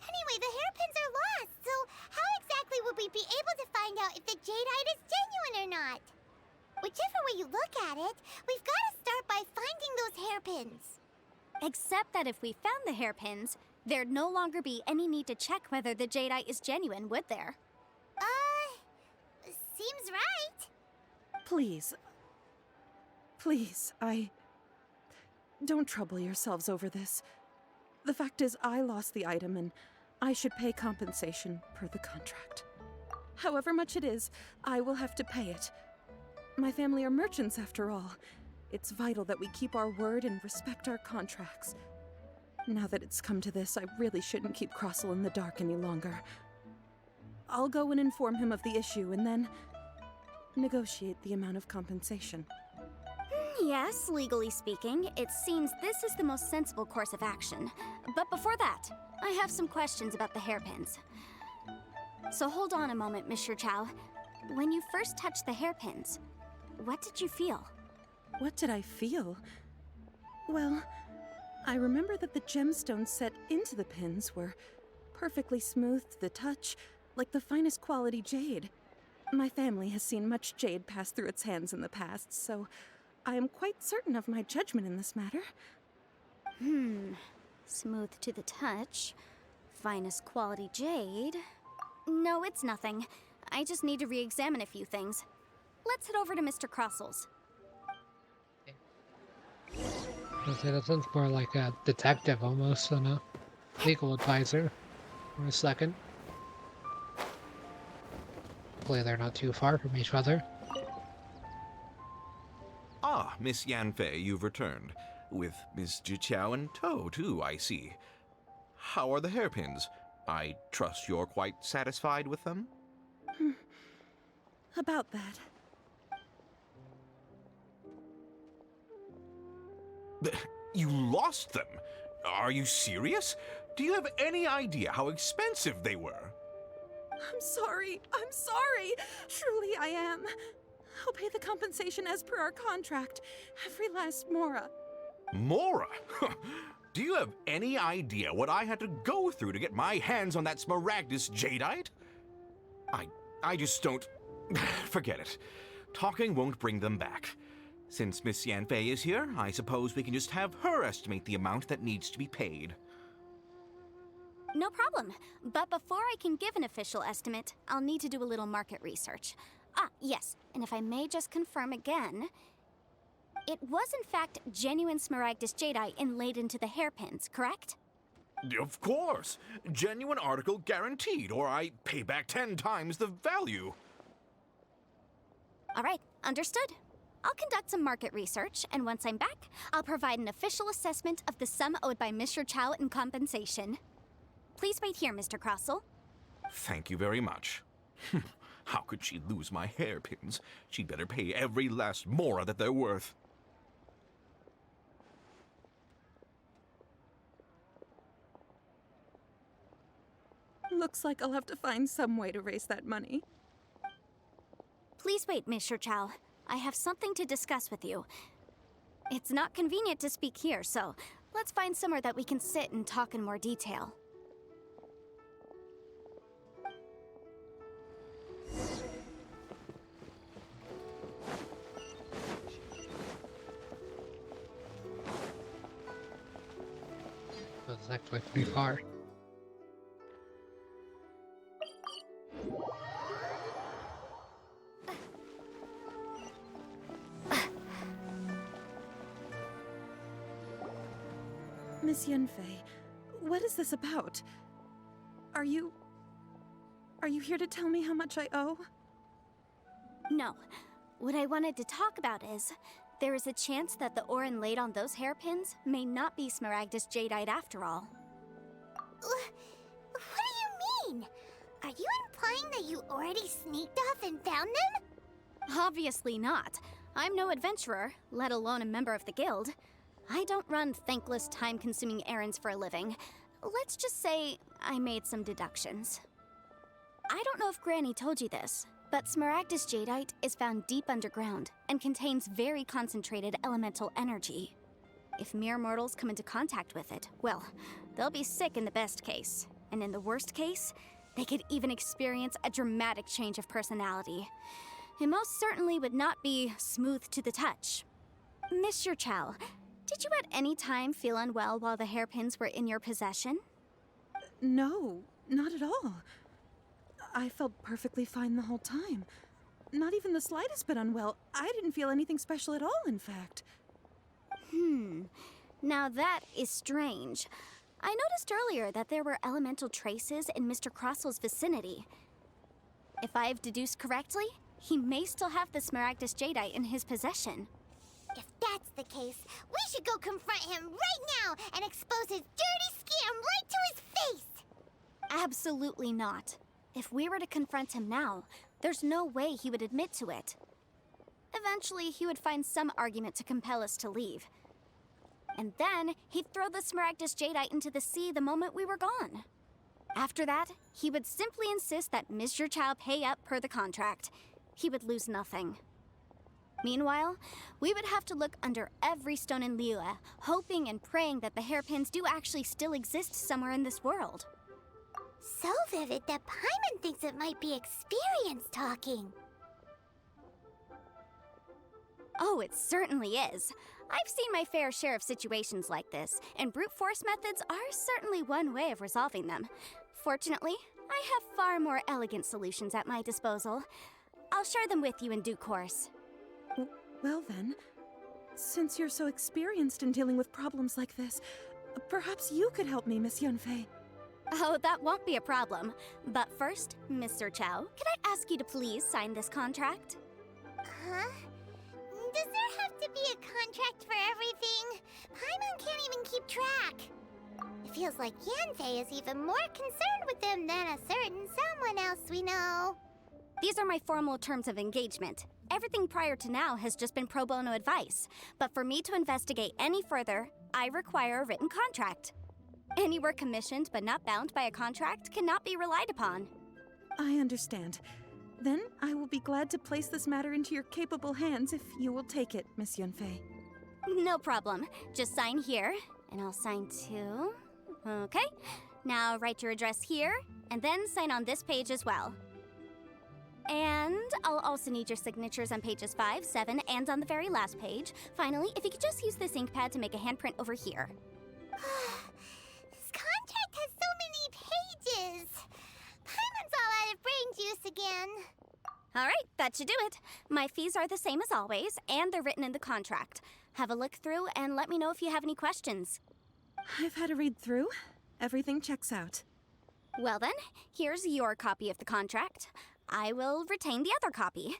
Anyway, the hairpins are lost, so how exactly would we be able to find out if the jadeite is genuine or not? Whichever way you look at it, we've got to start by finding those hairpins. Except that if we found the hairpins, there'd no longer be any need to check whether the jadeite is genuine, would there? Seems right. Please, don't trouble yourselves over this. The fact is, I lost the item and I should pay compensation per the contract. However much it is, I will have to pay it. My family are merchants after all. It's vital that we keep our word and respect our contracts. Now that it's come to this, I really shouldn't keep Crossell in the dark any longer. I'll go and inform him of the issue and then negotiate the amount of compensation. Yes, legally speaking, it seems this is the most sensible course of action. But before that, I have some questions about the hairpins. So hold on a moment, Monsieur Chow. When you first touched the hairpins, what did you feel? What did I feel? Well, I remember that the gemstones set into the pins were perfectly smooth to the touch, like the finest quality jade. My family has seen much jade pass through its hands in the past, so I am quite certain of my judgment in this matter. Smooth to the touch. finest quality jade. No, it's nothing. I just need to re-examine a few things. Let's head over to Mr. Crossel's. That sounds more like a detective almost than a legal advisor for a second. Hopefully they're not too far from each other. Ah, Miss Yanfei, you've returned. With Miss Jiqiao in tow, too, I see. How are the hairpins? I trust you're quite satisfied with them? About that. You lost them? Are you serious? Do you have any idea how expensive they were? I'm sorry. I'm sorry. Truly I am. I'll pay the compensation as per our contract. Every last mora. Mora? Do you have any idea what I had to go through to get my hands on that Smaragdus jadeite? I just don't... Forget it. Talking won't bring them back. Since Miss Yanfei is here, I suppose we can just have her estimate the amount that needs to be paid. No problem. But before I can give an official estimate, I'll need to do a little market research. Ah, yes, and if I may just confirm again, it was in fact genuine Smaragdus jadeite inlaid into the hairpins, correct? Of course! Genuine article guaranteed, or I pay back 10 times the value. All right, understood. I'll conduct some market research, and once I'm back, I'll provide an official assessment of the sum owed by Mr. Chow in compensation. Please wait here, Mr. Crossell. Thank you very much. How could she lose my hairpins? She'd better pay every last mora that they're worth. Looks like I'll have to find some way to raise that money. Please wait, Mr. Chow. I have something to discuss with you. It's not convenient to speak here, so let's find somewhere that we can sit and talk in more detail. That's actually pretty far. Miss Yanfei, what is this about? Are you here to tell me how much I owe? No. What I wanted to talk about is, there is a chance that the ore inlaid on those hairpins may not be Smaragdus jadeite after all. What do you mean? Are you implying that you already sneaked off and found them? Obviously not. I'm no adventurer, let alone a member of the guild. I don't run thankless, time-consuming errands for a living. Let's just say I made some deductions. I don't know if Granny told you this, but Smaragdus jadeite is found deep underground and contains very concentrated elemental energy. If mere mortals come into contact with it, well, they'll be sick in the best case. And in the worst case, they could even experience a dramatic change of personality. It most certainly would not be smooth to the touch. Mr. Chow, did you at any time feel unwell while the hairpins were in your possession? No, not at all. I felt perfectly fine the whole time. Not even the slightest bit unwell. I didn't feel anything special at all, in fact. Now that is strange. I noticed earlier that there were elemental traces in Mr. Crossel's vicinity. If I've deduced correctly, he may still have the Smaragdus jadeite in his possession. If that's the case, we should go confront him right now and expose his dirty scam right to his face! Absolutely not. If we were to confront him now, there's no way he would admit to it. Eventually, he would find some argument to compel us to leave. And then, he'd throw the Smaragdus jadeite into the sea the moment we were gone. After that, he would simply insist that Mr. Chow pay up per the contract. He would lose nothing. Meanwhile, we would have to look under every stone in Liyue, hoping and praying that the hairpins do actually still exist somewhere in this world. So vivid that Paimon thinks it might be experience talking. Oh, it certainly is. I've seen my fair share of situations like this, and brute force methods are certainly one way of resolving them. Fortunately, I have far more elegant solutions at my disposal. I'll share them with you in due course. Well then, since you're so experienced in dealing with problems like this, perhaps you could help me, Miss Yunfei. Oh, that won't be a problem. But first, Mr. Chow, could I ask you to please sign this contract? Huh? Does there have to be a contract for everything? Paimon can't even keep track. It feels like Yanfei is even more concerned with them than a certain someone else we know. These are my formal terms of engagement. Everything prior to now has just been pro bono advice. But for me to investigate any further, I require a written contract. Any work commissioned but not bound by a contract cannot be relied upon. I understand. Then I will be glad to place this matter into your capable hands if you will take it, Miss Yunfei. No problem. Just sign here, and I'll sign too. Okay. Now write your address here, and then sign on this page as well. And I'll also need your signatures on pages 5, 7, and on the very last page. Finally, if you could just use this ink pad to make a handprint over here. This contract has so many pages. Paimon's all out of brain juice again. All right, that should do it. My fees are the same as always, and they're written in the contract. Have a look through and let me know if you have any questions. I've had a read through. Everything checks out. Well then, here's your copy of the contract. I will retain the other copy.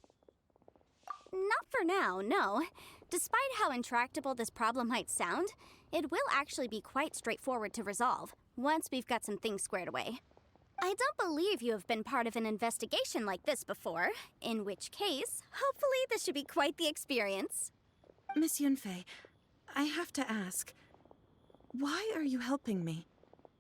Not for now, no. Despite how intractable this problem might sound, it will actually be quite straightforward to resolve, once we've got some things squared away. I don't believe you have been part of an investigation like this before, in which case, hopefully this should be quite the experience. Miss Yunfei, I have to ask, why are you helping me?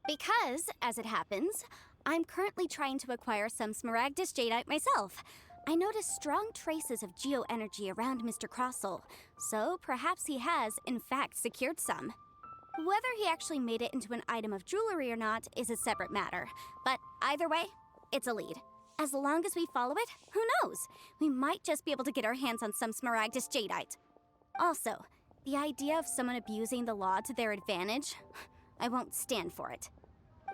Because, as it happens, I'm currently trying to acquire some Smaragdus Jadeite myself. I noticed strong traces of geoenergy around Mr. Crossel, so perhaps he has, in fact, secured some. Whether he actually made it into an item of jewelry or not is a separate matter, but either way, it's a lead. As long as we follow it, who knows? We might just be able to get our hands on some Smaragdus Jadeite. Also, the idea of someone abusing the law to their advantage, I won't stand for it.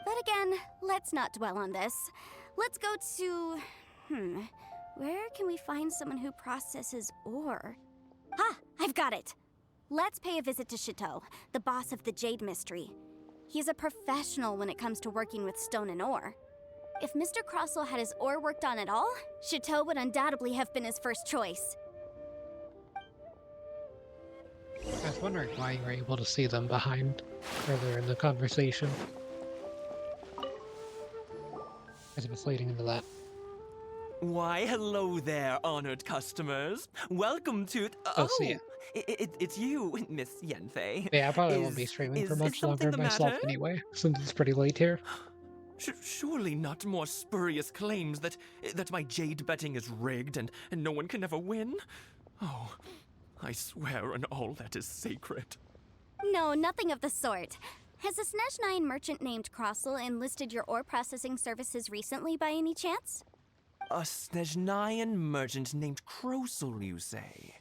But again, let's not dwell on this. Let's go to... where can we find someone who processes ore? Ah, I've got it! Let's pay a visit to Chateau, the boss of the Jade Mystery. He's a professional when it comes to working with stone and ore. If Mr. Crossel had his ore worked on at all, Chateau would undoubtedly have been his first choice. I was wondering why you were able to see them behind earlier in the conversation. I was leading into that. Why, hello there, honored customers. Welcome to... See ya. It's you, Miss Yanfei. Yeah, I probably won't be streaming for much longer myself anyway, since it's pretty late here. Surely not more spurious claims that my jade betting is rigged and no one can ever win? Oh, I swear on all that is sacred. No, nothing of the sort. Has a Snezhnine merchant named Crossel enlisted your ore processing services recently by any chance? A Snezhnine merchant named Crossel, you say?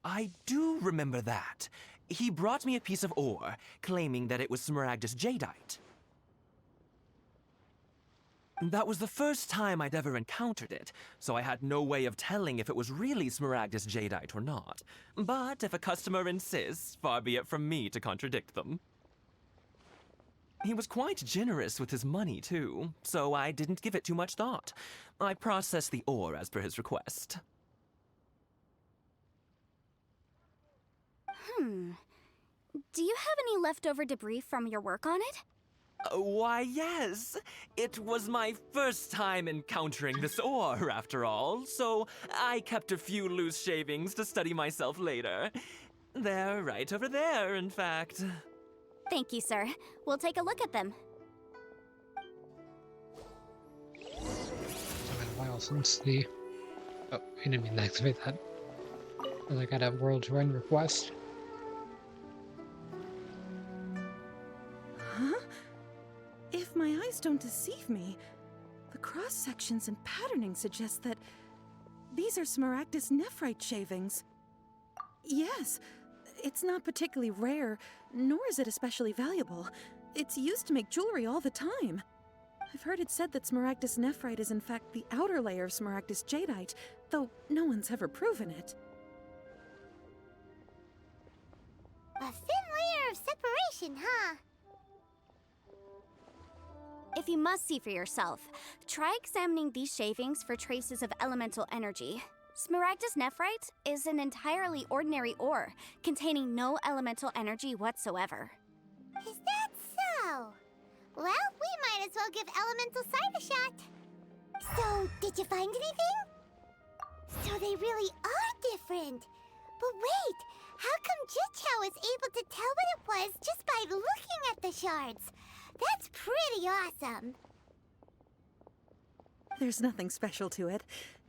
I do remember that. He brought me a piece of ore, claiming that it was Smaragdus Jadeite. That was the first time I'd ever encountered it, so I had no way of telling if it was really Smaragdus Jadeite or not. But if a customer insists, far be it from me to contradict them. He was quite generous with his money, too, so I didn't give it too much thought. I processed the ore as per his request. Do you have any leftover debris from your work on it? Why, yes. It was my first time encountering this ore, after all, so I kept a few loose shavings to study myself later. They're right over there, in fact. Thank you, sir. We'll take a look at them. It's been a while since the... Oh, I didn't mean to activate that. I got a World Run request. Huh? If my eyes don't deceive me, the cross-sections and patterning suggest that these are Smaragdus nephrite shavings. Yes. It's not particularly rare, nor is it especially valuable. It's used to make jewelry all the time. I've heard it said that Smaragdus nephrite is in fact the outer layer of Smaragdus jadeite, though no one's ever proven it. A thin layer of separation, huh? If you must see for yourself, try examining these shavings for traces of elemental energy. Smaragdus nephrite is an entirely ordinary ore, containing no elemental energy whatsoever. Is that so? Well, we might as well give elemental sight a shot. So, did you find anything? So they really are different. But wait, how come Jichao was able to tell what it was just by looking at the shards? That's pretty awesome. There's nothing special to it.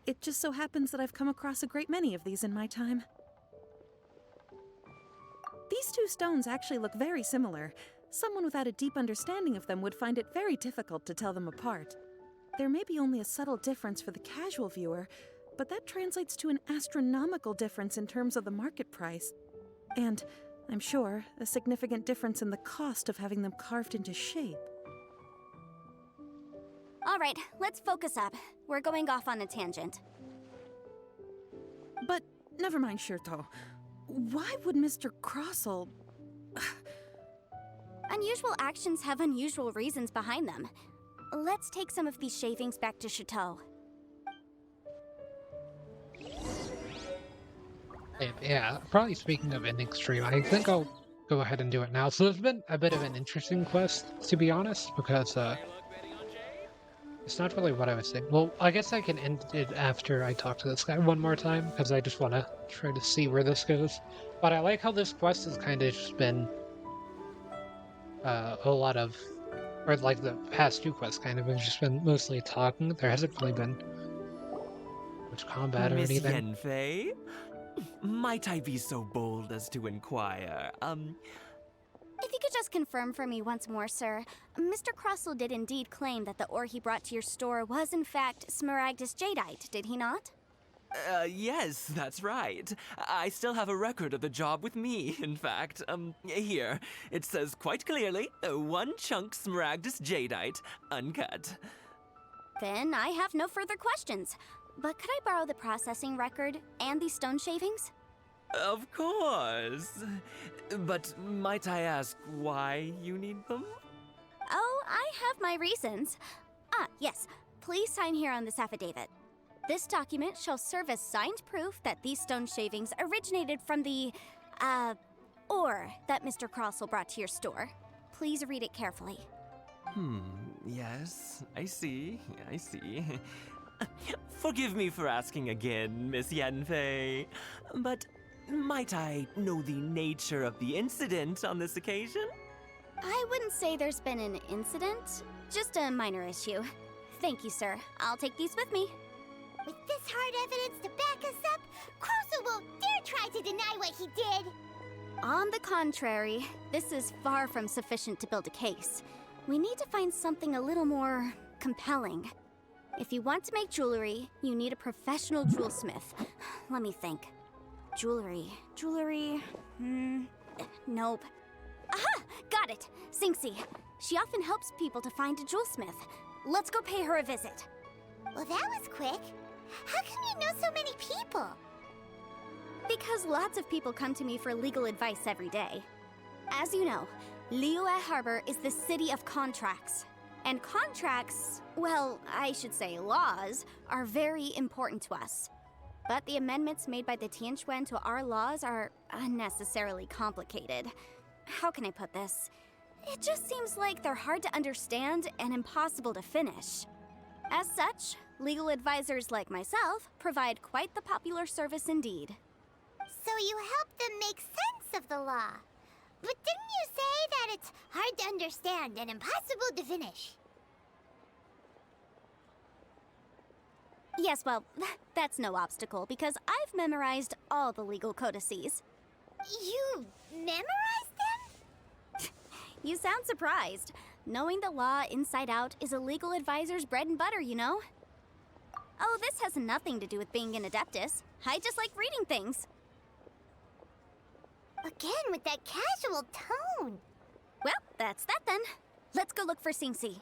It just so happens that I've come across a great many of these in my time. These two stones actually look very similar. Someone without a deep understanding of them would find it very difficult to tell them apart. There may be only a subtle difference for the casual viewer, but that translates to an astronomical difference in terms of the market price. And, I'm sure, a significant difference in the cost of having them carved into shape. All right, let's focus up. We're going off on a tangent. But never mind, Shirto. Why would Mr. Crossell... Unusual actions have unusual reasons behind them. Let's take some of these shavings back to Chateau. Yeah, probably speaking of ending stream, I think I'll go ahead and do it now. So it's been a bit of an interesting quest, to be honest, because it's not really what I was thinking. Well, I guess I can end it after I talk to this guy one more time, because I just want to try to see where this goes. But I like how this quest has kind of just been a lot of, or like the past two quests kind of have just been mostly talking. There hasn't really been much combat or Miss anything. Yanfei? Might I be so bold as to inquire, If you could just confirm for me once more, sir. Mr. Crossell did indeed claim that the ore he brought to your store was in fact Smaragdus jadeite, did he not? Yes, that's right. I still have a record of the job with me, in fact. Here. It says quite clearly, 1 chunk Smaragdus jadeite, uncut. Then I have no further questions. But could I borrow the processing record and these stone shavings? Of course. But might I ask why you need them? Oh, I have my reasons. Ah, yes. Please sign here on this affidavit. This document shall serve as signed proof that these stone shavings originated from the, ore that Mr. Crossell brought to your store. Please read it carefully. Yes, I see. Forgive me for asking again, Miss Yanfei, but might I know the nature of the incident on this occasion? I wouldn't say there's been an incident, just a minor issue. Thank you, sir. I'll take these with me. With this hard evidence to back us up, Crossell won't dare try to deny what he did. On the contrary, this is far from sufficient to build a case. We need to find something a little more compelling. If you want to make jewelry, you need a professional jewelsmith. Let me think. Jewelry. Nope. Aha! Got it! Xingxi. She often helps people to find a jewelsmith. Let's go pay her a visit. Well, that was quick. How come you know so many people? Because lots of people come to me for legal advice every day. As you know, Liyue Harbor is the city of contracts. And contracts, well, I should say laws, are very important to us. But the amendments made by the Tianquan to our laws are unnecessarily complicated. How can I put this? It just seems like they're hard to understand and impossible to finish. As such, legal advisors like myself provide quite the popular service indeed. So you help them make sense of the law. But didn't you say that it's hard to understand and impossible to finish? Yes, well, that's no obstacle because I've memorized all the legal codices. You memorized them? You sound surprised. Knowing the law inside out is a legal advisor's bread and butter, you know? Oh, this has nothing to do with being an adeptus. I just like reading things. Again with that casual tone. Well, that's that then. Let's go look for Singsi.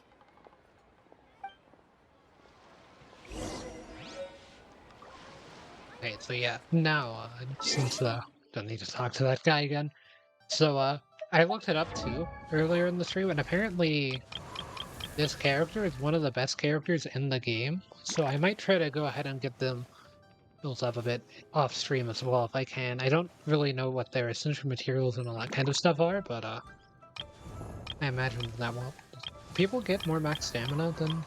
Okay, so yeah, now, since, don't need to talk to that guy again. So, I looked it up too earlier in the stream, and apparently this character is one of the best characters in the game. So I might try to go ahead and get them built up a bit off stream as well if I can. I don't really know what their essential materials and all that kind of stuff are, but I imagine that will. People get more max stamina than.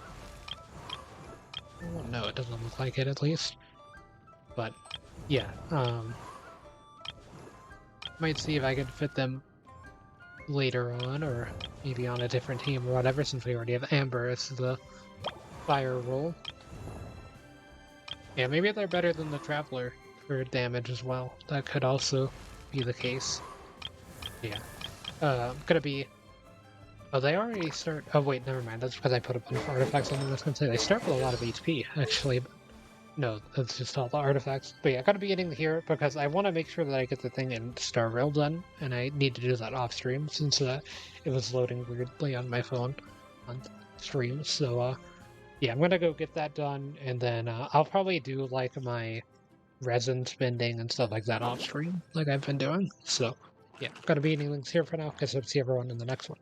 Well, no, it doesn't look like it at least. But yeah, might see if I could fit them later on, or maybe on a different team or whatever, since we already have Amber as the fire role. Yeah, maybe they're better than the Traveler for damage as well. That could also be the case. Yeah. Gonna be... Oh, they already start... Oh, wait, never mind. That's because I put a bunch of artifacts on them. I was gonna say, they start with a lot of HP, actually. But no, that's just all the artifacts. But yeah, I gotta be getting here because I want to make sure that I get the thing in Star Rail done, and I need to do that off stream since it was loading weirdly on my phone on stream. So, yeah, I'm gonna go get that done, and then I'll probably do like my resin spending and stuff like that off stream, like I've been doing. So, yeah, gotta be any links here for now. Guess I'll see everyone in the next one.